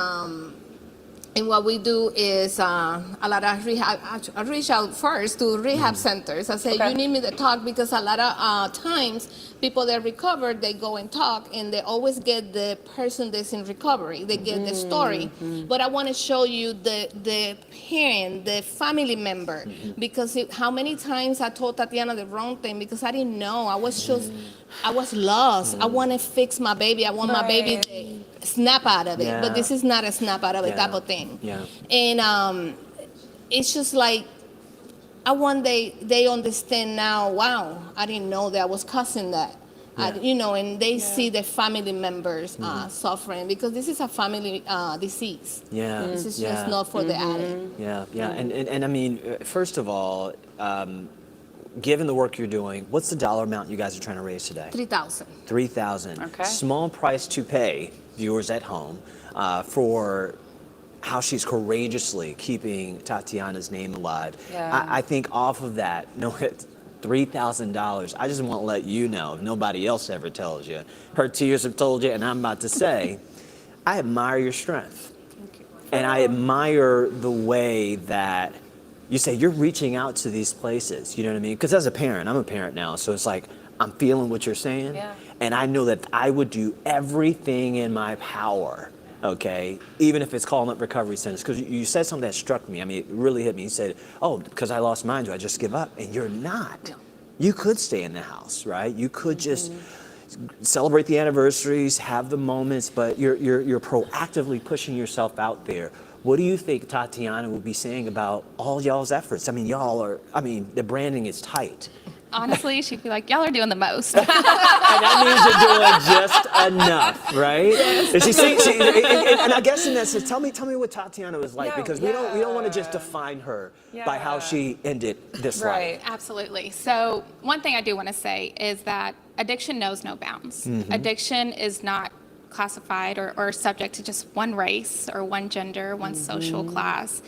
And what we do is a lot of rehab. I reach out first to rehab centers. I say, you need me to talk because a lot of times people that recover, they go and talk and they always get the person that's in recovery. They get the story. But I want to show you the parent, the family member, because how many times I told Tatiana the wrong thing because I didn't know. I was lost. I want to fix my baby. I want my baby to snap out of it. But this is not a snap out of it type of thing. Yeah. And it's just like, I want they understand now, wow, I didn't know that I was causing that. And they see the family members suffering because this is a family disease. Yeah. This is just not for the addict. Yeah. And I mean, first of all, given the work you're doing, what's the dollar amount you guys are trying to raise today? $3,000. $3,000. Okay. Small price to pay, viewers at home, for how she's courageously keeping Tatiana's name alive. Yeah. I think off of that, $3,000. I just want to let you know, if nobody else ever tells you, her tears have told you, and I'm about to say, I admire your strength. And I admire the way that you say you're reaching out to these places, you know what I mean? Because as a parent, I'm a parent now, so it's like, I'm feeling what you're saying. Yeah. And I know that I would do everything in my power, okay, even if it's calling up recovery centers. Because you said something that struck me. I mean, it really hit me. You said, oh, because I lost mine, do I just give up? And you're not. No. You could stay in the house, right? You could just celebrate the anniversaries, have the moments, but you're proactively pushing yourself out there. What do you think Tatiana would be saying about all y'all's efforts? I mean, the branding is tight. Honestly, she'd be like, y'all are doing the most. And that means you're doing just enough, right? Yes. And she sings, and I guess in that sense, tell me what Tatiana was like, because we don't want to just define her by how she ended this life. Absolutely. So one thing I do want to say is that addiction knows no bounds. Addiction is not classified or subject to just one race or one gender, one social class.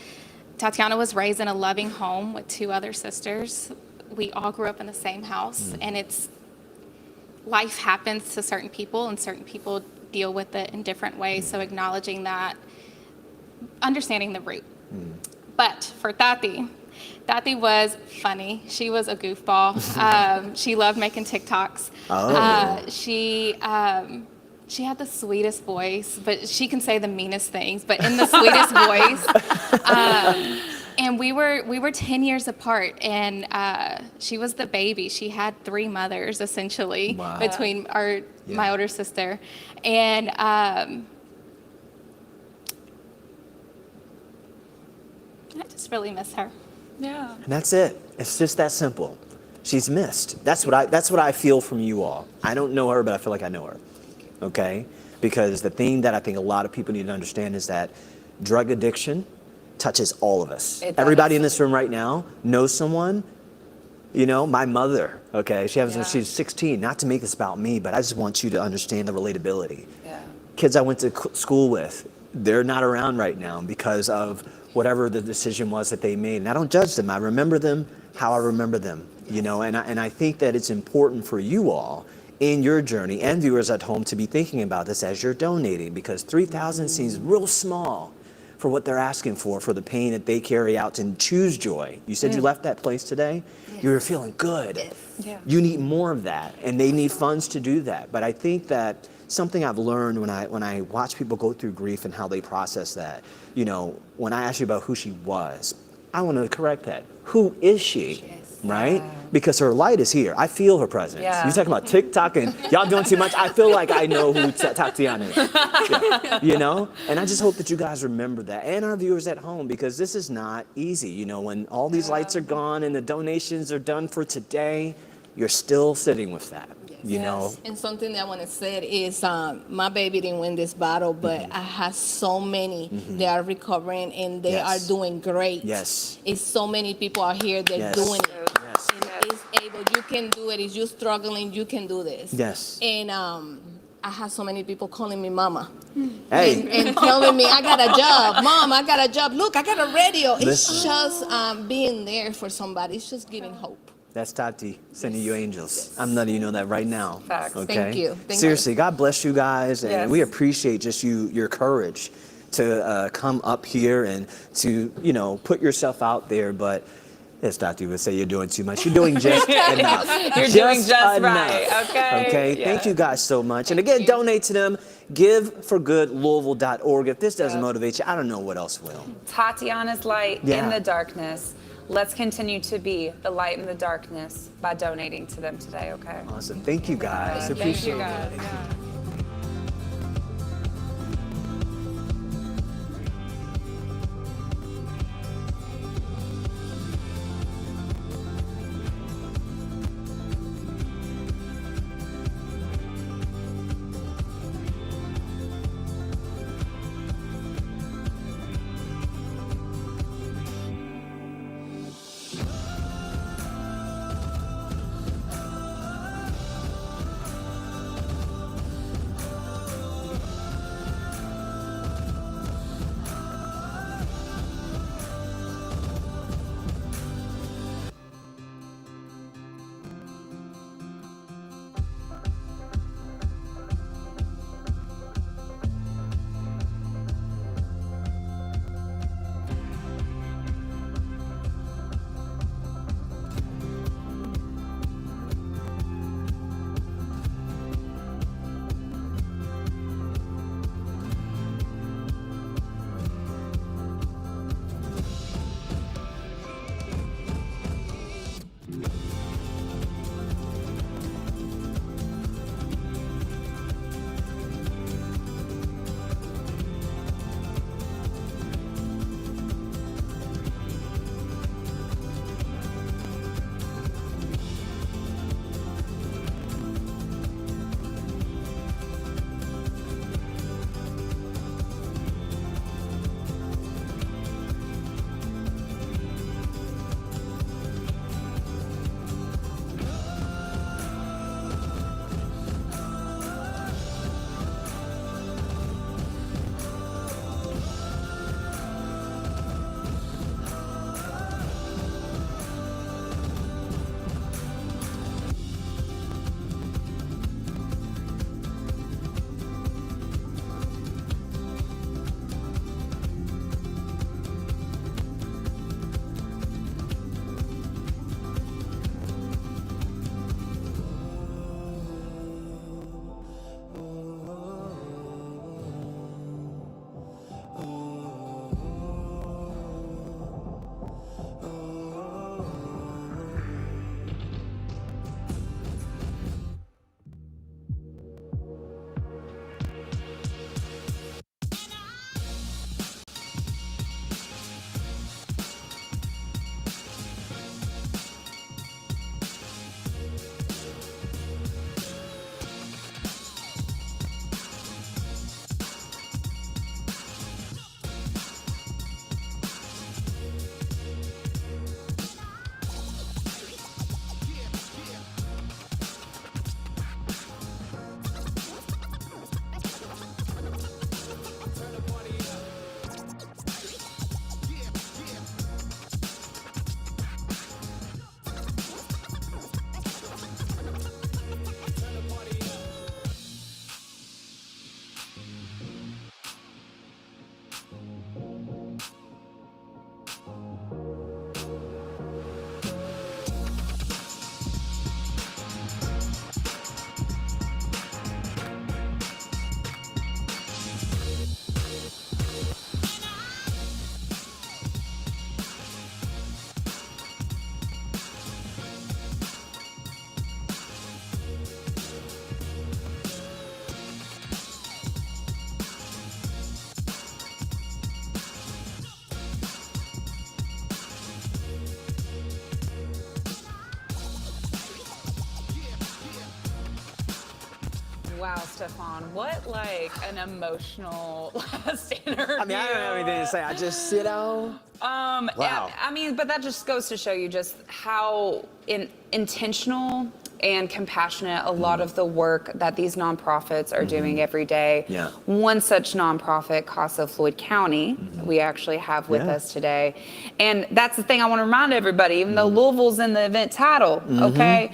Tatiana was raised in a loving home with two other sisters. We all grew up in the same house, and life happens to certain people, and certain people deal with it in different ways. So acknowledging that, understanding the root. But for Tati was funny. She was a goofball. She loved making TikToks. She had the sweetest voice, but she can say the meanest things, but in the sweetest voice. And we were 10 years apart, and she was the baby. She had three mothers, essentially, between my older sister. And I just really miss her. Yeah. And that's it. It's just that simple. She's missed. That's what I feel from you all. I don't know her, but I feel like I know her. Okay? Because the thing that I think a lot of people need to understand is that drug addiction touches all of us. Everybody in this room right now knows someone. You know, my mother, okay, she's 16, not to make this about me, but I just want you to understand the relatability. Kids I went to school with, they're not around right now because of whatever the decision was that they made. And I don't judge them. I remember them how I remember them, you know, and I think that it's important for you all in your journey and viewers at home to be thinking about this as you're donating, because $3,000 seems real small for what they're asking for the pain that they carry out and choose joy. You said you left that place today. You were feeling good. You need more of that, and they need funds to do that. But I think that something I've learned when I watch people go through grief and how they process that, you know, when I asked you about who she was, I want to correct that. Who is she, right? because her light is here. I feel her presence. Yeah. You talking about TikTok and y'all doing too much? I feel like I know who Tatiana is. Yeah. You know? And I just hope that you guys remember that, and our viewers at home, because this is not easy. You know, when all these lights are gone and the donations are done for today, you're still sitting with that. You know? And something that I want to say is my baby didn't win this battle, but I have so many that are recovering and they are doing great. Yes. It's so many people out here that are doing it. Yes. And it's able, you can do it. If you're struggling, you can do this. Yes. And I have so many people calling me mama. Hey. And telling me, I got a job. Mom, I got a job. Look, I got a radio. Listen. It's just being there for somebody. It's just giving hope. That's Tati sending you angels. I'm letting you know that right now. Facts. Okay? Thank you. Seriously, God bless you guys, and Yes. we appreciate just your courage to come up here and to, you know, put yourself out there. But as Tati would say, you're doing too much. You're doing just enough. You're doing just right. Okay. Okay. Yeah. Thank you guys so much. And again, donate to them. GiveForGoodLouisville.org. If this doesn't motivate you, I don't know what else will. Tatiana's light Yeah. in the darkness. Let's continue to be the light in the darkness by donating to them today, okay? Awesome. Thank you guys. Thank Appreciate you it. guys. Yeah. Wow, Stefan, what like an emotional last interview. I mean, I don't have anything to say. I just sit down. Wow. I mean, but that just goes to show you just how intentional and compassionate a lot of the work that these nonprofits are doing every day. Yeah. One such nonprofit, Casa Floyd County, we actually have with us today. And that's the thing I want to remind everybody, even though Louisville's in the event title, okay?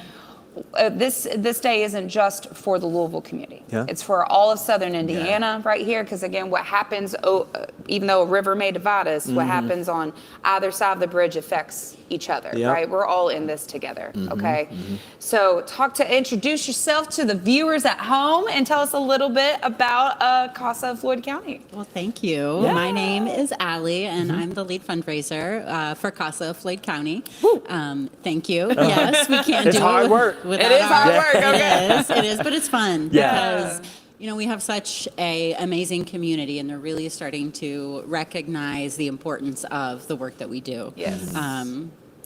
This day isn't just for the Louisville community. Yeah. It's for all of Southern Indiana right here, because again, what happens, even though a river may divide us, what happens on either side of the bridge affects each other, right? We're all in this together, okay? So introduce yourself to the viewers at home and tell us a little bit about Casa Floyd County. Well, thank you. Yeah. My name is Allie, and I'm the lead fundraiser for Casa Floyd County. Thank you. Yes, we can't do It's hard work. without It is hard work, okay. It is, but it's fun Yeah. because we have such a amazing community, and they're really starting to recognize the importance of the work that we do. Yes.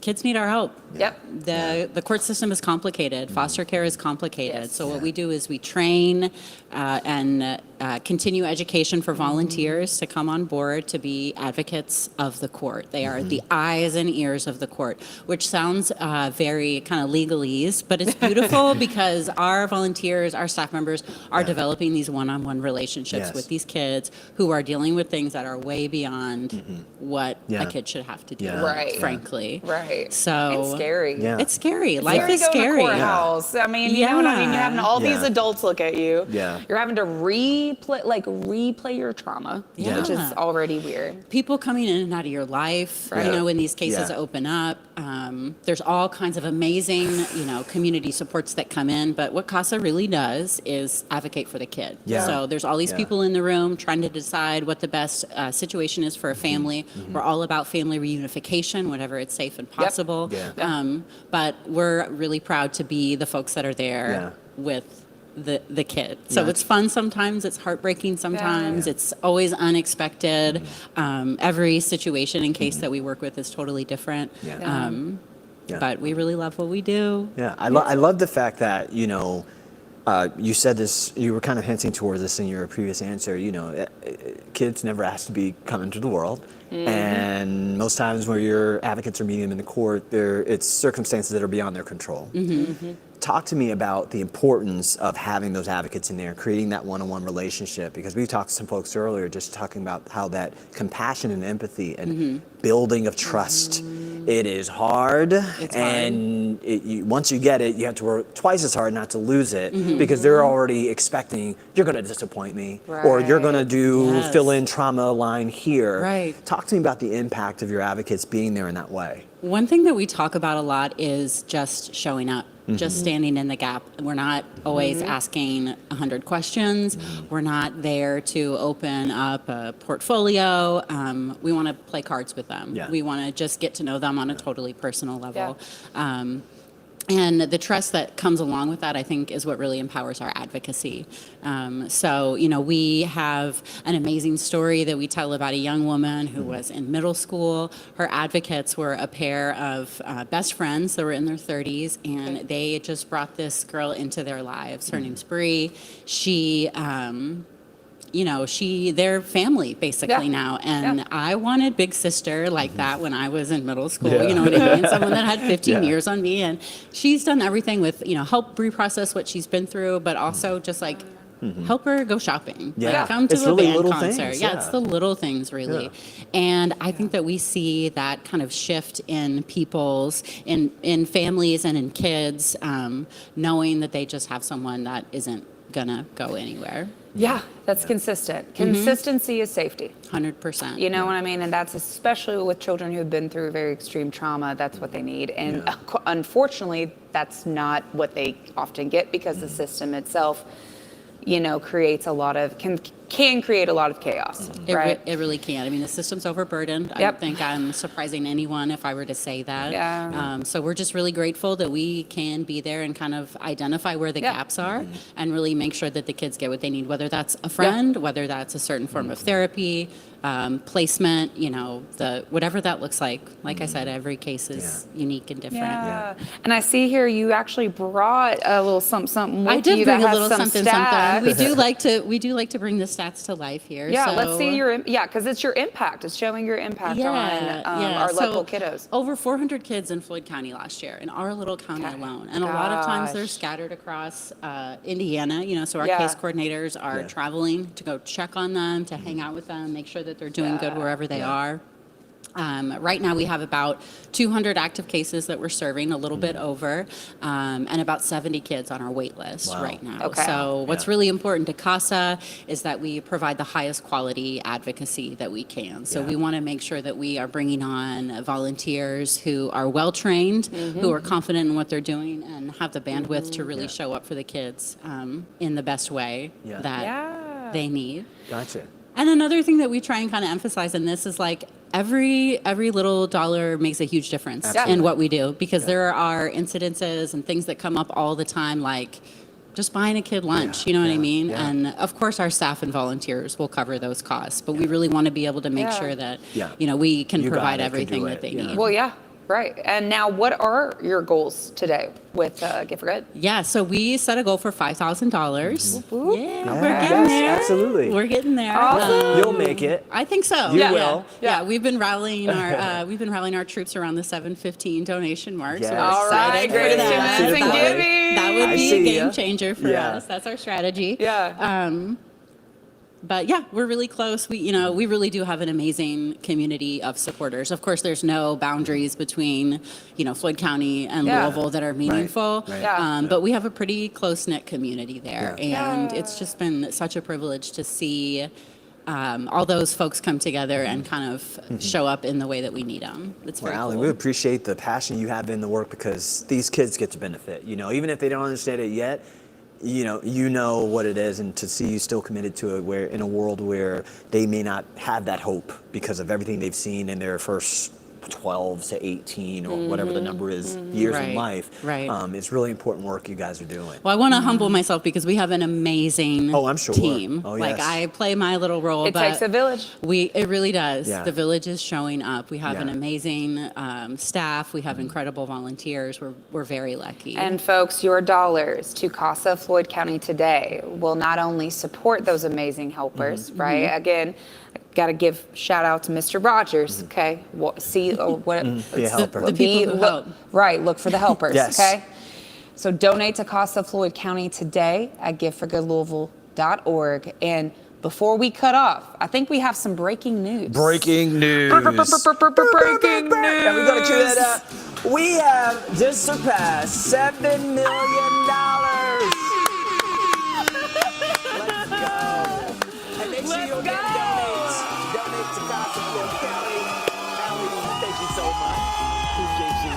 Kids need our help. Yep. The court system is complicated. Foster care is complicated. So what we do is we train and continue education for volunteers to come on board to be advocates of the court. They are the eyes and ears of the court, which sounds very kind of legalese, but it's beautiful because our volunteers, our staff members are developing these one-on-one relationships with these kids who are dealing with things that are way beyond what a kid should have to do, frankly. Right. So it's scary. It's scary. It's Life is to go to scary. courthouse. I mean, you know what I mean? You're having all these adults look at you. Yeah. You're having to replay your trauma, which is already weird. People coming in and out of your life, when these cases open up. There's all kinds of amazing, community supports that come in. But what CASA really does is advocate for the kid. Yeah. So there's all these people in the room trying to decide what the best situation is for a family. We're all about family reunification, whenever it's safe and possible. But we're really proud to be the folks that are there with the kid. So it's fun sometimes, it's heartbreaking sometimes, it's always unexpected. Every situation and case that we work with is totally different. But we really love what we do. Yeah, I love the fact that, you said this, you were kind of hinting towards this in your previous answer, kids never asked to be come into the world. And most times where your advocates are meeting them in the court, it's circumstances that are beyond their control. Talk to me about the importance of having those advocates in there, creating that one-on-one relationship, because we talked to some folks earlier just talking about how that compassion and empathy and building of trust, it is hard. And once you get it, you have to work twice as hard not to lose it, because they're already expecting, you're going to disappoint me, or you're going to fill in trauma line here. Talk to me about the impact of your advocates being there in that way. One thing that we talk about a lot is just showing up, just standing in the gap. We're not always asking 100 questions. We're not there to open up a portfolio. We want to play cards with them. We want to just get to know them on a totally personal level. And the trust that comes along with that, I think, is what really empowers our advocacy. So, we have an amazing story that we tell about a young woman who was in middle school. Her advocates were a pair of best friends that were in their 30s, and they just brought this girl into their lives. Her name's Bree. She... they're family basically now. And I wanted big sister like that when I was in middle school, you know what I mean? Someone that had 15 years on me. And she's done everything with, help reprocess what she's been through, but also just like help her go shopping. Like, come to a band concert. It's the little things really. And I think that we see that kind of shift in people's, in families and in kids, knowing that they just have someone that isn't gonna go anywhere. Yeah, that's consistent. Consistency is safety. 100%. You know what I mean? And that's especially with children who've been through very extreme trauma, that's what they need. And unfortunately, that's not what they often get because the system itself, creates a lot of, can can create a lot of chaos, right? It really can. I mean, the system's overburdened. I Yep. don't think I'm surprising anyone if I were to say that. Yeah. So we're just really grateful that we can be there and kind of identify where the gaps are and really make sure that the kids get what they need, whether that's a friend, whether that's a certain form of therapy, placement, whatever that looks like. Like I said, every case is unique and different. Yeah. And I see here you actually brought a little something with I did you bring that a has little some something. stats. We do like to bring the stats to life here. Yeah, so. let's see because it's your impact. It's showing your impact on our local kiddos. Over 400 kids in Floyd County last year, in our little county alone. And a lot of times they're scattered across Indiana, so our case coordinators are traveling to go check on them, to hang out with them, make sure that they're doing good wherever they are. Right now we have about 200 active cases that we're serving, a little bit over, and about 70 kids on our wait list right now. Okay. So what's really important to CASA is that we provide the highest quality advocacy that we can. So we want to make sure that we are bringing on volunteers who are well-trained, who are confident in what they're doing, and have the bandwidth to really show up for the kids in the best way that they need. Gotcha. And another thing that we try and kind of emphasize in this is like every little dollar makes a huge difference in what we do, because there are incidences and things that come up all the time, like just buying a kid lunch, you know what I mean? And of course our staff and volunteers will cover those costs, but we really want to be able to make sure that we can provide everything that they need. Well, yeah. Right. And now what are your goals today with Gift for Good? Yeah, so we set a goal for $5,000. Yeah, we're getting there. Absolutely. We're getting there. Awesome. You'll make it. I think so. You will. Yeah, we've been rallying our troops around the $7:15 donation mark. Yes. So we're All right, excited for great that. and giving. That would I be a see game ya. changer for us. That's our strategy. Yeah. But yeah, we're really close. We really do have an amazing community of supporters. Of course, there's no boundaries between, Floyd County and Louisville that are meaningful. Right. But we have a pretty close-knit community there. And it's just been such a privilege to see all those folks come together and kind of show up in the way that we need them. It's very Allie, cool. we appreciate the passion you have in the work, because these kids get to benefit. Even if they don't understand it yet, you know what it is, and to see you still committed to it, where in a world where they may not have that hope because of everything they've seen in their first 12 to 18 or whatever the number is years in life. Right. It's really important work you guys are doing. Well, I want to humble myself because we have an amazing I'm sure. team. Oh, Like yes. I play my little role, It but takes a village. it really does. Yeah. The village is showing up. We have an Yeah. amazing staff. We have incredible volunteers. We're very lucky. And folks, your dollars to CASA Floyd County today will not only support those amazing helpers, right? Again, got to give shout out to Mr. Rogers, okay? Be a helper. The people who help. Right, look for the helpers, Yes. okay? So donate to CASA Floyd County today at giftforgoodlouisville.org. And before we cut off, I think we have some breaking news. Breaking news. Breaking news. Yeah, we gotta cue that up. We have just surpassed $7 million. Let's go. And make sure you'll get donates. Donate to CASA Floyd County. Allie, thank you so much. Appreciate you.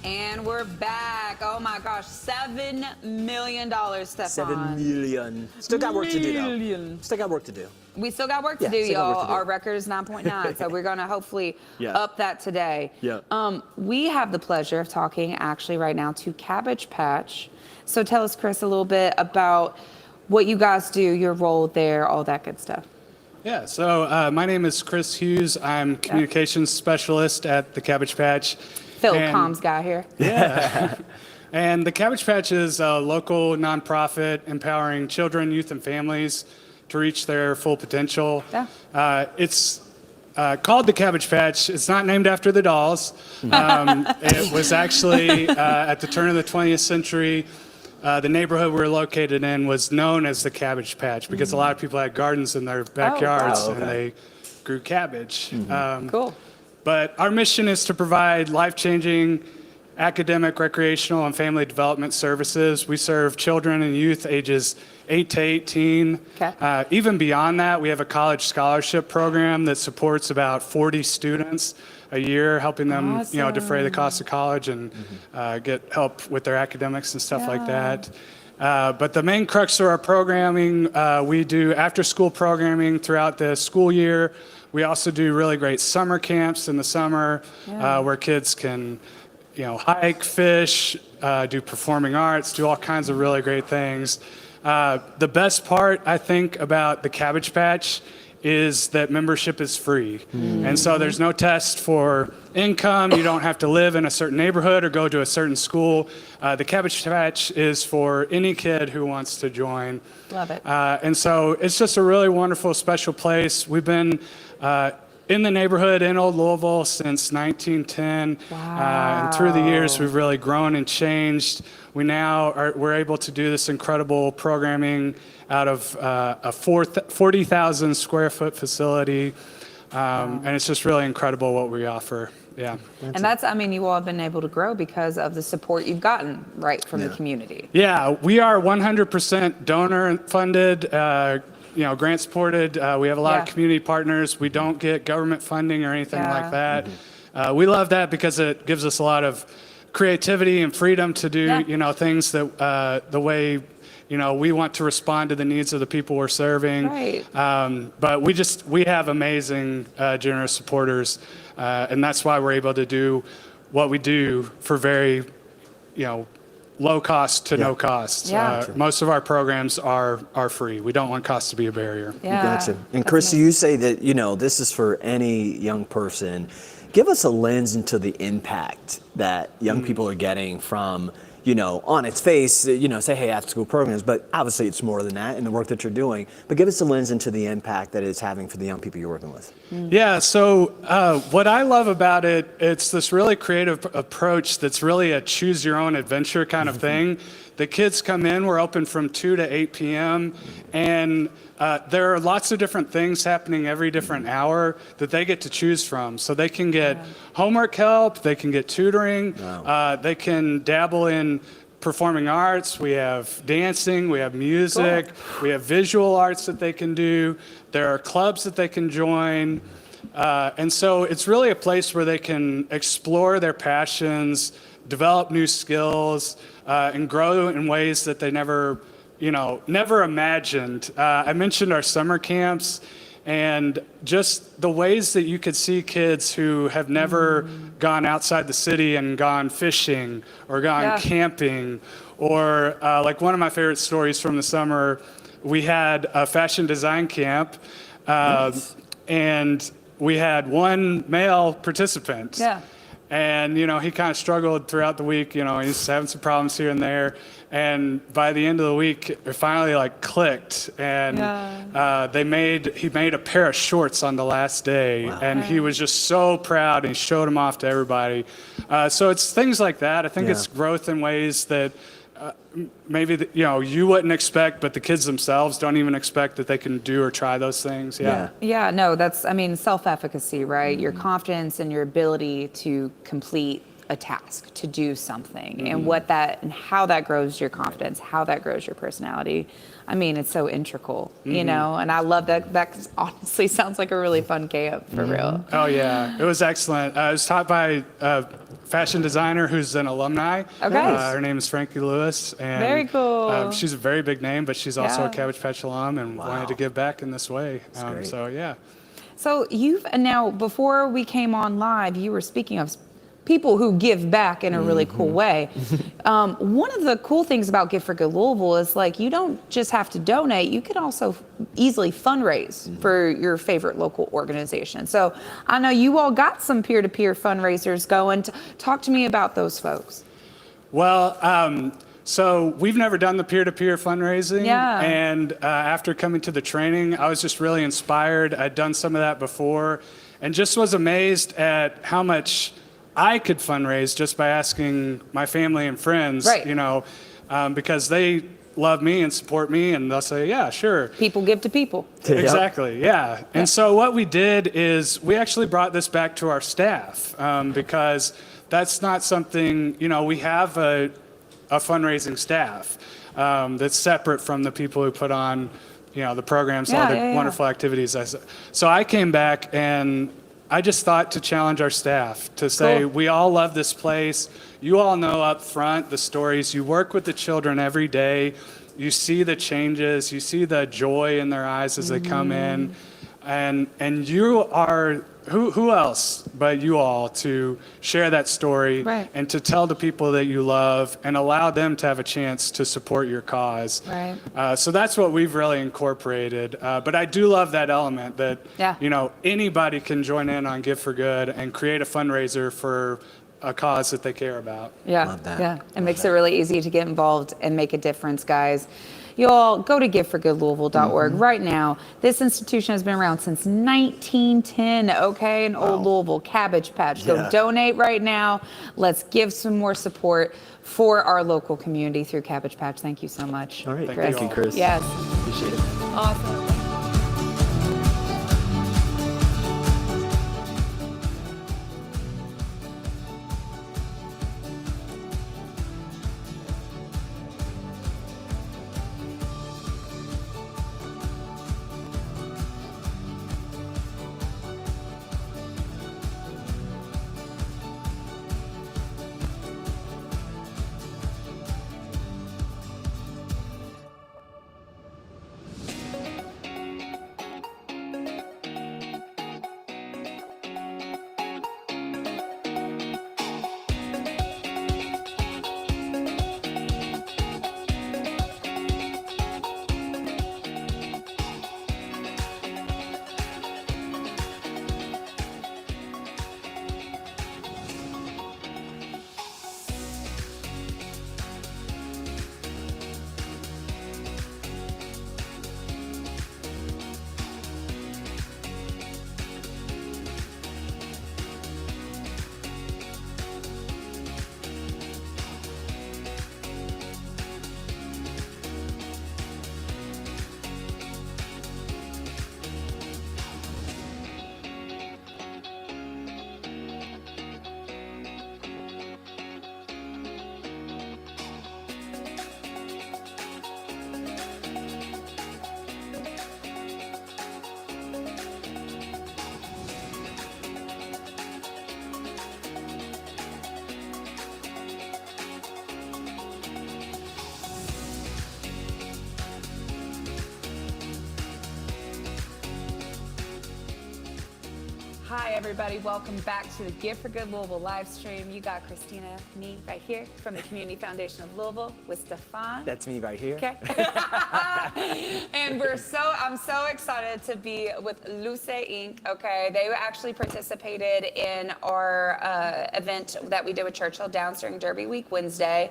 And we're back. Oh my gosh, $7 million, Stefan. 7 million. Still got work to do, though. Still got work to do. We still got work to Yeah, do, still got work y'all. to do. Our record is 9.9, so we're gonna hopefully Yeah. up that today. Yeah. We have the pleasure of talking actually right now to Cabbage Patch. So tell us, Chris, a little bit about what you guys do, your role there, all that good stuff. Yeah, so my name is Chris Hughes. I'm communications specialist at the Cabbage Patch. Phil, And- comms guy here. Yeah. And the Cabbage Patch is a local nonprofit empowering children, youth, and families to reach their full potential. Yeah. It's called the Cabbage Patch. It's not named after the dolls. It was actually at the turn of the 20th century. The neighborhood we're located in was known as the Cabbage Patch because a lot of people had gardens in their backyards wow. Okay. and they grew cabbage. Cool. But our mission is to provide life-changing academic, recreational, and family development services. We serve children and youth ages 8 to 18. Okay. Even beyond that, we have a college scholarship program that supports about 40 students a year, helping them, defray the cost of college and get help with their academics and stuff like that. But the main crux of our programming, we do after-school programming throughout the school year. We also do really great summer camps in the summer where kids can, hike, fish, do performing arts, do all kinds of really great things. The best part, I think, about the Cabbage Patch is that membership is free. And so there's no test for income. You don't have to live in a certain neighborhood or go to a certain school. The Cabbage Patch is for any kid who wants to join. Love it. And so it's just a really wonderful, special place. We've been in the neighborhood in Old Louisville since 1910. And through the years, we've really grown and changed. We're able to do this incredible programming out of a 40,000 square foot facility. And it's just really incredible what we offer. Yeah. And you all have been able to grow because of the support you've gotten from the community. Yeah, we are 100% donor funded, grant supported. We have a lot of community partners. We don't get government funding or anything like that. We love that because it gives us a lot of creativity and freedom to do, things that the way, we want to respond to the needs of the people we're serving. Right. But we have amazing, generous supporters, and that's why we're able to do what we do for very, low cost to no cost. Yeah. Most of our programs are free. We don't want cost to be a barrier. Yeah. Gotcha. And Chris, you say that, this is for any young person. Give us a lens into the impact that young people are getting from, on its face, say, hey, after school programs, but obviously it's more than that in the work that you're doing. But give us a lens into the impact that it's having for the young people you're working with. Yeah, so what I love about it, it's this really creative approach that's really a choose your own adventure kind of thing. The kids come in, we're open from 2 to 8 p.m. And there are lots of different things happening every different hour that they get to choose from. So they can get homework help, they can get tutoring, they can dabble in performing arts, we have dancing, we have music, we have visual arts that they can do, there are clubs that they can join. And so it's really a place where they can explore their passions, develop new skills, and grow in ways that they never imagined. I mentioned our summer camps and just the ways that you could see kids who have never gone outside the city and gone fishing or gone camping, or like one of my favorite stories from the summer, we had a fashion design camp and we had one male participant. And, he kind of struggled throughout the week, he's having some problems here and there. And by the end of the week, it finally clicked. And he made a pair of shorts on the last day. Wow. And he was just so proud and he showed them off to everybody. So it's things like that. I think it's growth in ways that maybe you wouldn't expect, but the kids themselves don't even expect that they can do or try those things. No, that's self-efficacy, right? Your confidence and your ability to complete a task, to do something, and how that grows your confidence, how that grows your personality. It's so integral, and I love that. That honestly sounds like a really fun camp for real. Oh yeah, it was excellent. It was taught by fashion designer who's an alumni. Okay. Her name is Frankie Lewis. And, Very cool. She's a very big name, but she's also Yeah. a Cabbage Patch alum and wanted to give back in this way. So, yeah. So you've now, before we came on live, you were speaking of people who give back in a really cool way. One of the cool things about Gift for Good Louisville is like you don't just have to donate, you can also easily fundraise for your favorite local organization. So I know you all got some peer-to-peer fundraisers going. Talk to me about those folks. Well, so we've never done the peer-to-peer fundraising. Yeah. And after coming to the training, I was just really inspired. I'd done some of that before and just was amazed at how much I could fundraise just by asking my family and friends, Right. you know, because they love me and support me, and they'll say, yeah, sure. People give to people. Exactly, yeah. And so what we did is we actually brought this back to our staff because that's not something, you know, we have a fundraising staff that's separate from the people who put on, you know, the programs, all the wonderful activities. So I came back and I just thought to challenge our staff to say, we all love this place. You all know up front the stories. You work with the children every day. You see the changes. You see the joy in their eyes as they come in. And you are, who else but you all to share that story and to tell the people that you love and allow them to have a chance to support your cause. Right. So that's what we've really incorporated. But I do love that element that, you know, anybody can join in on Give for Good and create a fundraiser for a cause that they care about. Yeah, Love that. yeah. It makes it really easy to get involved and make a difference, guys. You all go to giveforgoodlouisville.org right now. This institution has been around since 1910, okay? In Old Louisville, Cabbage Patch. Go donate right now. Let's give some more support for our local community through Cabbage Patch. Thank you so much. All right, Chris. thank you, Chris. Yes. Appreciate it. Awesome. Hi, everybody. Welcome back to the Gift for Good Louisville live stream. You got Christina, me right here from the Community Foundation of Louisville with Stefan. That's me right here. Okay. And I'm so excited to be with Luce Inc. Okay. They actually participated in our event that we did with Churchill Downs during Derby Week Wednesday.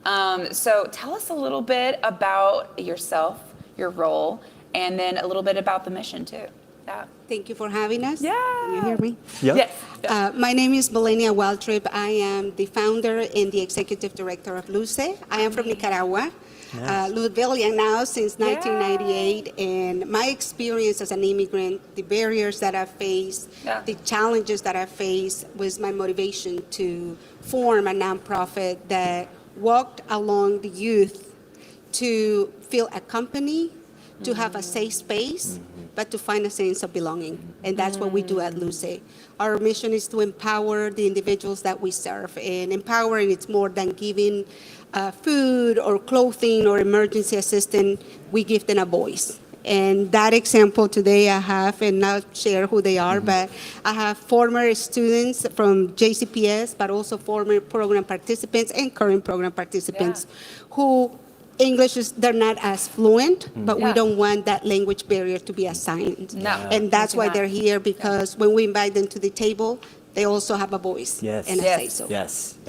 So tell us a little bit about yourself, your role, and then a little bit about the mission too. Thank you for having us. Yeah. Can you hear me? Yep. Yes. My name is Melania Waltrip. I am the founder and the executive director of Luce. I am from Nicaragua, Louisvillian now since 1998. And my experience as an immigrant, the barriers that I faced, the challenges that I faced was my motivation to form a nonprofit that walked along the youth to feel accompanied, to have a safe space, but to find a sense of belonging. And that's what we do at Luce. Our mission is to empower the individuals that we serve. And empowering, it's more than giving food or clothing or emergency assistance. We give them a voice. And that example today I have, and I'll share who they are, but I have former students from JCPS, but also former program participants and current program participants who English is, they're not as fluent, but we don't want that language barrier to be assigned. No. And that's why they're here, because when we invite them to the table, they also have a voice and a say-so. Yes.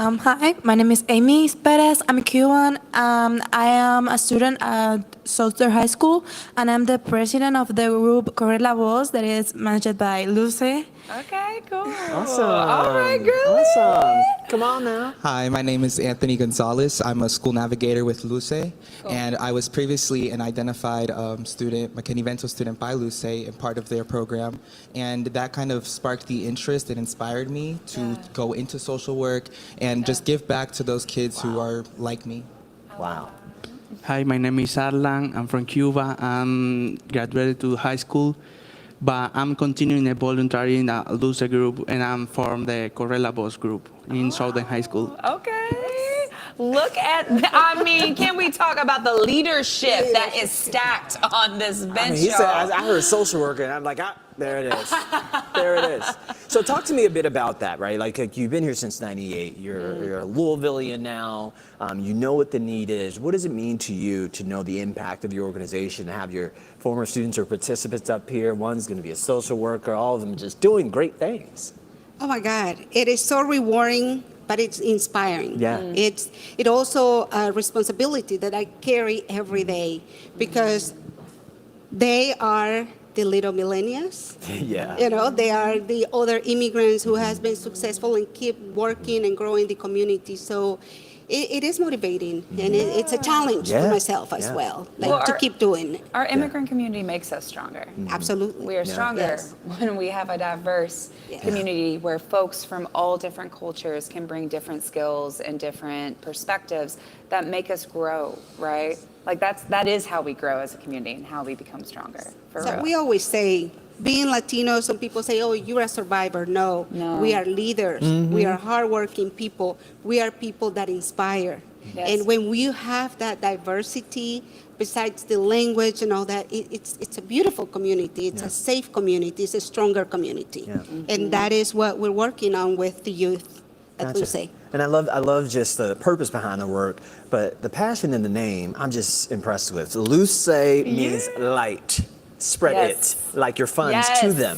Hi, my name is Amy Perez. I'm Cuban. I am a student at Southern High School, and I'm the president of the group Correla Voz that is managed by Luce. Okay, cool. Awesome. All right, girl. Awesome. Come on now. Hi, my name is Anthony Gonzalez. I'm a school navigator with Luce, and I was previously an identified student, McKinney-Vento student by Luce, and part of their program. And that kind of sparked the interest and inspired me to go into social work and just give back to those kids who are like me. Wow. Hi, my name is Arlan. I'm from Cuba. I'm graduated to high school, but I'm continuing a voluntary in a Luce group, and I'm from the Correla Voz group in Southern High School. Okay. Look at, I mean, can we talk about the leadership that is stacked on this bench, I mean, he said, I heard social worker, and I'm like, there it is. There it is. So talk to me a bit about that, right? Like you've been here since '98. You're a Louisvillian now. You know what the need is. What does it mean to you to know the impact of your organization, to have your former students or participants up here? One's going to be a social worker, all of them just doing great things. Oh my God, it is so rewarding, but it's inspiring. Yeah. It also a responsibility that I carry every day, because they are the little millennials. Yeah. You know, they are the other immigrants who has been successful and keep working and growing the community. So it is motivating, and it's a challenge for myself as well, like to keep doing it. Our immigrant community makes us stronger. Absolutely. We are stronger when we have a diverse community where folks from all different cultures can bring different skills and different perspectives that make us grow, right? Like that is how we grow as a community and how we become stronger. For So real. we always say, being Latino, some people say, oh, you're a survivor. No, we are leaders. We are hardworking people. We are people that inspire. Yes. And when we have that diversity, besides the language and all that, it's a beautiful community. It's a safe community. It's a stronger community. And that is what we're working on with the youth at Luce. And I love just the purpose behind the work, but the passion in the name, I'm just impressed with. Luce means light. Spread it like your funds to them.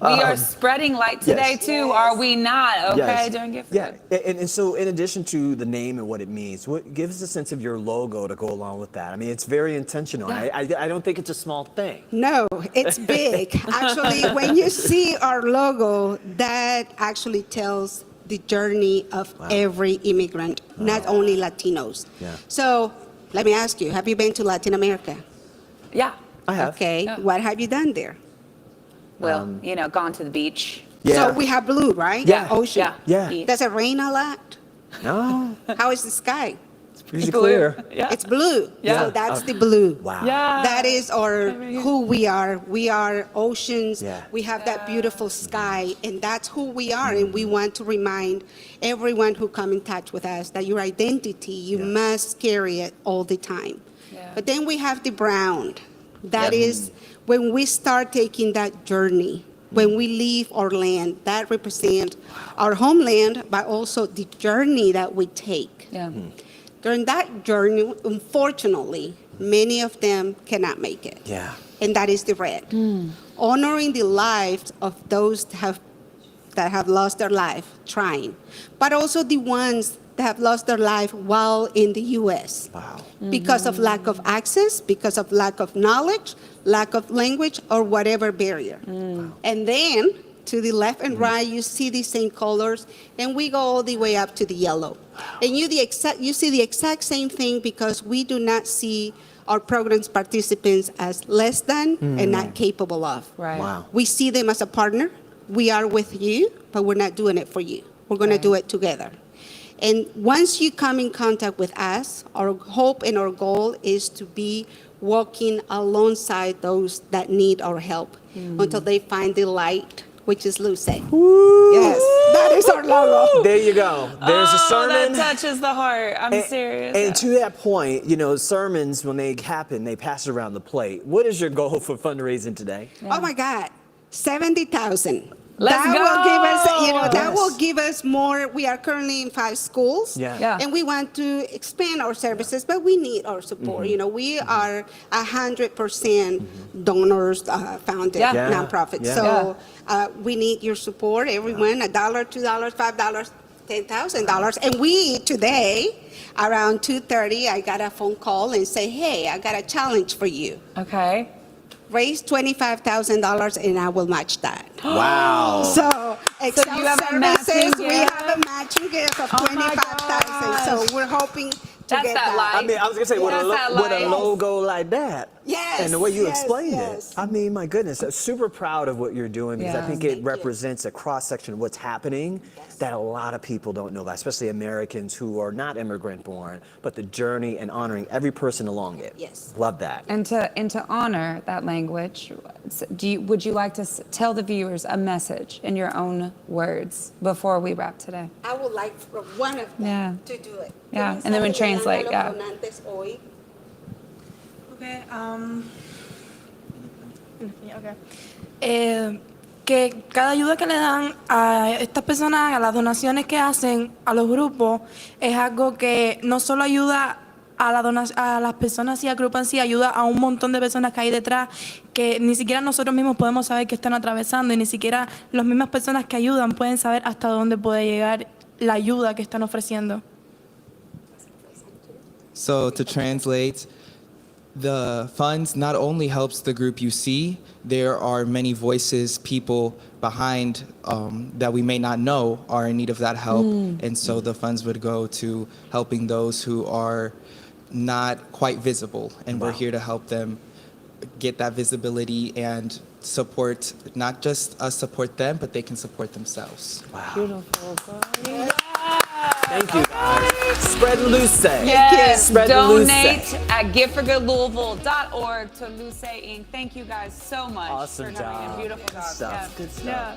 We are spreading light today too, are we not? Okay, doing gift. Yeah, and so in addition to the name and what it means, what gives a sense of your logo to go along with that? I mean, it's very intentional. I don't think it's a small thing. No, it's big. Actually, when you see our logo, that actually tells the journey of every immigrant, not only Latinos. So let me ask you, have you been to Latin America? Yeah. I have. Okay, what have you done there? Well, gone to the beach. So we have blue, right? Yeah. Ocean. Yeah. Does it rain a lot? No. How is the sky? It's pretty clear. It's blue. Yeah. So that's the blue. Wow. Yeah. That is who we are. We are oceans. We have that beautiful sky, and that's who we are. And we want to remind everyone who come in touch with us that your identity, you must carry it all the time. But then we have the brown. That is when we start taking that journey, when we leave our land, that represents our homeland, but also the journey that we take. During that journey, unfortunately, many of them cannot make it. And that is the red. Honoring the lives of those that have lost their life trying, but also the ones that have lost their life while in the U.S. Because of lack of access, because of lack of knowledge, lack of language, or whatever barrier. And then to the left and right, you see the same colors, and we go all the way up to the yellow. And you see the exact same thing, because we do not see our program's participants as less than and not capable of. We see them as a partner. We are with you, but we're not doing it for you. We're going to do it together. And once you come in contact with us, our hope and our goal is to be walking alongside those that need our help until they find the light, which is Luce. Yes, that is our logo. There you go. There's a sermon. That touches the heart. I'm serious. And to that point, sermons, when they happen, they pass it around the plate. What is your goal for fundraising today? Oh my God, 70,000. Let's that go. will give us, Yes. that will give us more. We are currently in 5 schools, Yeah. and we want to expand our services, but we need our support. We are 100% donors founded nonprofit, so we need your support. Everyone, $1, $2, $5, $10,000, and we today. Around 2:30, I got a phone call and say, "Hey, I got a challenge for you. Okay. Raise $25,000 and I will match that." Wow. So, you have a matching we gift? have a matching gift of $25,000. So we're hoping to That's get that that. I mean, I was gonna say with a logo like that, Yes, and the way you yes, explained yes. it. I mean, my goodness, I'm super proud of what you're doing because I think it represents a cross section of what's happening that a lot of people don't know about, especially Americans who are not immigrant born, but the journey and honoring every person along it. Yes. Love that. And to honor that language, would you like to tell the viewers a message in your own words before we wrap today? I would like for one of them to do it. Yeah, and then we translate, yeah. Okay, que cada ayuda que le dan a estas personas, a las donaciones que hacen a los grupos, es algo que no solo ayuda a las personas y al grupo en sí, ayuda a un montón de personas que hay detrás, que ni siquiera nosotros mismos podemos saber que están atravesando y ni siquiera las mismas personas que ayudan pueden saber hasta dónde puede llegar la ayuda que están ofreciendo. So to translate, the funds not only helps the group you see, there are many voices, people behind that we may not know are in need of that help. And so the funds would go to helping those who are not quite visible. And we're here to help them get that visibility and support, not just us support them, but they can support themselves. Wow. Beautiful. Thank you, guys. Spread Luce. Yes, Spread donate Luce. at giftforgoodlouisville.org to Luce Inc. Thank you guys so much Awesome for coming in. job. Beautiful job. Stuff. Good stuff. Yeah.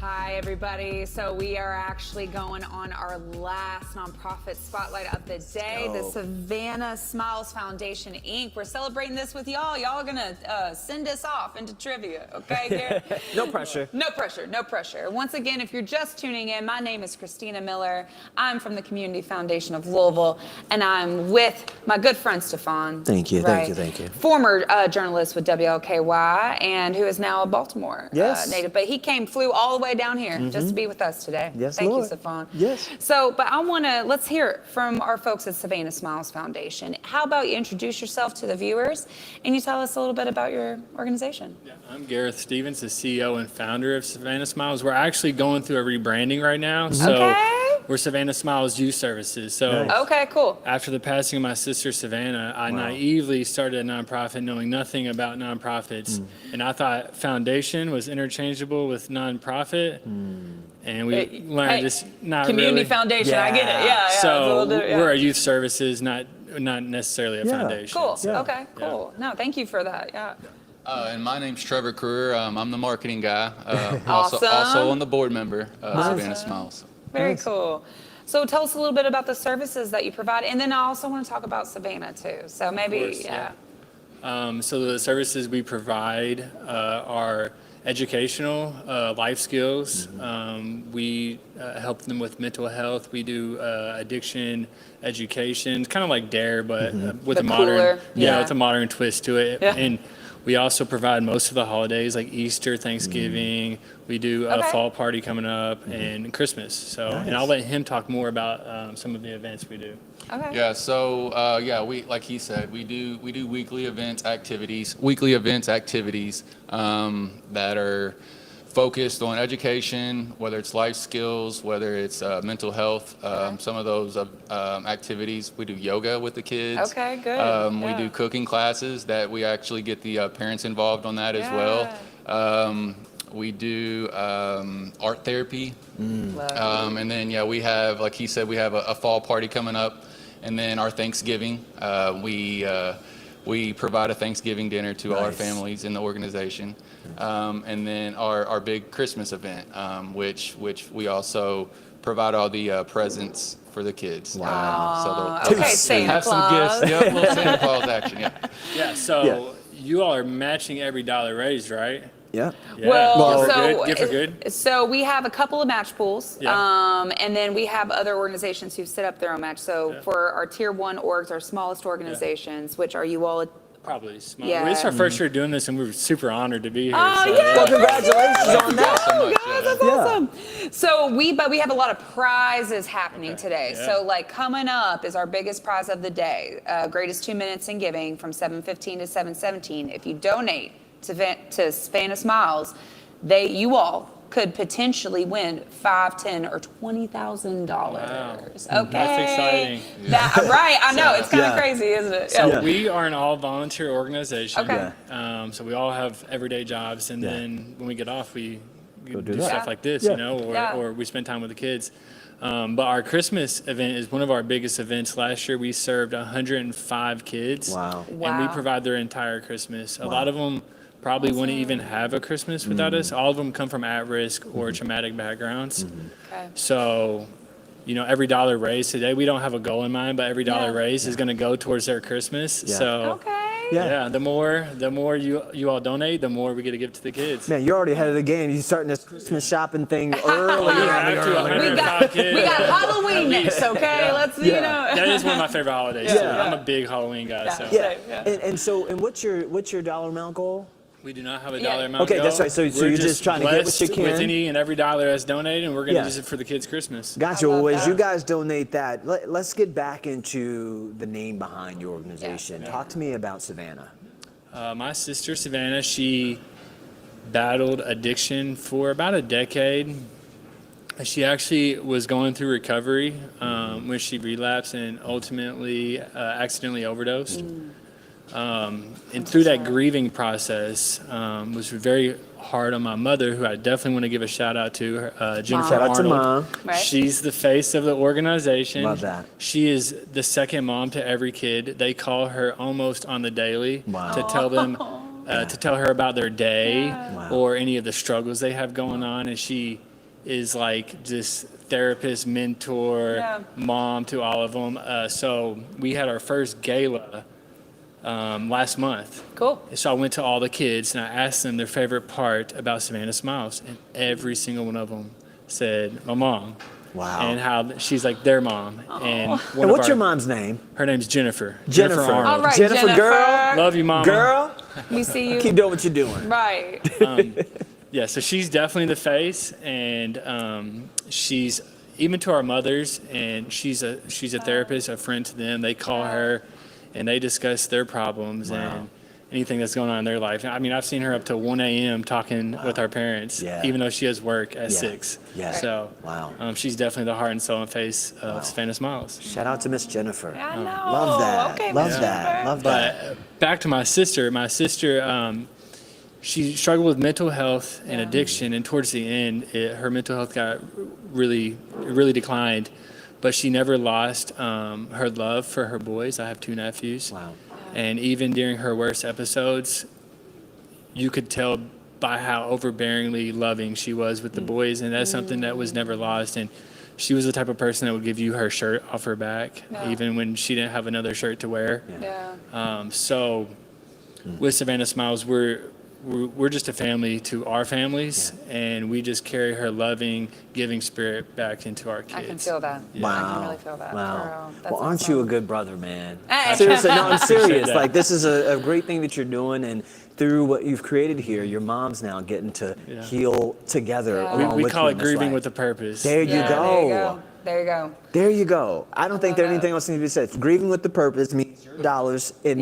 Hi, everybody. So we are actually going on our last nonprofit spotlight of the day, the Savannah Smiles Foundation, Inc. We're celebrating this with y'all. Y'all are going to send us off into trivia, okay, Garrett? No pressure. No pressure, no pressure. Once again, if you're just tuning in, my name is Christina Miller. I'm from the Community Foundation of Louisville, and I'm with my good friend, Stefan. Thank you, thank you, thank you. Former journalist with WLKY, and who is now a Baltimore native. But he flew all the way down here just to be with us today. Yes, Thank Lord. you, Stefan. Yes. So, but let's hear it from our folks at Savannah Smiles Foundation. How about you introduce yourself to the viewers and you tell us a little bit about your organization? Yeah, I'm Gareth Stevens, the CEO and founder of Savannah Smiles. We're actually going through a rebranding right now. So we're Savannah Smiles Youth Services. So okay, cool. After the passing of my sister Savannah, I naively started a nonprofit knowing nothing about nonprofits. And I thought foundation was interchangeable with nonprofit. And we learned this not Community really. Foundation, I get it. Yeah. So we're a youth services, not necessarily a foundation. Cool. So, Okay, cool. No, thank you for that. Yeah. And my name's Trevor Kruer. I'm the marketing guy. Awesome. Also on the board member of Savannah Smiles. Very cool. So tell us a little bit about the services that you provide, and then I also want to talk about Savannah too. So maybe, So the services we provide are educational, life skills. We help them with mental health. We do addiction education. It's kind of like DARE, but with a modern, with a modern twist to it. Yeah. And we also provide most of the holidays like Easter, Thanksgiving. We do a fall party coming up and Christmas. So, and I'll let him talk more about some of the events we do. Okay. Yeah. So we, like he said, we do weekly events activities that are focused on education, whether it's life skills, whether it's mental health. Some of those activities, we do yoga with the kids. Okay, good. We do cooking classes that we actually get the parents involved on that as well. We do art therapy. And then, we have, like he said, we have a fall party coming up. And then our Thanksgiving, we provide a Thanksgiving dinner to all our families in the organization. And then our big Christmas event, which we also provide all the presents for the kids. Wow. So they'll Santa have Claus. some gifts. Yep, little Santa Claus action, So you all are matching every dollar raised, right? Yeah. Well, Good for good. So we have a couple of match pools, Yeah. and then we have other organizations who set up their own match. So for our tier 1 orgs, our smallest organizations, which are you all? Probably small. Yeah. It's our first year doing this, and we're super honored to be here. Oh, so, yeah. Well, congratulations on that. That's awesome. So we have a lot of prizes happening today. Yeah. So like coming up is our biggest prize of the day, greatest 2 minutes in giving from 7:15 to 7:17. If you donate to Savannah Smiles, you all could potentially win $5,000, $10,000, or $20,000. Wow. Okay, That's exciting. Right? I know it's kind of crazy, isn't it? So we are an all-volunteer organization. Okay. So we all have everyday jobs, and then when we get off, we do that. stuff like this, or we spend time with the kids. But our Christmas event is one of our biggest events. Last year, we served 105 kids. Wow. And we provide their entire Christmas. A lot of them probably wouldn't even have a Christmas without us. All of them come from at-risk or traumatic backgrounds. Okay. So, every dollar raised today, we don't have a goal in mind, but every dollar raised is going to go towards their Christmas. Yeah. So, the more you all donate, the more we get to give to the kids. Man, you're already ahead of the game. You're starting this Christmas shopping thing early. We got Halloween next, okay? Let's That is one of my favorite holidays. So I'm a big Halloween guy. So. And what's your dollar amount goal? We do not have a dollar amount. Okay, that's right. So you're just trying to get what you can with any and every dollar that's donated, and we're going to use it for the kids' Christmas. Gotcha. Well, as you guys donate that, let's get back into the name behind your organization. Talk to me about Savannah. My sister Savannah, she battled addiction for about a decade. She actually was going through recovery when she relapsed and ultimately accidentally overdosed. And through that grieving process was very hard on my mother, who I definitely want to give a shout out to, Jennifer Shout out to Arnold. Mom. Right. She's the face of the organization. Love that. She is the second mom to every kid. They call her almost on the daily to tell them, to tell her about their day or any of the struggles they have going on. And she is like just therapist, mentor, mom to all of them. So we had our first gala last month. Cool. So I went to all the kids and I asked them their favorite part about Savannah Smiles, and every single one of them said, my mom. Wow. And how she's like their mom. And what's your mom's name? Her name's Jennifer. Jennifer. Arnold. All right, Jennifer, girl. Love you, mama. Girl. We see you. Keep doing what you're doing. Right. Yeah, so she's definitely the face, and she's even to our mothers, and she's a therapist, a friend to them. They call her, and they discuss their problems and anything that's going on in their life. I mean, I've seen her up to 1 a.m. talking with our parents, even though she has work at 6. Yeah. So she's definitely the heart and soul and face of Savannah Smiles. Shout out to Miss Jennifer. I know. Love that. Okay, Love Miss that. Jennifer. Love that. But back to my sister. My sister, she struggled with mental health and addiction, and towards the end, her mental health got really declined. But she never lost her love for her boys. I have 2 nephews. Wow. And even during her worst episodes, you could tell by how overbearingly loving she was with the boys, and that's something that was never lost. And she was the type of person that would give you her shirt off her back, even when she didn't have another shirt to wear. So with Savannah Smiles, we're just a family to our families, and we just carry her loving, giving spirit back into our kids. I can feel that. Wow. I can really feel that. Wow. That's Well, aren't you a good brother, man? Hey. Seriously, no, I'm serious. Yeah. Like, this is a great thing that you're doing, and through what you've created here, your mom's now getting to heal together along We with call you it in this grieving life. with a purpose. There you go. There you go. There you go. I don't think there's anything else needs to be said. Grieving with the purpose means your dollars in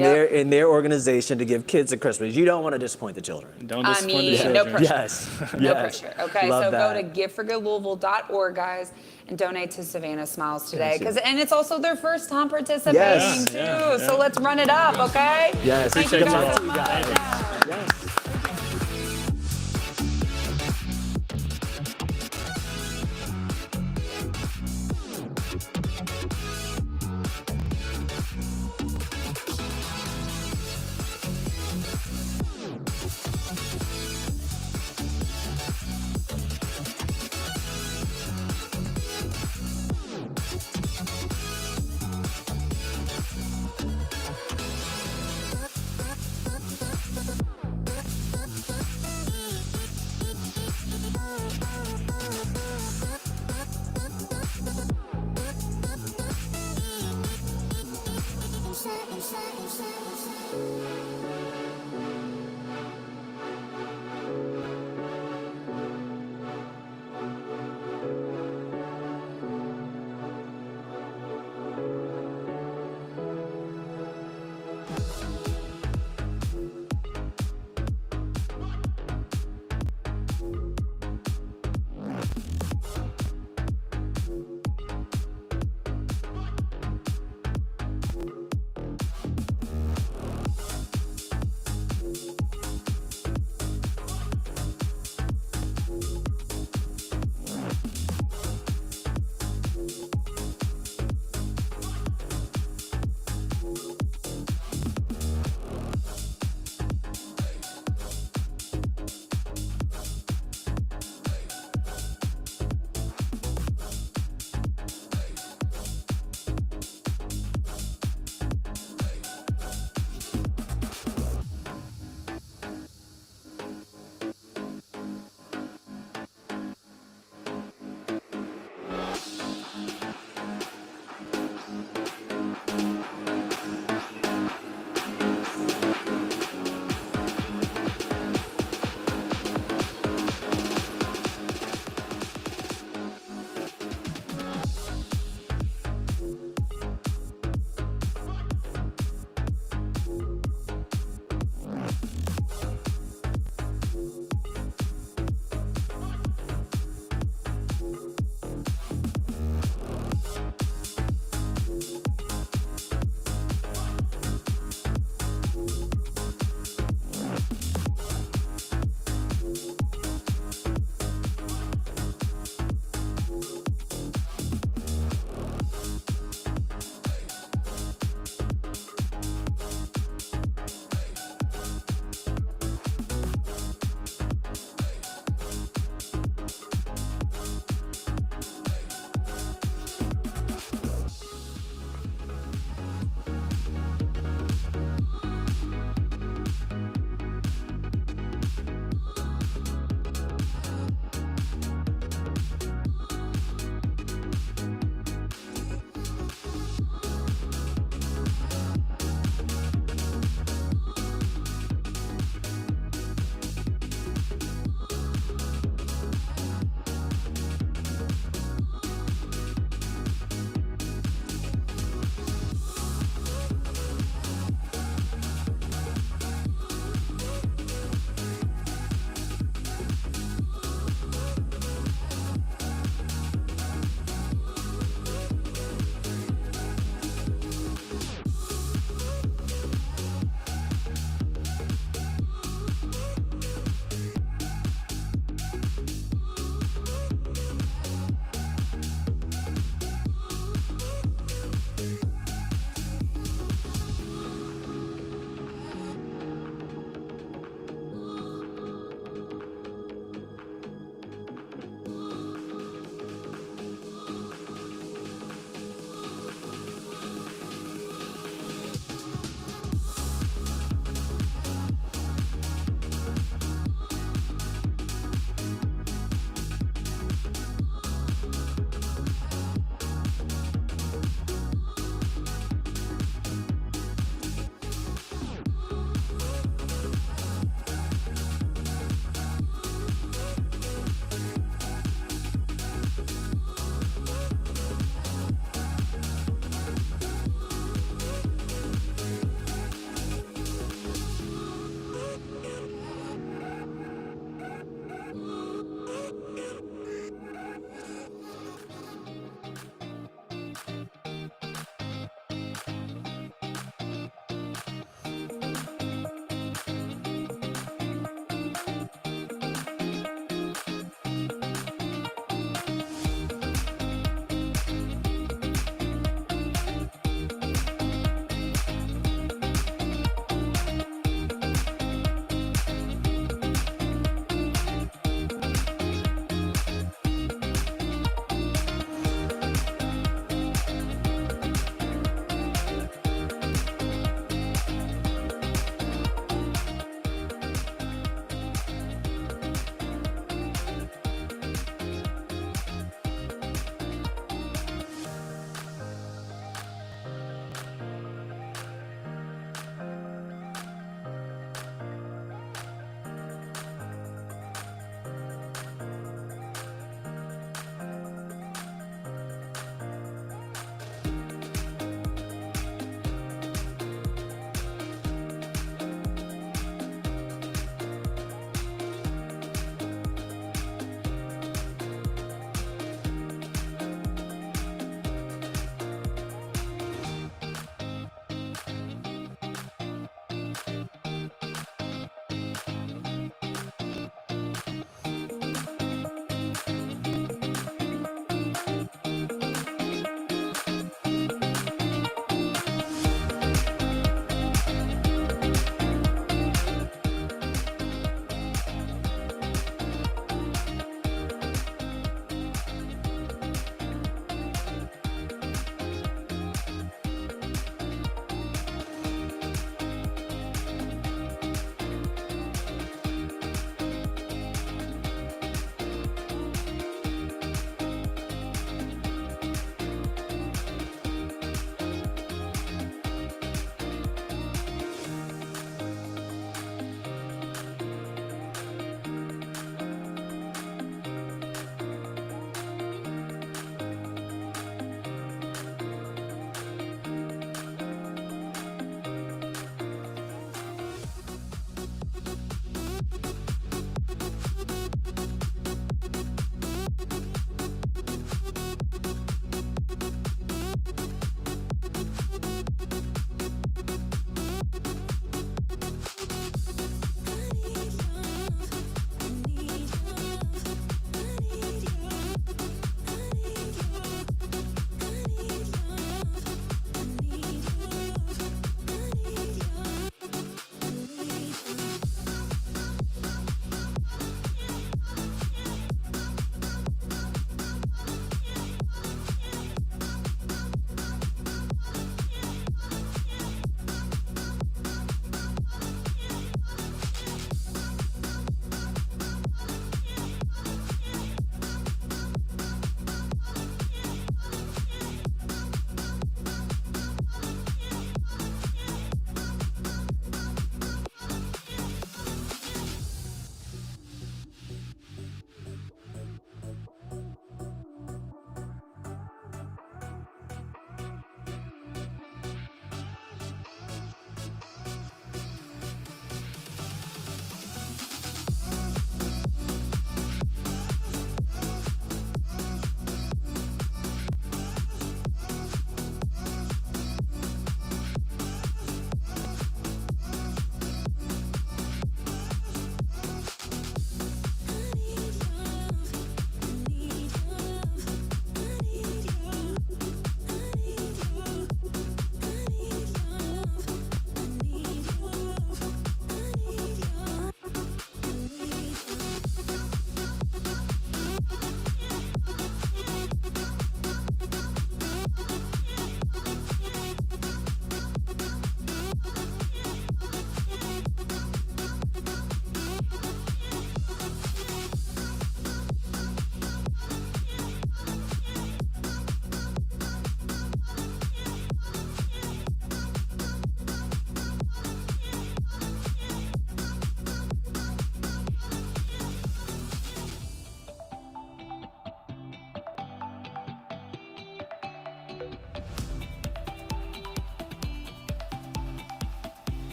their organization to give kids at Christmas. You don't want to disappoint the children. Don't I disappoint the mean, children. no pressure. Yes. No Yes. pressure. Okay, Love so that. go to giveforgoodlouisville.org, guys, and donate to Savannah Smiles today. Thank you. And it's also their first time participating, Yes. too. So let's run it up, okay? Yes. Thank you Good guys luck so to you much. guys. Yes.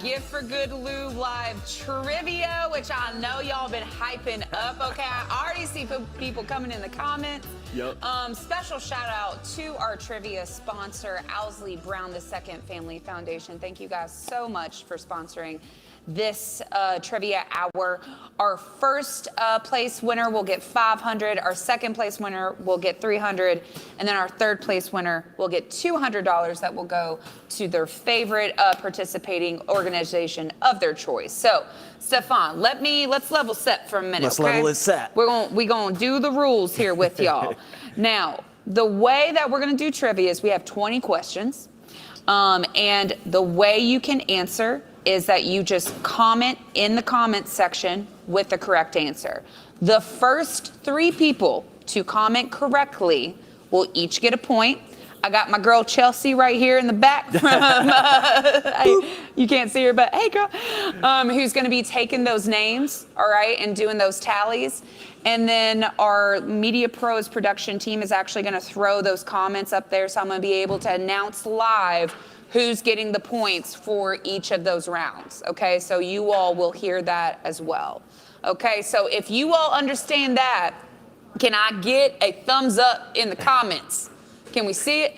Gift for Good Lou live trivia, which I know y'all been hyping up. Okay, I already see people coming in the comments. Yep. Special shout out to our trivia sponsor, Owsley Brown II Family Foundation. Thank you guys so much for sponsoring this trivia hour. Our first place winner will get $500. Our second place winner will get $300, and then our third place winner will get $200 that will go to their favorite participating organization of their choice. So, Stefan, let's level set for a minute. Let's okay? level it set. We're gonna do the rules here with y'all. Now, the way that we're gonna do trivia is we have 20 questions, and the way you can answer is that you just comment in the comment section with the correct answer. The first 3 people to comment correctly will each get a point. I got my girl Chelsea right here in the back. You can't see her, but hey girl. Who's gonna be taking those names, all right, and doing those tallies. And then our Media Pros production team is actually gonna throw those comments up there, so I'm gonna be able to announce live who's getting the points for each of those rounds, okay? So you all will hear that as well. Okay, so if you all understand that, can I get a thumbs up in the comments? Can we see it?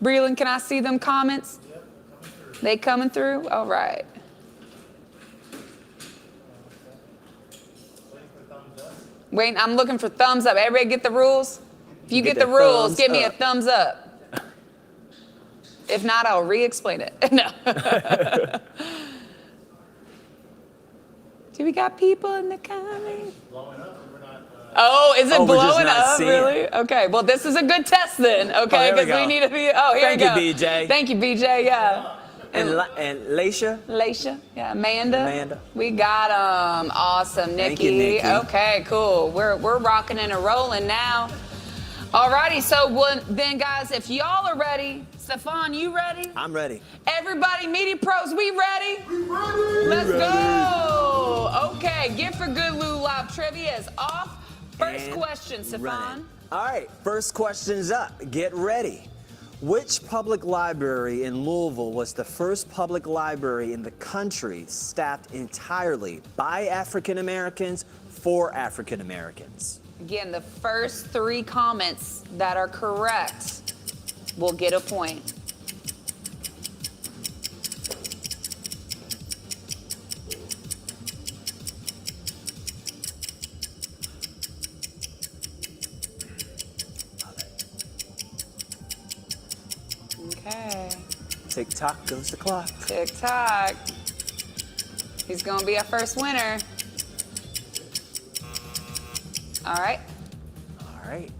Breland, can I see them comments? They coming through? All right. Wait, I'm looking for thumbs up. Everybody get the rules? If you get the rules, give me a thumbs up. If not, I'll re-explain it. No. Do we got people in the comments? Oh, is it blowing up? Really? Okay. Well, this is a good test then. Okay, because we need to be. Oh, here we go. Thank you, BJ. Thank you, BJ. Yeah. And Laisha. Laisha. Yeah. Amanda. Amanda. We got awesome. Nikki. Thank you, Nikki. Okay. Cool. We're rocking and rolling now. Alrighty. So then, guys, if y'all are ready. Stefan, you ready? I'm ready. Everybody, Media Pros, we ready? We ready. Let's go. Okay, Gift for Good Lou live trivia is off. First question, Stefan. All right, first question's up. Get ready. Which public library in Louisville was the first public library in the country staffed entirely by African Americans for African Americans? Again, the first 3 comments that are correct will get a point. Okay. Tick-tock goes the clock. Tick-tock. He's gonna be our first winner. All right. All right.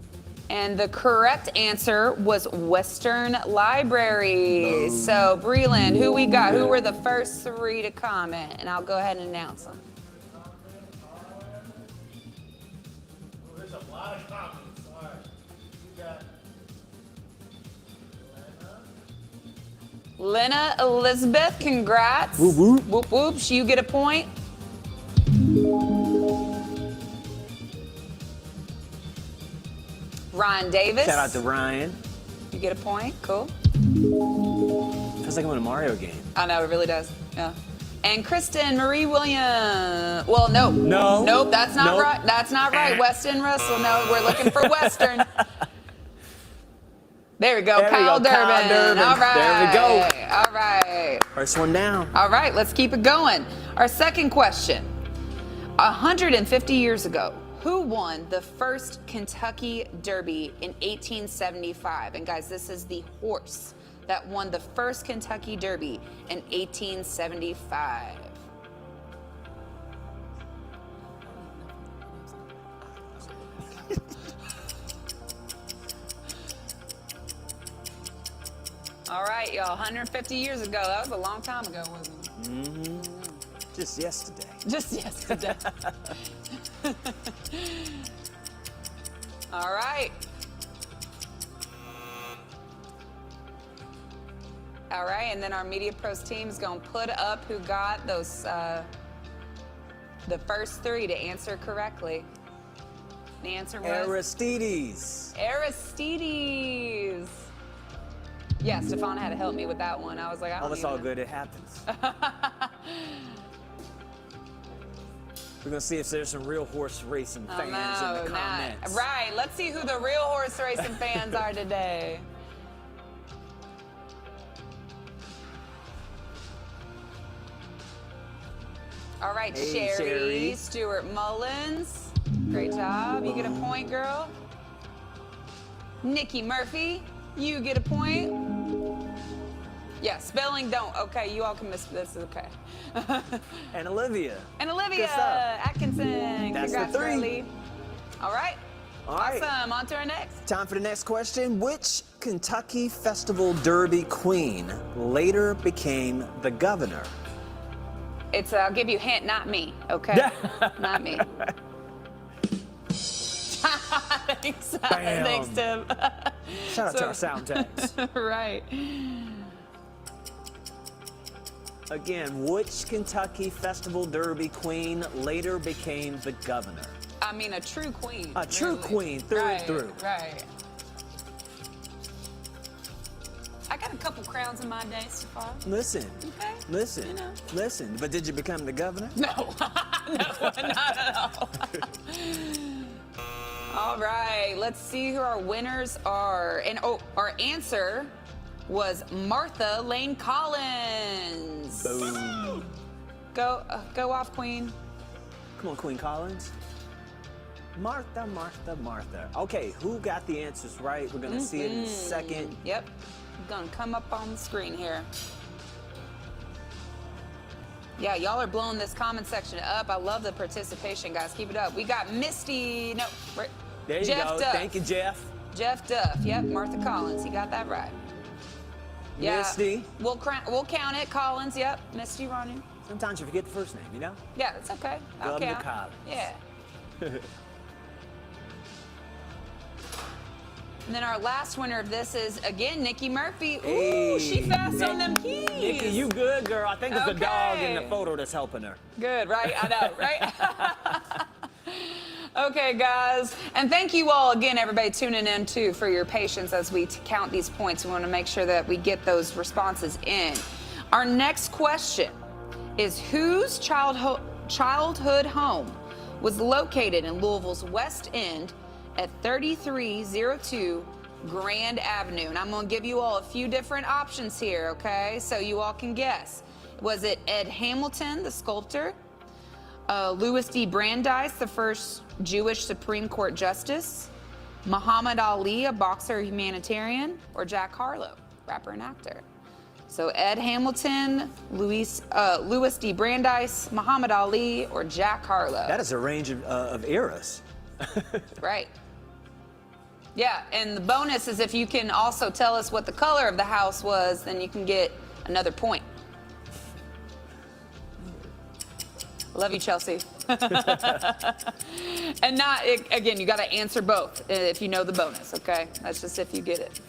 And the correct answer was Western Library. So, Breland, who we got? Who were the first 3 to comment? And I'll go ahead and announce them. There's a lot of comments. All right. We got Lena Elizabeth, congrats. Whoop, whoop. Whoop, whoop. You get a point. Ryan Davis. Shout out to Ryan. You get a point. Cool. Feels like I'm in a Mario game. I know, it really does. Yeah. And Kristen Marie Williams. Well, no. No. Nope, that's not Nope. right. That's not right. Weston Russell. No, we're looking for Western. There we go. There we Kyle go, Kyle Durbin. Durbin. All right. There we go. All right. First one down. All right, let's keep it going. Our second question. 150 years ago, who won the first Kentucky Derby in 1875? And guys, this is the horse that won the first Kentucky Derby in 1875. All right, y'all, 150 years ago. That was a long time ago, wasn't it? Mm-hmm. Just yesterday. Just yesterday. All right. All right, and then our Media Pros team is going to put up who got those, the first 3 to answer correctly. The answer was? Aristides. Aristides. Yeah, Stefan had to help me with that one. I was like, I don't Oh, it's all good. It happens. We're going to see if there's some real horse racing fans in the comments. Right. Let's see who the real horse racing fans are today. All right, Hey, Sherry Sherry. Stewart Mullins. Great job. You get a point, girl. Nikki Murphy, you get a point. Yeah, spelling don't. Okay, you all can miss this. Is okay. And Olivia. And Olivia Good stuff. Atkinson. That's the Congrats, three. Riley. All right. All right. Awesome. On to our next. Time for the next question. Which Kentucky Festival Derby queen later became the governor? It's, I'll give you a hint, not me, okay? Not me. Thanks. Bam. Thanks, Tim. Shout out to our sound techs. Right. Again, which Kentucky Festival Derby queen later became the governor? I mean, a true queen. A true really. queen through and through. Right. I got a couple crowns in my day, Stefan. Listen, Okay. listen, You know. listen. But did you become the governor? No, not at all. All right, let's see who our winners are. And our answer was Martha Lane Collins. Boom. Go off, Queen. Come on, Queen Collins. Martha, Martha, Martha. Okay, who got the answers right? We're gonna see it in a second. Yep, gonna come up on the screen here. Yeah, y'all are blowing this comment section up. I love the participation, guys. Keep it up. We got Misty. No, There you Jeff go. Duff. Thank you, Jeff. Jeff Duff. Yep, Martha Collins. He got that right. Yeah, Misty. We'll count it. Collins. Yep, Misty running. Sometimes you forget the first name, you know? Yeah, it's okay. I'll Governor count. Collins. Yeah. And then our last winner of this is, again, Nikki Murphy. Ooh, Hey, she fast on them keys. Nikki, you good, girl. I think it's the dog in the Okay. photo that's helping her. Good, right? I know, right? Okay, guys. And thank you all again, everybody tuning in too, for your patience as we count these points. We want to make sure that we get those responses in. Our next question is, whose childhood home was located in Louisville's West End at 3302 Grand Avenue? And I'm going to give you all a few different options here, okay? So you all can guess. Was it Ed Hamilton, the sculptor? Louis D. Brandeis, the first Jewish Supreme Court Justice? Muhammad Ali, a boxer humanitarian? Or Jack Harlow, rapper and actor? So Ed Hamilton, Louis D. Brandeis, Muhammad Ali, or Jack Harlow? That is a range of eras. Right. Yeah, and the bonus is if you can also tell us what the color of the house was, then you can get another point. Love you, Chelsea. And not, again, you got to answer both if you know the bonus, okay? That's just if you get it.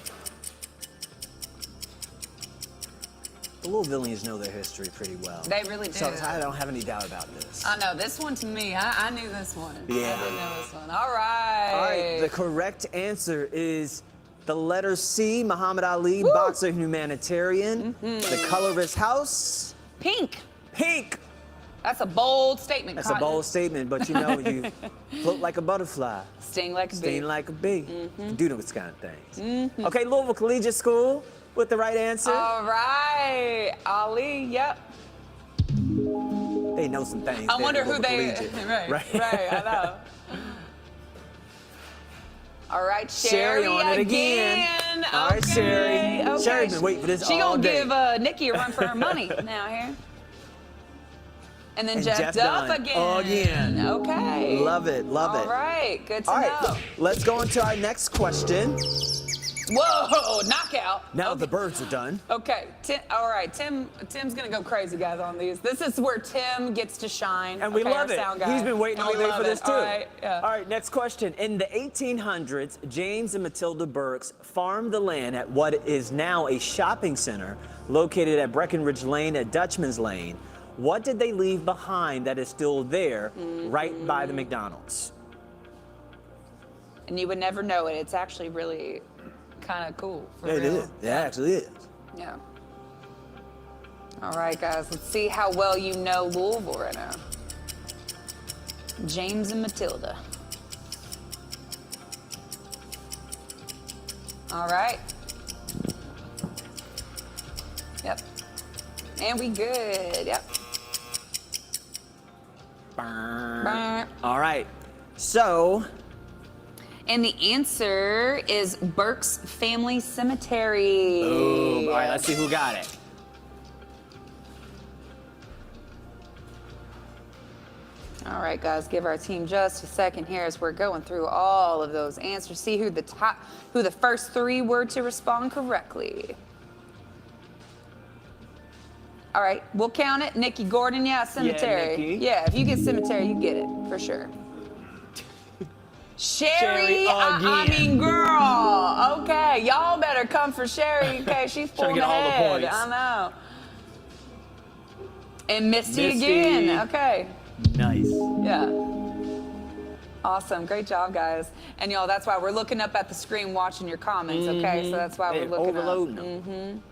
The Louisvillians know their history pretty well. They really do. So I don't have any doubt about this. I know, this one to me, I knew this one. Yeah. I did know this one. All right. All right, the correct answer is the letter C, Muhammad Ali, boxer humanitarian. The color of his house? Pink. Pink. That's a bold statement, That's Cotton. a bold statement, but you know, you float like a butterfly. Sting like a bee. Sting like a bee. You do those kind of things. Okay, Louisville Collegiate School with the right answer. All right. Ali, yep. They know some things. I there wonder at who Louisville they. Collegiate. Right, I know. All right, Sherry on it again. All right, Sherry. Okay. Sherry's been waiting for this She all gonna day. give Nikki a run for her money now here. And then Jeff Duff Dunn again. Okay. Love it, love it. All right, good to All know. right, let's go on to our next question. Whoa, knockout. Now the birds are done. Okay, all right, Tim's gonna go crazy, guys, on these. This is where Tim gets to shine. And we okay, love our it. sound guy. He's been waiting And all we day love for this it. too. All right, yeah. All right, next question. In the 1800s, James and Matilda Burks farmed the land at what is now a shopping center located at Breckenridge Lane at Dutchman's Lane. What did they leave behind that is still there right by the McDonald's? And you would never know it. It's actually really kind of cool. For It real. is. It actually is. Yeah. All right, guys. Let's see how well you know Louisville right now. James and Matilda. All right. Yep. And we good. Yep. Burn. All right. So. And the answer is Burke's Family Cemetery. Boom. All right, let's see who got it. All right, guys, give our team just a second here as we're going through all of those answers. See who the first three were to respond correctly. All right, we'll count it. Nikki Gordon, yeah, cemetery. Nikki. Yeah, if you get cemetery, you get it for sure. Sherry, I mean, girl. Okay, y'all better come for Sherry. Okay, she's Trying pulling to get all the ahead. points. I know. And Misty again. Okay. Nice. Yeah. Awesome. Great job, guys. And y'all, that's why we're looking up at the screen watching your comments, okay? So that's why we're looking overloading up. them.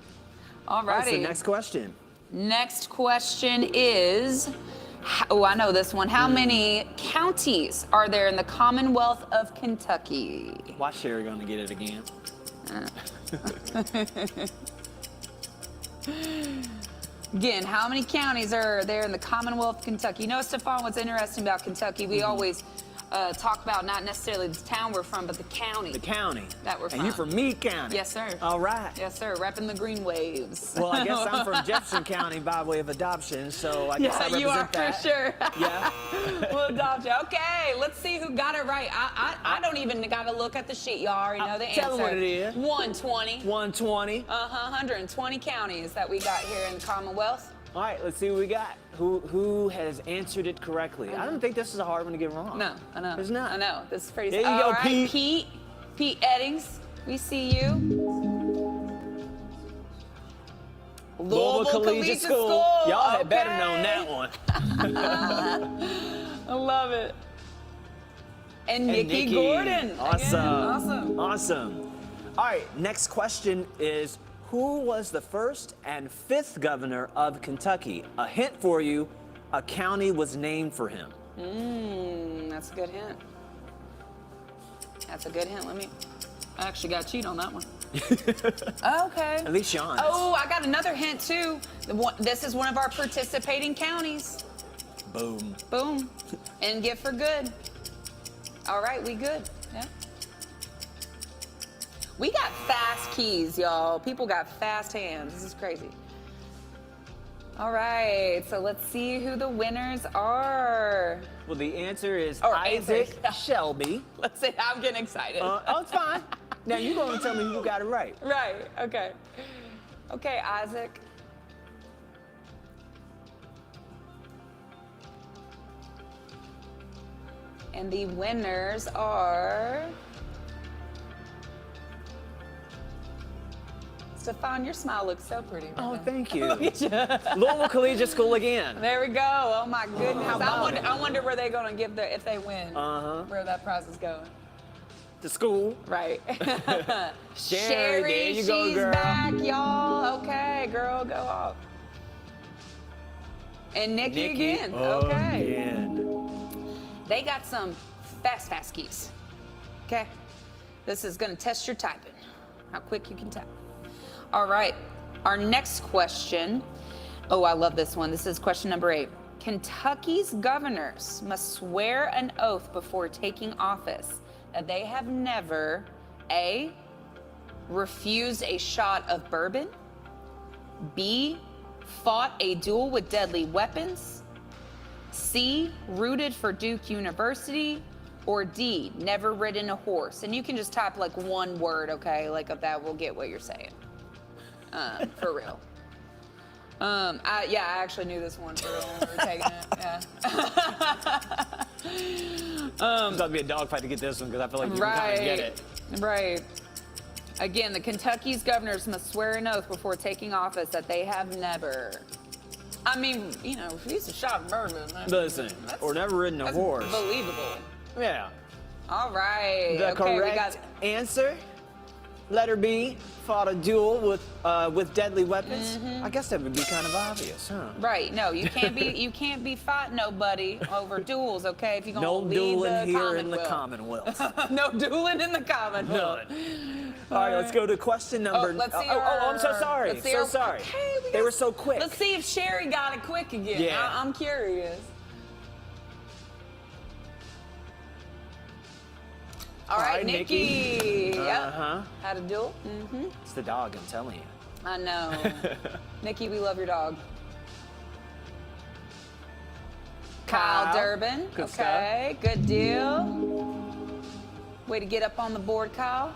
All All right, so righty. next question. Next question is, oh, I know this one. How many counties are there in the Commonwealth of Kentucky? Watch Sherry gonna get it again. Again, how many counties are there in the Commonwealth of Kentucky? You know, Stefan, what's interesting about Kentucky, we always talk about not necessarily the town we're from, but the county. The county. That we're from. And you're from Meade County. Yes, sir. All right. Yes, sir. Repping the green waves. Well, I guess I'm from Jefferson County by way of adoption, so I guess I represent you are that. for sure. Yeah. We'll adopt you. Okay, let's see who got it right. I don't even got to look at the sheet. Y'all already know the answer. Tell them what it is. 120. 120. 120 counties that we got here in the Commonwealth. All right, let's see what we got. Who has answered it correctly? I don't think this is a hard one to get wrong. No, I know. It's not. I know. This is pretty. There you All go, right, Pete. Pete Eddings, we see you. Louisville Collegiate School. Y'all had better known that one. I love it. And Nikki Gordon. Awesome. Again. Awesome. All right, next question is, who was the first and fifth governor of Kentucky? A hint for you, a county was named for him. That's a good hint. That's a good hint. I actually got to cheat on that one. Okay. At least Sean. Oh, I got another hint too. This is one of our participating counties. Boom. Boom. And get for good. All right, we good. Yeah. We got fast keys, y'all. People got fast hands. This is crazy. All right, so let's see who the winners are. Well, the answer is Or Isaac answer. Shelby. Let's see, I'm getting excited. Oh, it's fine. Now you're going to tell me who got it right. Right, okay. Okay, Isaac. And the winners are... Stefan, your smile looks so pretty. Right Oh, now. thank you. Look at you. Louisville Collegiate School again. There we go. Oh my goodness. How about it? I wonder where they're gonna give their if they win. Uh-huh. Where that prize is going. To school. Right. Sherry, there you go, she's girl. back, y'all. Okay, girl, go off. And Nikki again. Okay. Again. They got some fast keys. Okay. This is gonna test your typing. How quick you can type. All right, our next question. Oh, I love this one. This is question number 8. Kentucky's governors must swear an oath before taking office that they have never, A, refused a shot of bourbon, B, fought a duel with deadly weapons, C, rooted for Duke University, or D, never ridden a horse. And you can just type like one word, okay? Like of that, we'll get what you're saying. For real. I actually knew this one for real when we were taking it. Yeah. It's about to be a dogfight to get this one because I feel like you can kind of get it. Right. Again, the Kentucky's governors must swear an oath before taking office that they have never. I mean, you know, if he's a shot bourbon. Listen, or never ridden a horse. Believable. Yeah. All right. The okay, correct answer Letter B, fought a duel with deadly weapons. I guess that would be kind of obvious, huh? Right. No, you can't be fighting nobody over duels, okay? If you're gonna No leave dueling the here in the Commonwealth. Commonwealth. No dueling in the Commonwealth. None. All right, let's go to question number. Let's see I'm so sorry. let's see So our- sorry. Okay, They were so quick. Let's see if Sherry got it quick again. Yeah. I'm curious. All right, Nikki. Yep. Had a duel. It's the dog, I'm telling you. I know. Nikki, we love your dog. Kyle Durbin. Good Okay, good deal. Way to get up on the board, Kyle.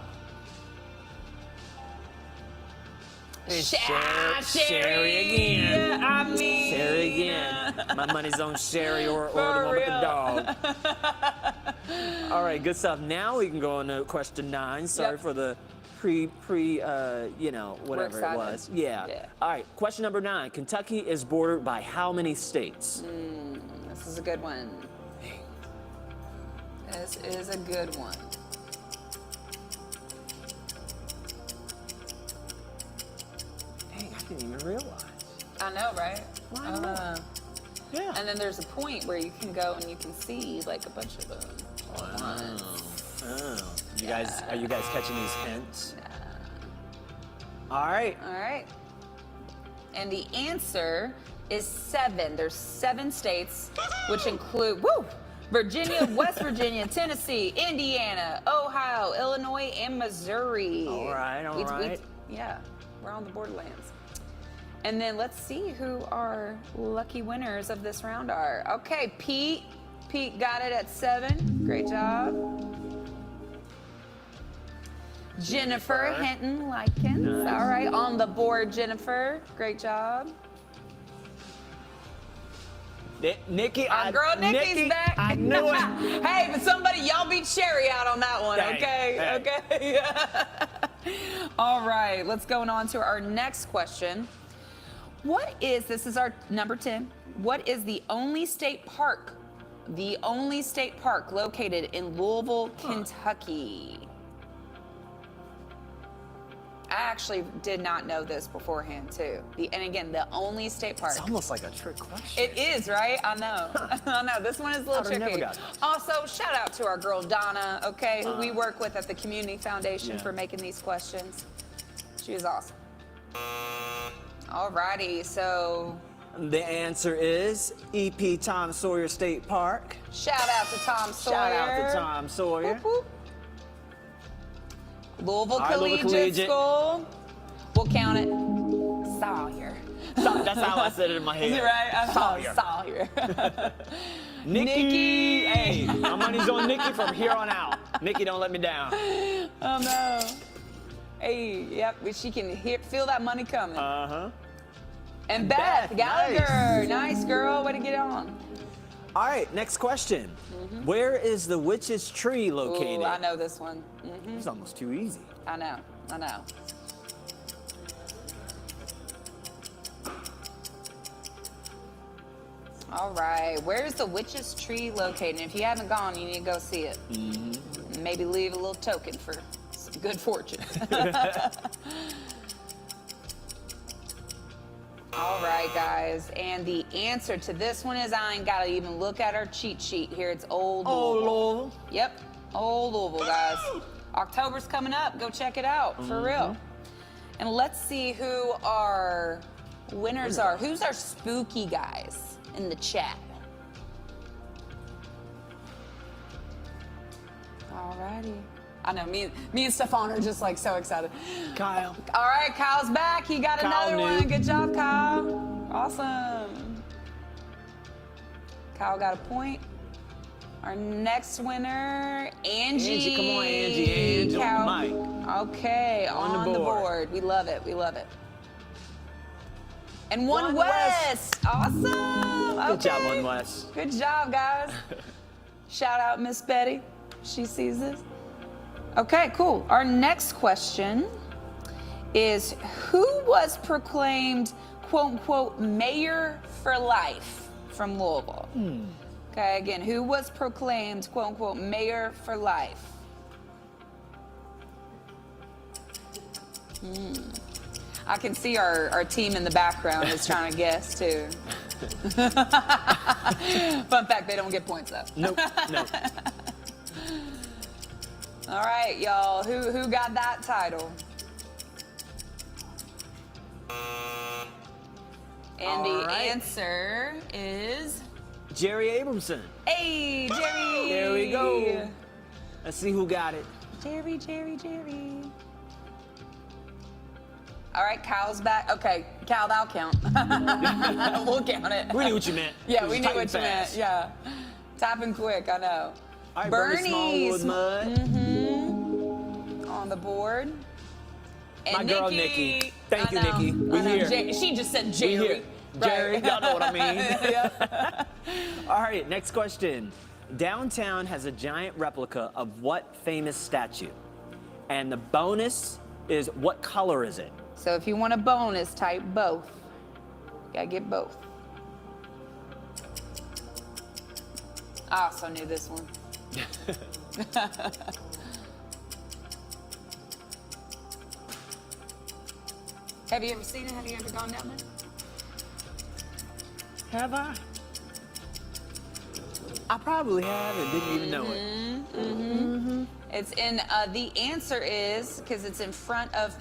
Sherry again. I mean, Sherry again. My money's on Sherry or the one with the dog. All right, good stuff. Now we can go on to question 9. Sorry for the whatever it was. Yeah. All right, question number 9. Kentucky is bordered by how many states? This is a good one. This is a good one. Dang, I didn't even realize. I know, right? I know. Yeah. And then there's a point where you can go and you can see like a bunch of them all at once. Oh. Are you guys catching these hints? All right. All right. And the answer is 7. There's 7 states, which include Virginia, West Virginia, Tennessee, Indiana, Ohio, Illinois, and Missouri. All right, all right. Yeah, we're on the borderlands. And then let's see who our lucky winners of this round are. Okay, Pete. Pete got it at 7. Great job. Jennifer Hinton Likens. Nice. All right, on the board, Jennifer. Great job. Nikki, Nikki's back. I knew it. Hey, but y'all beat Sherry out on that one, Dang, okay? dang. Okay. All right, let's go on to our next question. This is our number 10. What is the only state park located in Louisville, Kentucky? I actually did not know this beforehand, too. And again, the only state park. It's almost like a trick question. It is, right? I know. I know. This one is a little I'd have never tricky. got it. Also, shout out to our girl Donna, okay, who we work with at the Community Foundation for making these questions. She was awesome. Alrighty, so. The answer is E.P. Tom Sawyer State Park. Shout out to Tom Sawyer. Shout out to Tom Sawyer. Whoop, whoop. Louisville All right, Collegiate School. We'll count it. Sawyer. That's how I said it in my head. Is it right? I Sawyer. Sawyer. Nikki. Hey, my money's on Nikki from here on out. Nikki, don't let me down. Oh no. Hey, yep, she can feel that money coming. And Beth Gallagher. Nice girl. Way to get on. All right, next question. Where is the witch's tree located? Ooh, I know this one. It's almost too easy. I know. All right, where's the witch's tree located? And if you haven't gone, you need to go see it. Maybe leave a little token for some good fortune. All right, guys, and the answer to this one is I ain't got to even look at our cheat sheet here. It's Old Louisville. Yep, Old Louisville, guys. October's coming up. Go check it out, for real. And let's see who our winners are. Who's our spooky guys in the chat? All righty. I know, me and Stefan are just like so excited. Kyle. All right, Kyle's back. He got Kyle another knew. one. Good job, Kyle. Awesome. Kyle got a point. Our next winner, Angie. Angie, come on, Angie. Angie on the mic. Okay, on the board. We love it. And One West. Awesome. Good job, Okay. One West. Good job, guys. Shout out Miss Betty. She sees this. Okay, cool. Our next question is who was proclaimed, quote unquote, mayor for life from Louisville? Okay, again, who was proclaimed, quote unquote, mayor for life? I can see our team in the background is trying to guess too. Fun fact, they don't get points though. Nope. All right, y'all. Who got that title? And the answer is Jerry Abramson. Hey, Jerry. There we go. Let's see who got it. Jerry. All right, Kyle's back. Okay, Kyle, that'll count. We'll count it. We knew what you meant. Yeah, we knew what you meant. Yeah. Tapping quick, I know. All right, Bernie Smallwood Mud. On the board. And My girl, Nikki. Thank you, Nikki. We here. She just said We Jerry. here. Jerry, Right. y'all know what I mean. Yep. All right, next question. Downtown has a giant replica of what famous statue? And the bonus is, what color is it? So if you want a bonus, type both. Gotta get both. I also knew this one. Have you ever seen it? Have you ever gone down there? Have I? I probably have and didn't even know it. It's in, the answer is, because it's in front of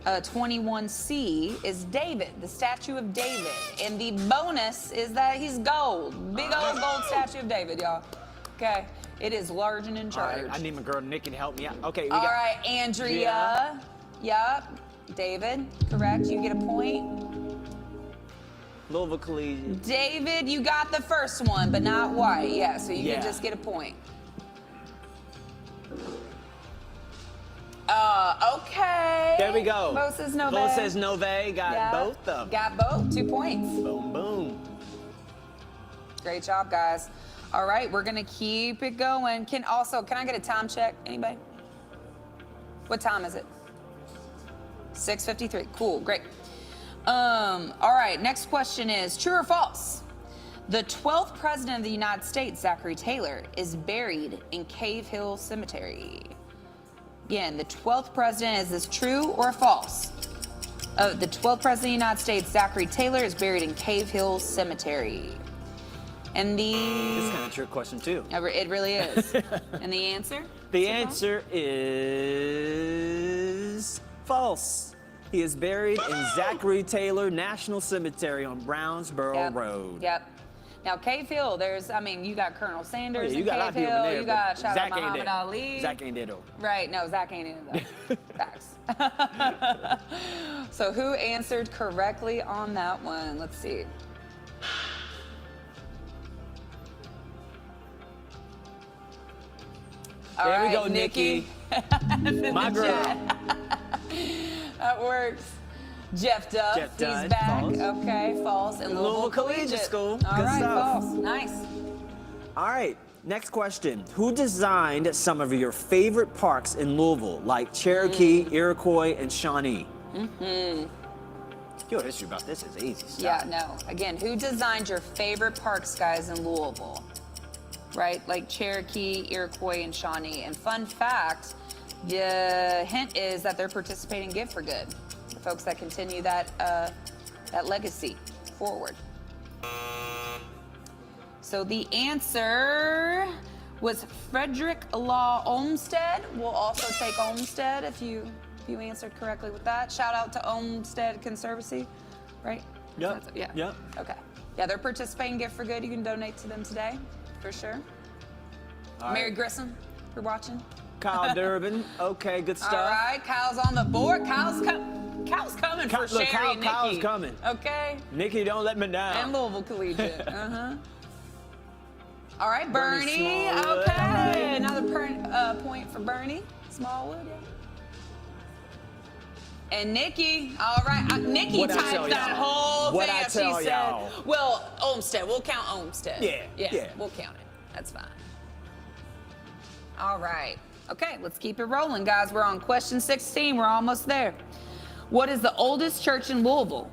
21C, is David, the statue of David. And the bonus is that he's gold. Big old gold statue of David, y'all. Okay, it is large and in All charge. right, I need my girl Nikki to help me out. Okay, we All got right, Andrea. Yep. David, correct. You get a point. Louisville Collegiate. David, you got the first one, but not White. Yeah, so you can just get a point. Okay. There we go. Bo says Nove. Bo says Nove. Got Yeah. both of them. Got both. 2 points. Boom, boom. Great job, guys. All right, we're gonna keep it going. Can I get a time check? Anybody? What time is it? 6:53. Cool, great. All right, next question is true or false? The 12th president of the United States, Zachary Taylor, is buried in Cave Hill Cemetery. Again, the 12th president, is this true or false? The 12th president of the United States, Zachary Taylor, is buried in Cave Hill Cemetery. And This is kind of a trick question, too. It really is. And the answer? The answer is false. He is buried in Zachary Taylor National Cemetery on Brownsboro Road. Yep. Now, Cave Hill, you got Colonel Sanders you got a lot in of Cave people Hill. there, You got but shout out Zach ain't Muhammad there. Ali. Zach ain't there, though. Right, no, Zach ain't in there. Facts. So who answered correctly on that one? Let's see. All There we right, go, Nikki. My girl. That works. Jeff Duff, Jeff Dunn, he's back. false. Okay, false. And Louisville Collegiate School. All Good right, stuff. false. Nice. All right, next question. Who designed some of your favorite parks in Louisville, like Cherokee, Iroquois, and Shawnee? Your history about this is easy stuff. Yeah, no. Again, who designed your favorite parks, guys, in Louisville? Right, like Cherokee, Iroquois, and Shawnee. And fun fact, the hint is that they're participating Give for Good. The folks that continue that legacy forward. So the answer was Frederick Law Olmsted. We'll also take Olmsted if you answered correctly with that. Shout out to Olmsted Conservancy, right? Yep. Yeah. Yep. Okay. Yeah, they're participating Gift for Good. You can donate to them today, for sure. All Mary right. Grissom, for watching. Kyle Durbin. Okay, good stuff. All right, Kyle's on the board. Kyle's coming for Look, Sherry and Nikki. Kyle's coming. Okay. Nikki, don't let me down. And Louisville Collegiate. All right, Bernie Bernie. Smallwood. Okay, another point for Bernie Smallwood. Yeah. And Nikki, all right. Nikki What'd I tell typed that y'all? whole What'd thing I up. tell She said, y'all? well, Olmsted. We'll count Olmsted. Yeah. We'll count it. That's fine. All right. Okay, let's keep it rolling, guys. We're on question 16. We're almost there. What is the oldest church in Louisville?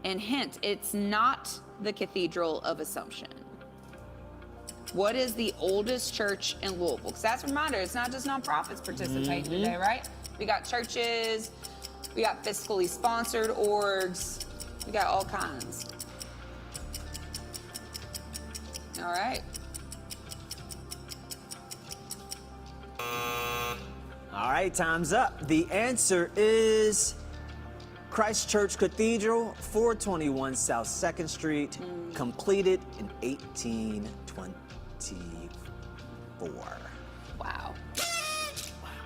And hint, it's not the Cathedral of Assumption. What is the oldest church in Louisville? Because that's a reminder, it's not just nonprofits participating today, right? We got churches, we got fiscally sponsored orgs, we got all kinds. All right. All right, time's up. The answer is Christ Church Cathedral, 421 South 2nd Street, completed in 1824. Wow.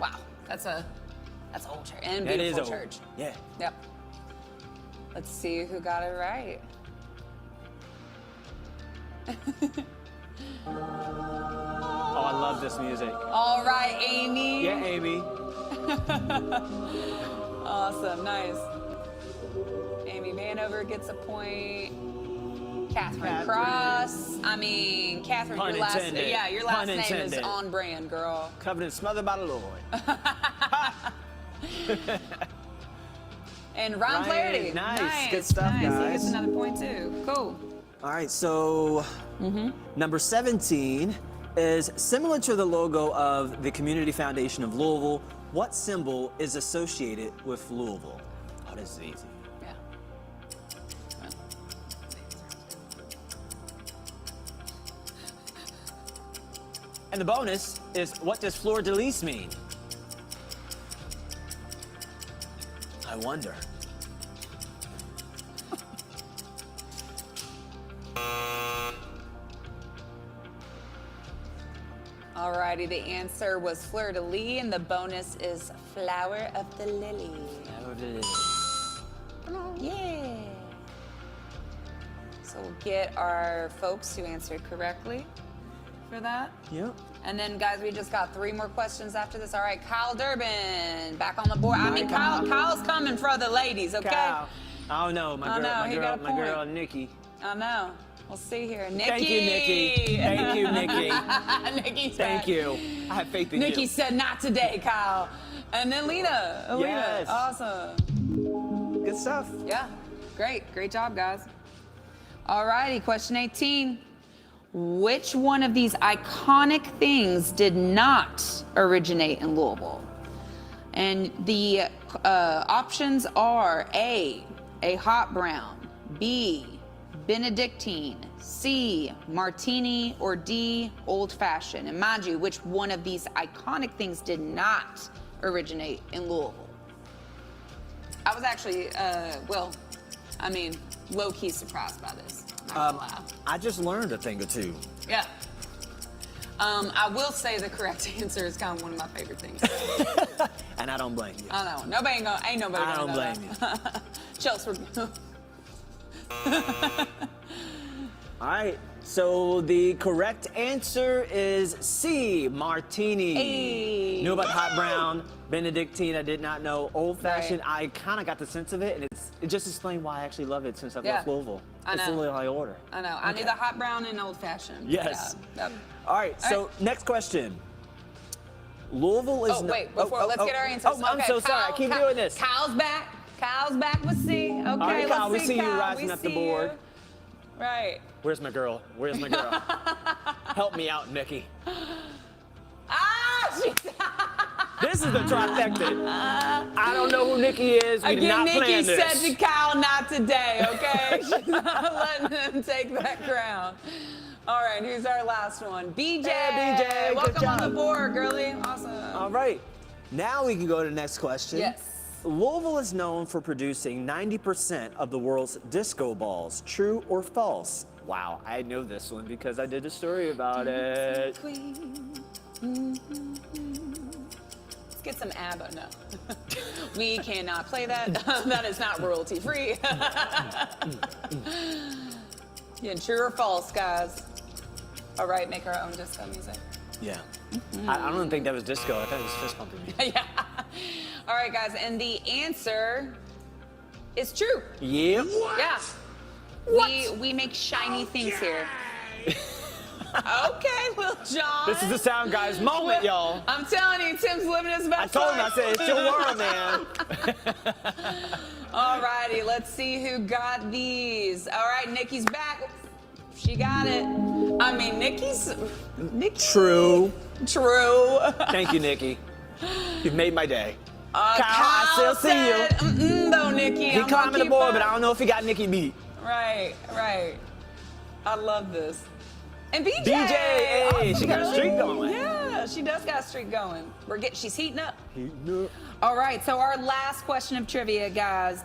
Wow. That's an old church and That beautiful is old. church. Yeah. Yep. Let's see who got it right. Oh, I love this music. All right, Amy. Yeah, Amy. Awesome, nice. Amy Vanover gets a point. Catherine Cross. Catherine, Pun your last intended. your last Pun name intended. is on brand, girl. Covenant smothered by the Lord. And Ron Flaherty. Nice. Good stuff, nice. He guys. gets another point too. Cool. All right, so number 17 is similar to the logo of the Community Foundation of Louisville. What symbol is associated with Louisville? Oh, this is easy. Yeah. And the bonus is, what does fleur de lis mean? I wonder. Alrighty, the answer was fleur de lis, and the bonus is flower of the lily. Flower of the lily. Yeah. So we'll get our folks who answered correctly for that. Yep. And then, guys, we just got 3 more questions after this. All right, Kyle Durbin, back on the board. Kyle's coming for the ladies, okay? Kyle. Oh no, my girl, Nikki. I know. We'll see here. Nikki. Thank you, Nikki. Thank you, Nikki. Nikki's Thank back. you. I have faith in Nikki you. said, not today, Kyle. And then Lena. Yes. Awesome. Good stuff. Yeah. Great job, guys. All righty, question 18. Which one of these iconic things did not originate in Louisville? And the options are A, hot brown, B, Benedictine, C, martini, or D, old fashioned. And mind you, which one of these iconic things did not originate in Louisville? I was actually, low-key surprised by this. Not gonna lie. I just learned a thing or two. Yeah. I will say the correct answer is kind of one of my favorite things. And I don't blame you. I know. Ain't nobody I don't gonna know blame that. Chelsea. All right, so the correct answer is C, martini. Hey. Knew about hot brown, Benedictine, I did not know. Old fashioned, I kind of got the sense of it, and it just explained why I actually love it since I've left Louisville. I It's know. literally how I order. I know. I knew the hot brown and old fashioned. Yes. Yeah. Yep. All right, so next question. Louisville is. Let's get our answers. Oh, I'm so sorry. I keep doing this. Kyle's back. Kyle's back with C. Okay, All right, Kyle, let's we see you Kyle. rising We up the see board. you. Right. Where's my girl? Help me out, Nikki. This is the trifecta. I don't know who Nikki is. We did Again, not Nikki plan this. said to Kyle, not today, okay? She's not letting him take that crown. All right, here's our last one. BJ. Hey, BJ, good Welcome on job. the board, girlie. Awesome. All right. Now we can go to the next question. Yes. Louisville is known for producing 90% of the world's disco balls. True or false? Wow, I know this one because I did a story about it. Let's get some ABBA. No. We cannot play that. That is not royalty free. Yeah, true or false, guys? All right, make our own disco music. Yeah. I don't think that was disco. I thought it was fist pumping me. Yeah. All right, guys, and the answer is true. Yep. Yeah. We make shiny things here. Okay, Lil Jon. This is the Sound Guys moment, y'all. I'm telling you, Tim's living his best I told him, I life. said, it's your world, man. All righty, let's see who got these. All right, Nikki's back. She got it. I mean, Nikki's. True. Thank you, Nikki. You've made my day. Kyle, I still see you. Though, Nikki. He climbing the board, but I don't know if he got Nikki beat. Right. I love this. And BJ. Hey, she got a streak going. Yeah, she does got a streak going. She's heating up. All right, so our last question of trivia, guys.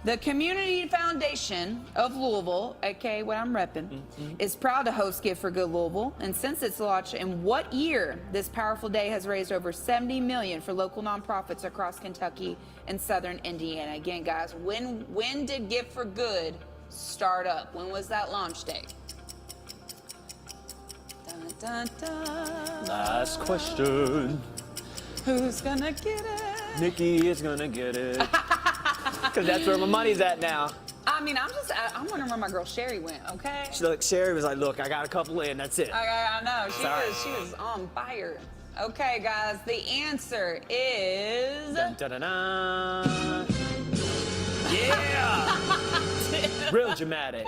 The Community Foundation of Louisville, aka what I'm repping, is proud to host Gift for Good Louisville. And since its launch in what year, this powerful day has raised over $70 million for local nonprofits across Kentucky and southern Indiana. Again, guys, when did Gift for Good start up? When was that launch date? Dun, dun, dun. Last question. Who's gonna get it? Nikki is gonna get it. Because that's where my money's at now. I mean, I'm wondering where my girl Sherry went, okay? Sherry was like, look, I got a couple in, that's it. I know, she was on fire. Okay, guys, the answer is... Dun, dun, dun, dun. Yeah! Real dramatic.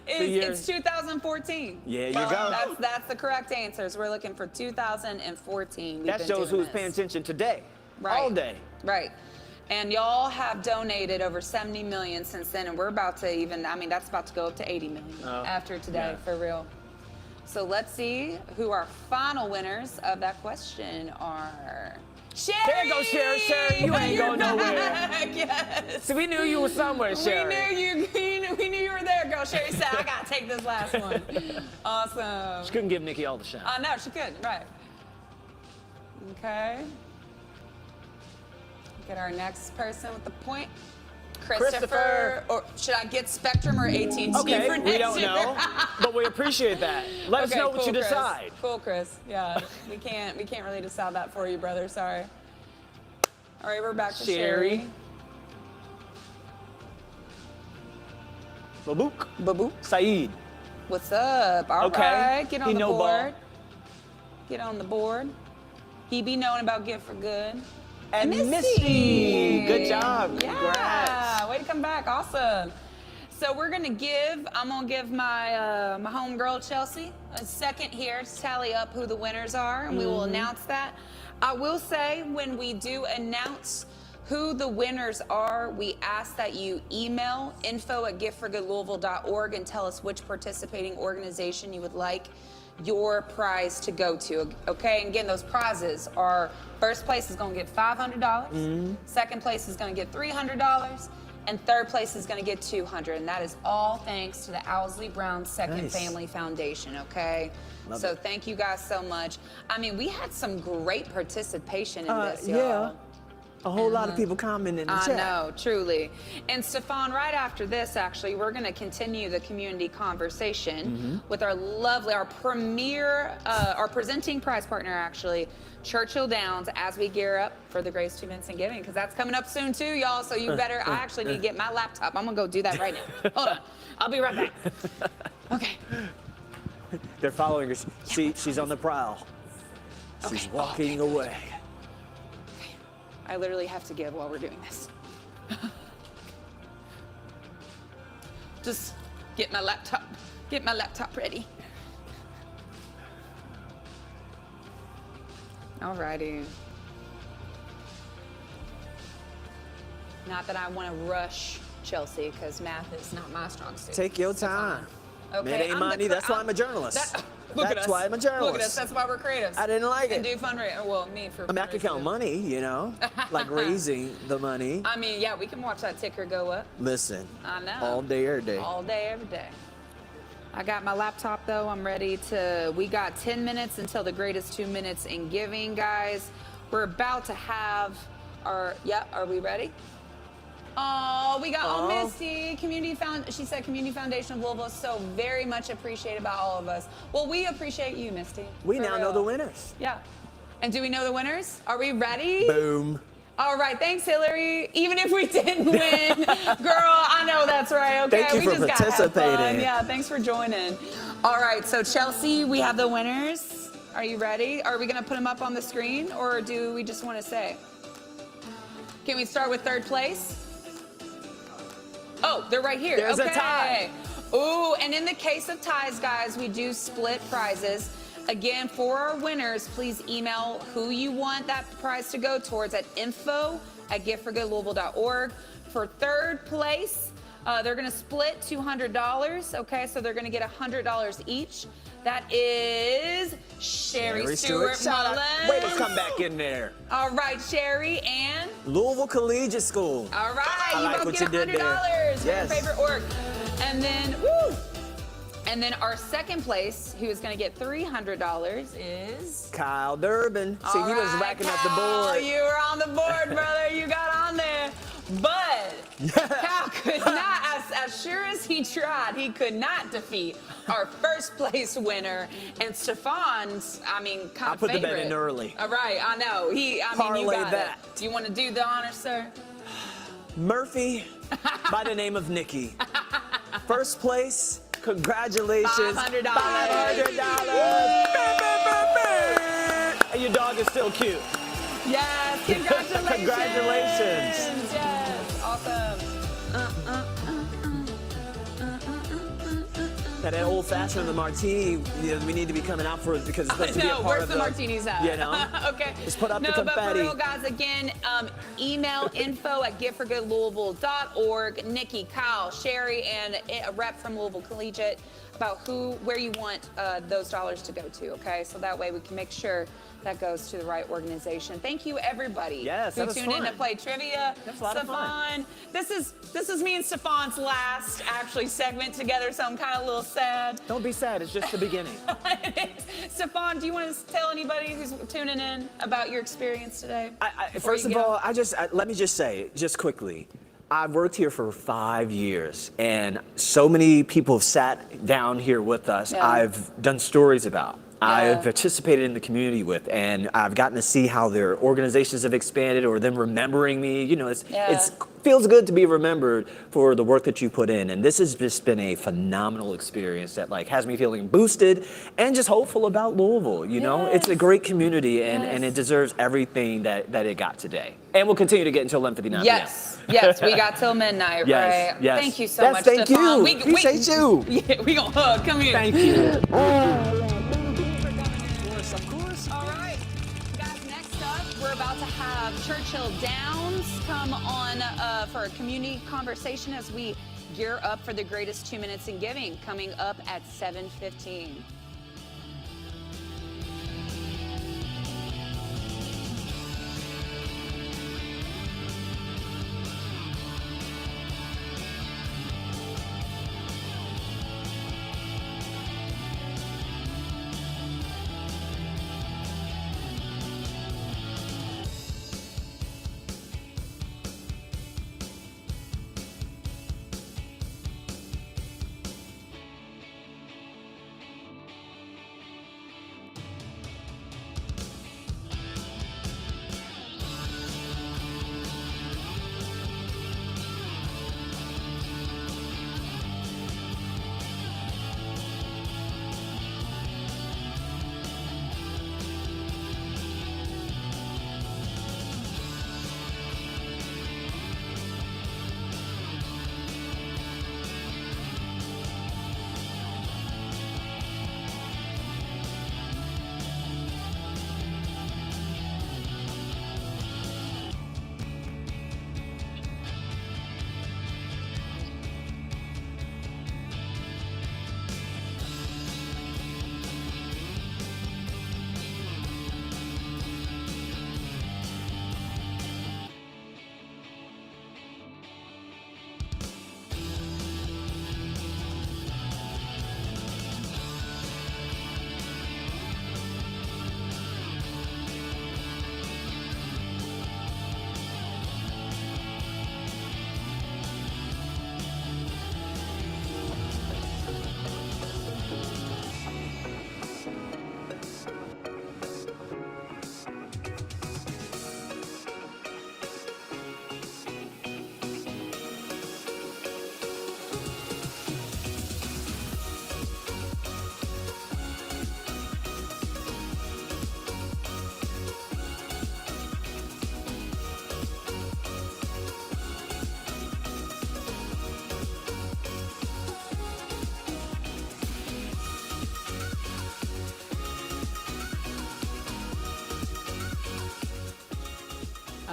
It's 2014. Yeah, you go. That's the correct answer. So we're looking for 2014. That shows who's paying attention today. Right. All day. Right. And y'all have donated over $70 million since then, and we're about to that's about to go up to $80 million after today, for real. So let's see who our final winners of that question are. Sherry! There goes Sherry. Sherry, you ain't going nowhere. Yes. So we knew you were somewhere, Sherry. We knew you were there, girl. Sherry said, I gotta take this last one. Awesome. She couldn't give Nikki all the shine. No, she couldn't, right. Okay. Get our next person with the point. Christopher. Or should I get Spectrum or AT&T for next year? We don't know, but we appreciate that. Let us know what you decide. Cool, Chris. Yeah, we can't really decide that for you, brother. Sorry. All right, we're back to Sherry. Babook. Saeed. What's up? All right, get on the board. Get on the board. He be knowing about Gift for Good. And Misty. Good job. Yeah. Congrats. Way to come back. Awesome. So I'm gonna give my my homegirl Chelsea a second here to tally up who the winners are, and we will announce that. I will say when we do announce who the winners are, we ask that you email info@giftforgoodlouisville.org and tell us which participating organization you would like your prize to go to, okay? And again, those prizes are, first place is gonna get $500, second place is gonna get $300, and third place is gonna get $200, and that is all thanks to the Owsley Brown Second Family Foundation, okay? So thank you guys so much. I mean, we had some great participation in this, y'all. Yeah. A whole lot of people commenting in the chat. I know, truly. And Stefan, right after this, actually, we're going to continue the community conversation with our presenting prize partner, actually, Churchill Downs, as we gear up for the Grace 2 Minutes in Giving, because that's coming up soon too, y'all. So you better, I actually need to get my laptop. I'm going to go do that right now. Hold on. I'll be right back. Okay. They're following her. She's on the prowl. She's walking away. I literally have to give while we're doing this. Just get my laptop ready. Alrighty. Not that I want to rush Chelsea, because math is not my strong suit. Take your time. Okay, It ain't money. That's why I'm a journalist. That's why I'm a journalist. Look at us. That's why we're creatives. I didn't like it. And do fundraising. Well, me for. I mean, I can count money, you know, like raising the money. I mean, yeah, we can watch that ticker go up. Listen. I know. All day, every day. All day, every day. I got my laptop though. I'm ready to. We got 10 minutes until the greatest 2 minutes in giving, guys. We're about to have our. Yeah, are we ready? Oh, we got Misty, she said Community Foundation of Louisville, so very much appreciated by all of us. Well, we appreciate you, Misty. We now know the winners. Yeah. And do we know the winners? Are we ready? Boom. All right, thanks, Hillary. Even if we didn't win, girl, I know that's right, okay? Thank you for participating. Got to have fun. Yeah, thanks for joining. All right, so Chelsea, we have the winners. Are you ready? Are we gonna put them up on the screen, or do we just wanna say? Can we start with third place? Oh, they're right here. There's okay. a tie. Ooh, and in the case of ties, guys, we do split prizes. Again, for our winners, please email who you want that prize to go towards at info@giftforgoodlouisville.org. For third place, they're going to split $200. Okay, so they're going to get $100 each. That is Sherry Stewart Mullins. Way to come back in there. All right, Sherry and Louisville Collegiate School. all right, I like you both what get you did $100 there. for your Yes. favorite org. And then, and then our second place, who is going to get $300, is Kyle Durbin. See, he was racking up the Kyle, board. you were on the board, brother. You got on there. But Kyle could not, as sure as he tried, he could not defeat our first place winner. And Stefan's, I mean, kind I of put the favorite. bet in early. All right, I know. You Parlay got that. it. Do you want to do the honor, sir? Murphy, by the name of Nikki. First place, congratulations. $500. $500. And your dog is still cute. Yes, congratulations. Congratulations. Yes, awesome. Now, that old fashioned the martini, we need to be coming out for it because it's supposed to be a part where's of the martinis at? You know? Okay. Let's put up no, the confetti. but for real, guys, again, email info@giftforgoodlouisville.org. Nikki, Kyle, Sherry, and a rep from Louisville Collegiate about where you want those dollars to go to, okay? So that way we can make sure that goes to the right organization. Thank you, everybody Yes, who that was tuned in fun. to play trivia. That's a lot of fun. This is me and Stefan's last segment together, so I'm kind of a little sad. Don't be sad, it's just the beginning. Stefan, do you want to tell anybody who's tuning in about your experience today? First of all, let me just say, just quickly, I've worked here for 5 years, and so many people have sat down here with us. Yeah. I've done stories about. I've participated in the community with, and I've gotten to see how their organizations have expanded or them remembering me. You know, it feels good to be remembered for the work that you put in. And this has just been a phenomenal experience that has me feeling boosted and just hopeful about Louisville. You know, it's a great community, and it deserves everything that it got today. And we'll continue to get until 11:59 Yes, we got till midnight, Yes, right? yes. Thank you so Yes, much, thank Stefan. you. Appreciate you. Yeah, we gonna hug. Come here. Thank you. All right, guys, next up, we're about to have Churchill Downs come on for a community conversation as we gear up for the greatest 2 minutes in giving, coming up at 7:15.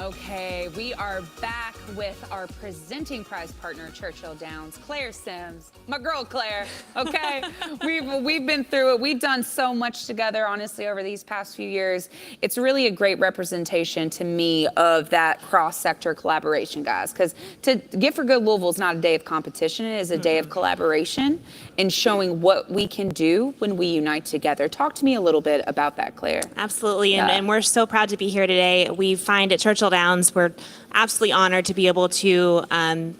Okay, we are back with our presenting prize partner, Churchill Downs, Claire Sims, my girl Claire. Okay, we've been through it. We've done so much together, honestly, over these past few years. It's really a great representation to me of that cross-sector collaboration, guys. Because to Gift for Good Louisville is not a day of competition; it is a day of collaboration and showing what we can do when we unite together. Talk to me a little bit about that, Claire. Absolutely, and we're so proud to be here today. We find at Churchill Downs, we're absolutely honored to be able to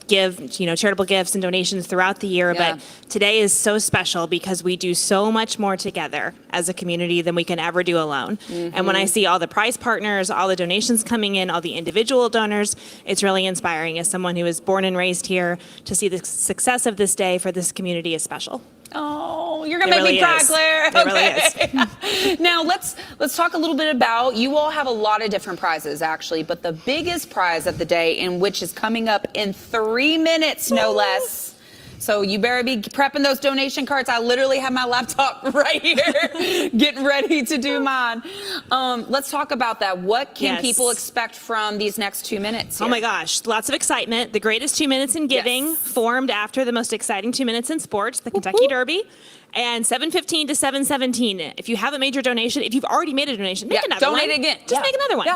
give, charitable gifts and donations throughout the year. Yeah. But today is so special because we do so much more together as a community than we can ever do alone. And when I see all the prize partners, all the donations coming in, all the individual donors, it's really inspiring. As someone who was born and raised here, to see the success of this day for this community is special. Oh, you're gonna make me cry, Claire. It really is. Now let's talk a little bit about, you all have a lot of different prizes actually, but the biggest prize of the day, in which is coming up in 3 minutes, no less. So you better be prepping those donation cards. I literally have my laptop right here, getting ready to do mine. Let's talk about that. What can people expect from these next 2 minutes here? Oh my gosh, lots of excitement. The greatest 2 minutes in giving, formed after the most exciting 2 minutes in sports, the Kentucky Derby. And 7:15 to 7:17. If you have a major donation, if you've already made a donation, make another one. Donate again. Just make another one.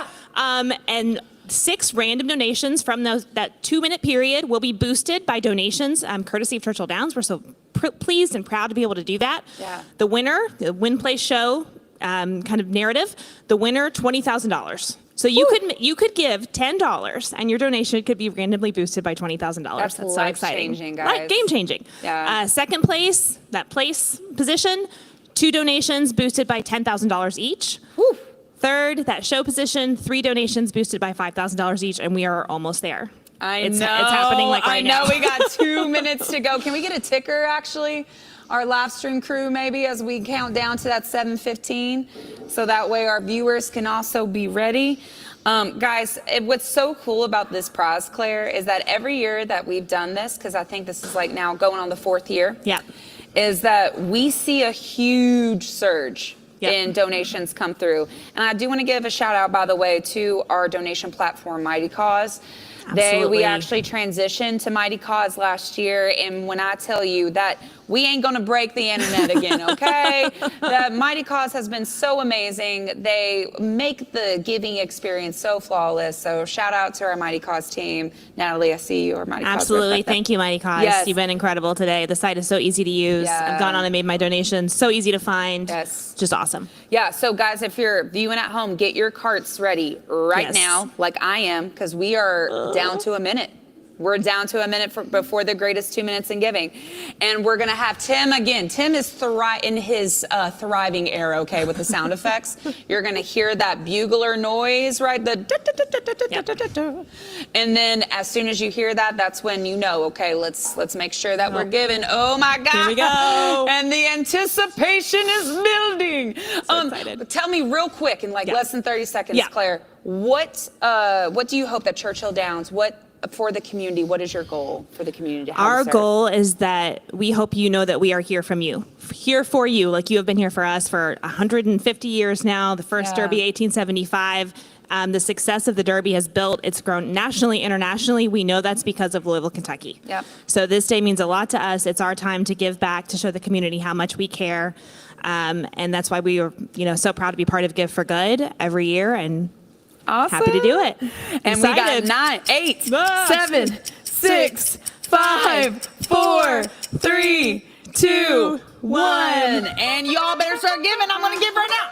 And 6 random donations from that 2 minute period will be boosted by donations courtesy of Churchill Downs. We're so pleased and proud to be able to do that. Yeah. The winner, the win, play, show kind of narrative, the winner, $20,000. So you could give $10 and your donation could be randomly boosted by $20,000. That's so exciting. Life-changing, guys. Game changing. Yeah. Second place, that place position, 2 donations boosted by $10,000 each. Woo. Third, that show position, 3 donations boosted by $5,000 each, and we are almost there. It's happening right now. I know we got 2 minutes to go. Can we get a ticker, actually? Our live stream crew, maybe, as we count down to that 7:15, so that way our viewers can also be ready. Guys, what's so cool about this prize, Claire, is that every year that we've done this, because I think this is like now going on the 4th year, is that we see a huge surge in donations come through. And I do want to give a shout out, by the way, to our donation platform, Mighty Cause. We actually transitioned to Mighty Cause last year, and when I tell you that we ain't gonna break the internet again, okay? The Mighty Cause has been so amazing. They make the giving experience so flawless. So shout out to our Mighty Cause team. Natalie, I see you, our Mighty Cause. Absolutely, thank you, Mighty Cause. Yes. You've been incredible today. The site is so easy to use. Yeah. I've gone on and made my donations. So easy to find. Yes. Just awesome. Yeah, so guys, if you're viewing at home, get your carts ready right now, like I am, because we are down to a minute. We're down to a minute before the greatest 2 minutes in giving. And we're going to have Tim again. Tim is in his thriving era, okay, with the sound effects. You're going to hear that bugler noise, right? And then as soon as you hear that, that's when you know, okay, let's make sure that we're giving. Oh my God. Here we go. And the anticipation is building. So excited. Tell me real quick, in less than 30 seconds, Claire, what do you hope that Churchill Downs, for the community, what is your goal for the community? Our goal is that we hope you know that we are here here for you, like you have been here for us for 150 years now. The first Derby, 1875. The success of the Derby has built, it's grown nationally, internationally. We know that's because of Louisville, Kentucky. Yep. So this day means a lot to us. It's our time to give back, to show the community how much we care. And that's why we are, so proud to be part of Give for Good every year, and happy to do it. And we got 9, 8, 7, 6, 5, 4, 3, 2, 1. And y'all better start giving. I'm going to give right now.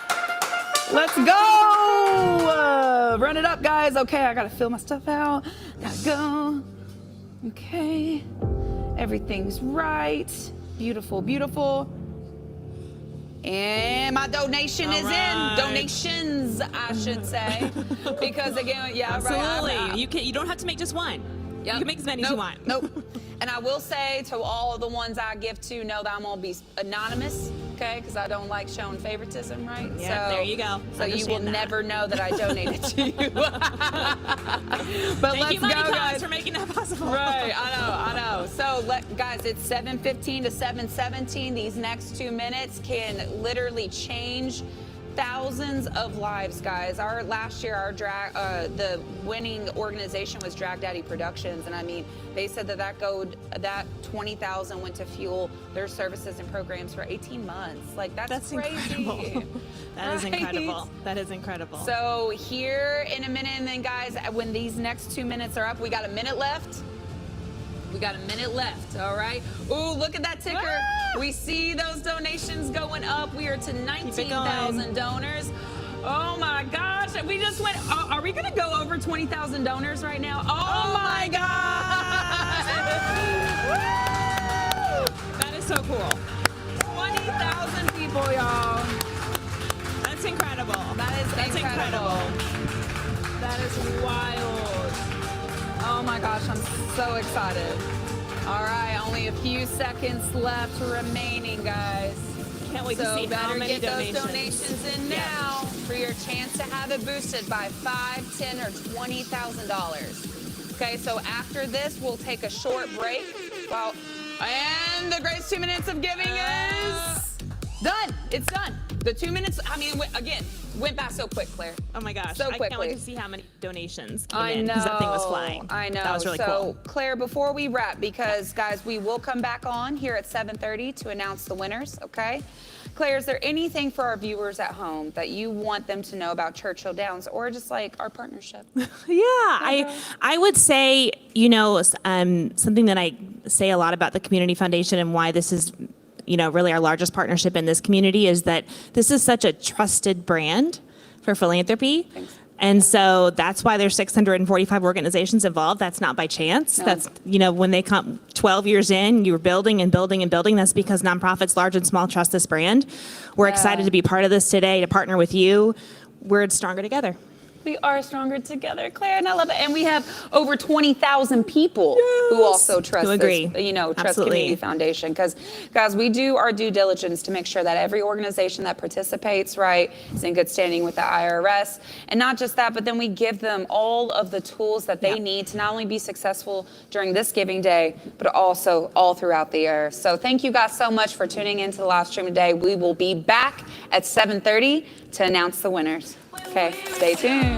Let's go. Run it up, guys. Okay, I got to fill my stuff out. Gotta go. Okay. Everything's right. Beautiful, beautiful. And my donation is in. Donations, I should say. Because again, absolutely. Right, you don't have to make just one. Yep. You can make as many as you want. Nope. And I will say to all of the ones I give to, know that I'm going to be anonymous, okay? Because I don't like showing favoritism, right? Yeah, there you go. So you will never know that I donated to you. But Thank you, let's go, Mighty guys. Cause, for making that possible. Right, I know. So, guys, it's 7:15 to 7:17. These next 2 minutes can literally change thousands of lives, guys. Last year, the winning organization was Drag Daddy Productions, and I mean, they said that 20,000 went to fuel their services and programs for 18 months. Like that's crazy. Incredible. That is incredible. That is incredible. So here in a minute, and then guys, when these next 2 minutes are up, we got a minute left. We got a minute left, all right? Ooh, look at that ticker. Ah! We see those donations going up. We are to 19,000 donors. Oh my gosh, we just went, are we gonna go over 20,000 donors right now? Oh my gosh! That is so cool. 20,000 people, y'all. That's incredible. That's incredible. That is wild. Oh my gosh, I'm so excited. All right, only a few seconds left remaining, guys. Can't wait to see how many get those donations in now for your chance to have it boosted by $5,000, $10,000, or $20,000. Okay, so after this, we'll take a short break. And the great 2 minutes of giving is done. It's done. The 2 minutes, I mean, again, went by so quick, Claire. Oh my gosh. So quickly. I can't wait to see how many donations came in because that thing was flying. I know. That was really so, cool. Claire, before we wrap, because guys, we will come back on here at 7:30 to announce the winners, okay? Claire, is there anything for our viewers at home that you want them to know about Churchill Downs or just like our partnership? I would say, something that I say a lot about the Community Foundation and why this is really our largest partnership in this community is that this is such a trusted brand for philanthropy. Thanks. And so that's why there's 645 organizations involved. That's not by chance. No. That's, when they come 12 years in, you're building and building and building. That's because nonprofits, large and small, trust this brand. We're excited to be part of this today, to partner with you. We're stronger together. We are stronger together, Claire, and I love it. And we have over 20,000 people who also trust who agree. this, trust Absolutely. Community Foundation. Because, guys, we do our due diligence to make sure that every organization that participates, right, is in good standing with the IRS. And not just that, but then we give them all of the tools that they need to not only be successful during this giving day, but also all throughout the year. So thank you guys so much for tuning into the live stream today. We will be back at 7:30 to announce the winners. Okay, stay tuned.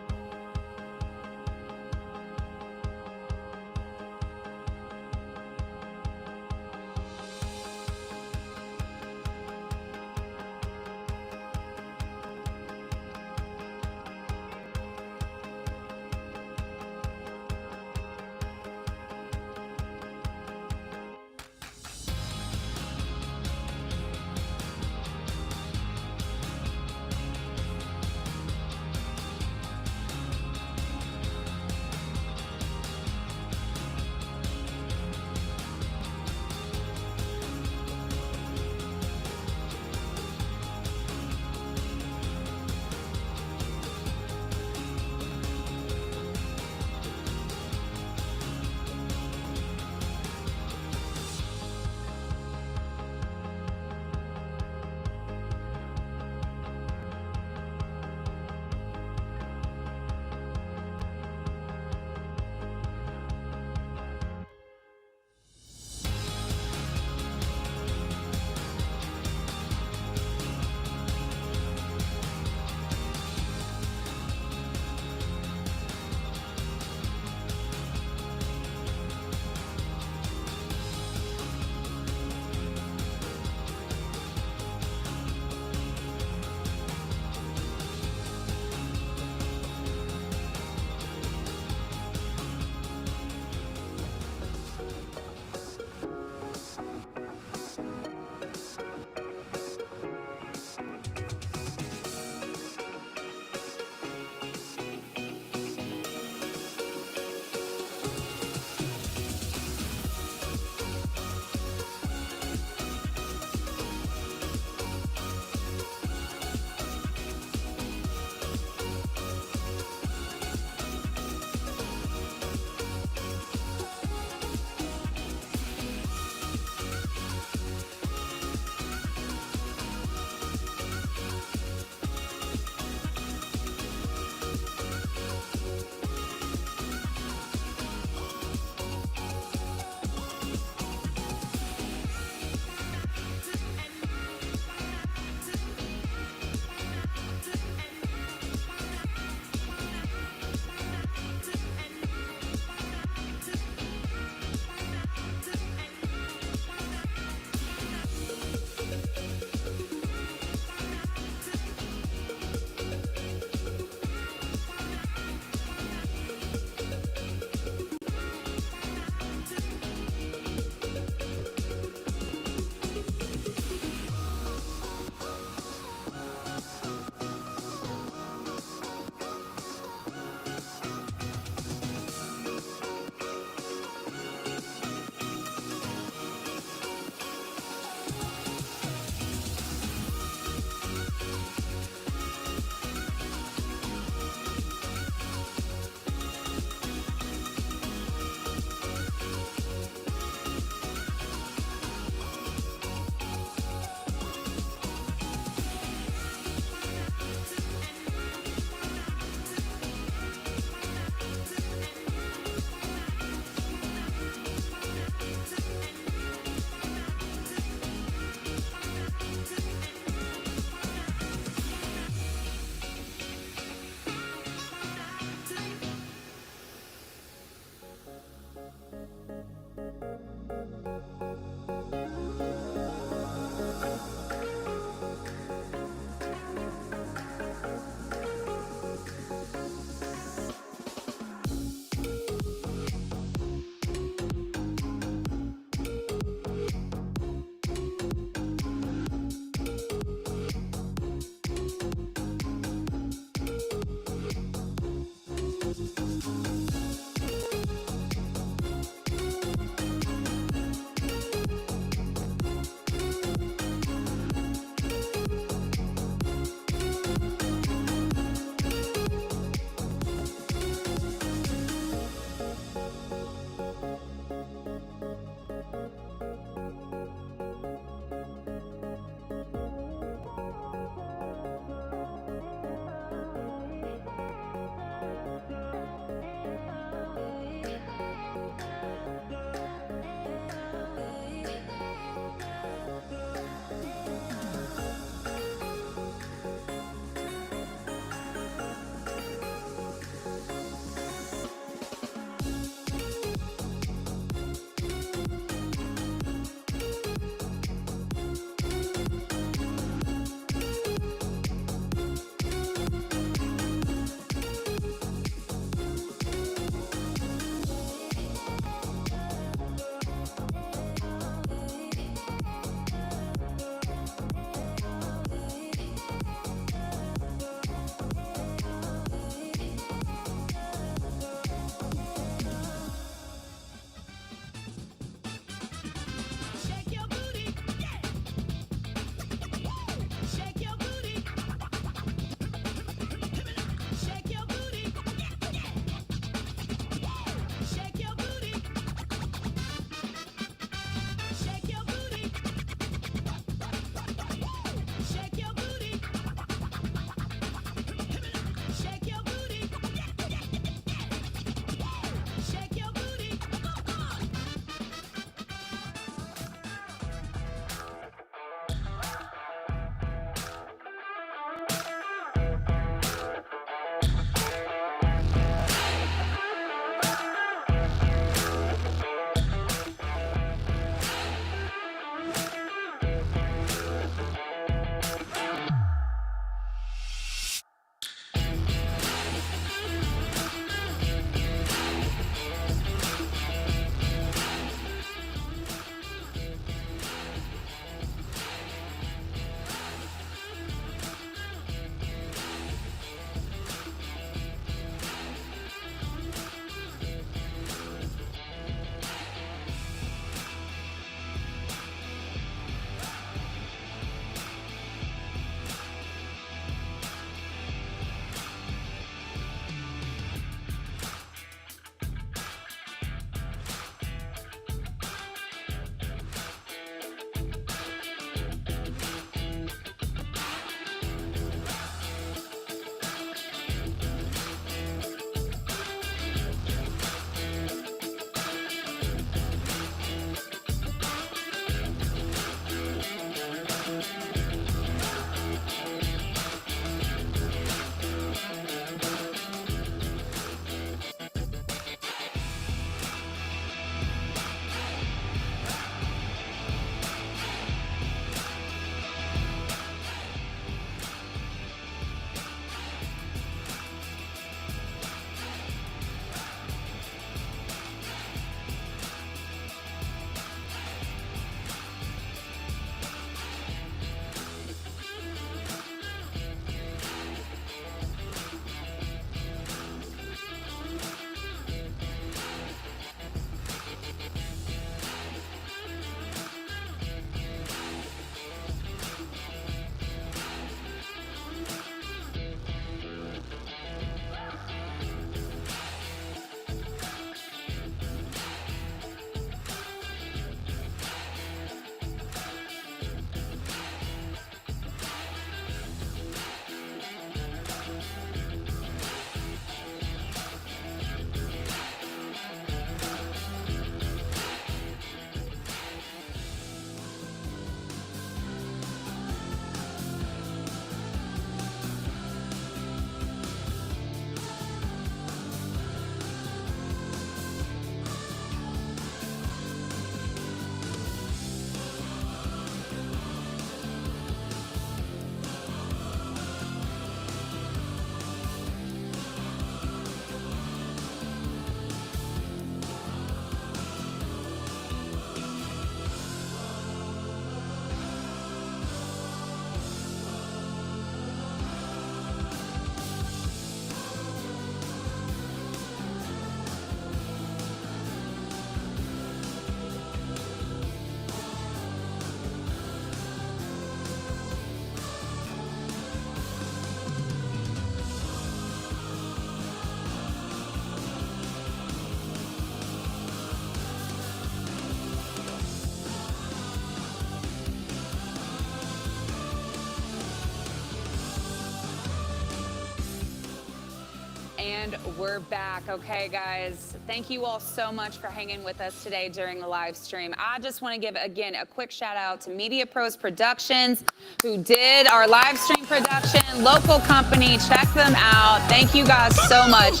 And we're back. Okay, guys, thank you all so much for hanging with us today during the live stream. I just want to give, again, a quick shout out to Media Pros Productions, who did our live stream production, local company. Check them out. Thank you guys so much.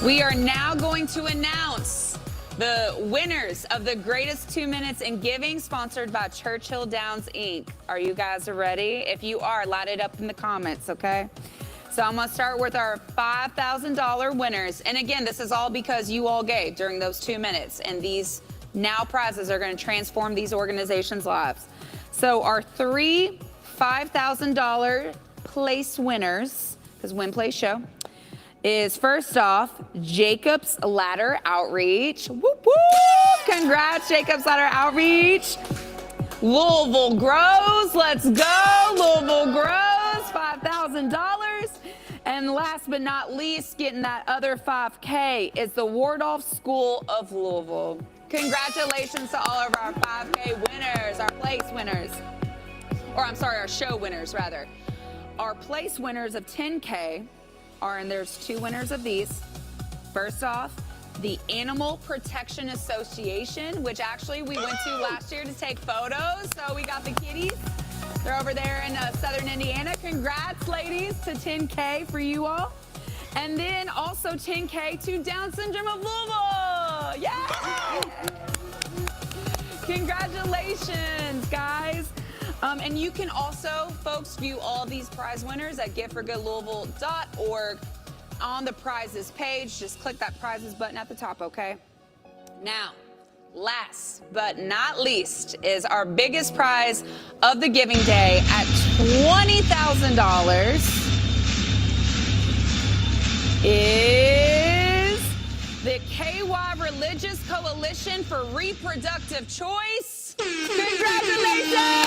We are now going to announce the winners of the greatest 2 minutes in giving, sponsored by Churchill Downs Inc. Are you guys ready? If you are, light it up in the comments, okay? So I'm gonna start with our $5,000 winners. And again, this is all because you all gave during those 2 minutes. And these now prizes are gonna transform these organizations' lives. So our 3 $5,000 place winners, because win, play, show, is first off, Jacob's Ladder Outreach. Whoop, whoop! Congrats, Jacob's Ladder Outreach. Louisville Grows, let's go. Louisville Grows, $5,000. And last but not least, getting that other $5K is the Wardolph School of Louisville. Congratulations to all of our 5K winners, our place winners. Or I'm sorry, our show winners, rather. Our place winners of 10K are, and there's 2 winners of these. First off, the Animal Protection Association, which actually we went to last year to take photos. So we got the kitties. They're over there in southern Indiana. Congrats, ladies, to 10K for you all. And then also 10K to Down Syndrome of Louisville. Yeah! Congratulations, guys. And you can also, folks, view all these prize winners at giftforgoodlouisville.org on the prizes page. Just click that prizes button at the top, okay? Now, last but not least is our biggest prize of the giving day at $20,000 is the KY Religious Coalition for Reproductive Choice. Congratulations!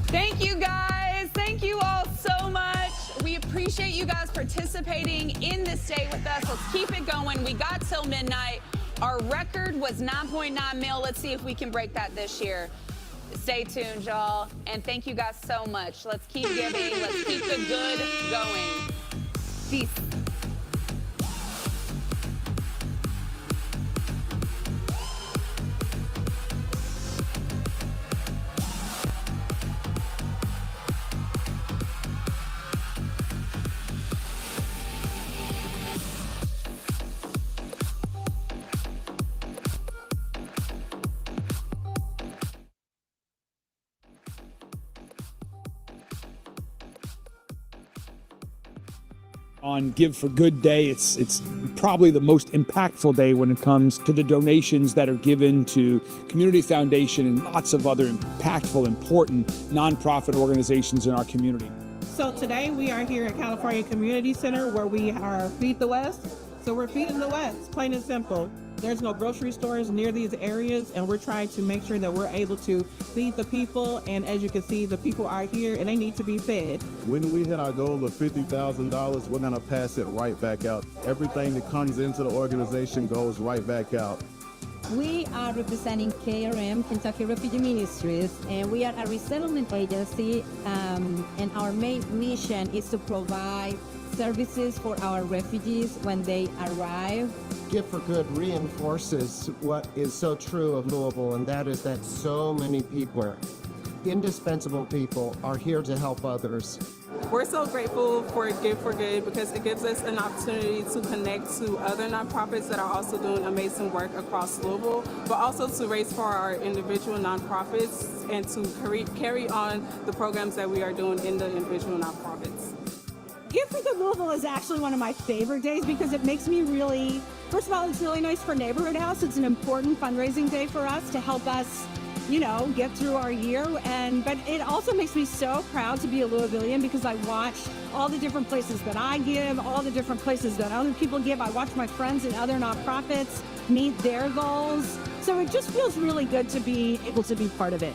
Thank you, guys. Thank you all so much. We appreciate you guys participating in this day with us. Let's keep it going. We got till midnight. Our record was 9.9 mil. Let's see if we can break that this year. Stay tuned, y'all. And thank you guys so much. Let's keep giving. Let's keep the good going. Peace. On Give for Good Day, it's probably the most impactful day when it comes to the donations that are given to Community Foundation and lots of other impactful, important nonprofit organizations in our community. So today we are here at California Community Center where we are Feed the West. So we're feeding the West, plain and simple. There's no grocery stores near these areas, and we're trying to make sure that we're able to feed the people. And as you can see, the people are here and they need to be fed. When we hit our goal of $50,000, we're going to pass it right back out. Everything that comes into the organization goes right back out. We are representing KRM, Kentucky Refugee Ministries, and we are a resettlement agency, and our main mission is to provide services for our refugees when they arrive. Give for Good reinforces what is so true of Louisville, and that is that so many people, indispensable people, are here to help others. We're so grateful for Give for Good because it gives us an opportunity to connect to other nonprofits that are also doing amazing work across Louisville, but also to raise for our individual nonprofits and to carry on the programs that we are doing in the individual nonprofits. Give for Good Louisville is actually one of my favorite days because it makes me really, first of all, it's really nice for Neighborhood House. It's an important fundraising day for us to help us, you know, get through our year. But it also makes me so proud to be a Louisvillian because I watch all the different places that I give, all the different places that other people give. I watch my friends and other nonprofits meet their goals. So it just feels really good to be able to be part of it.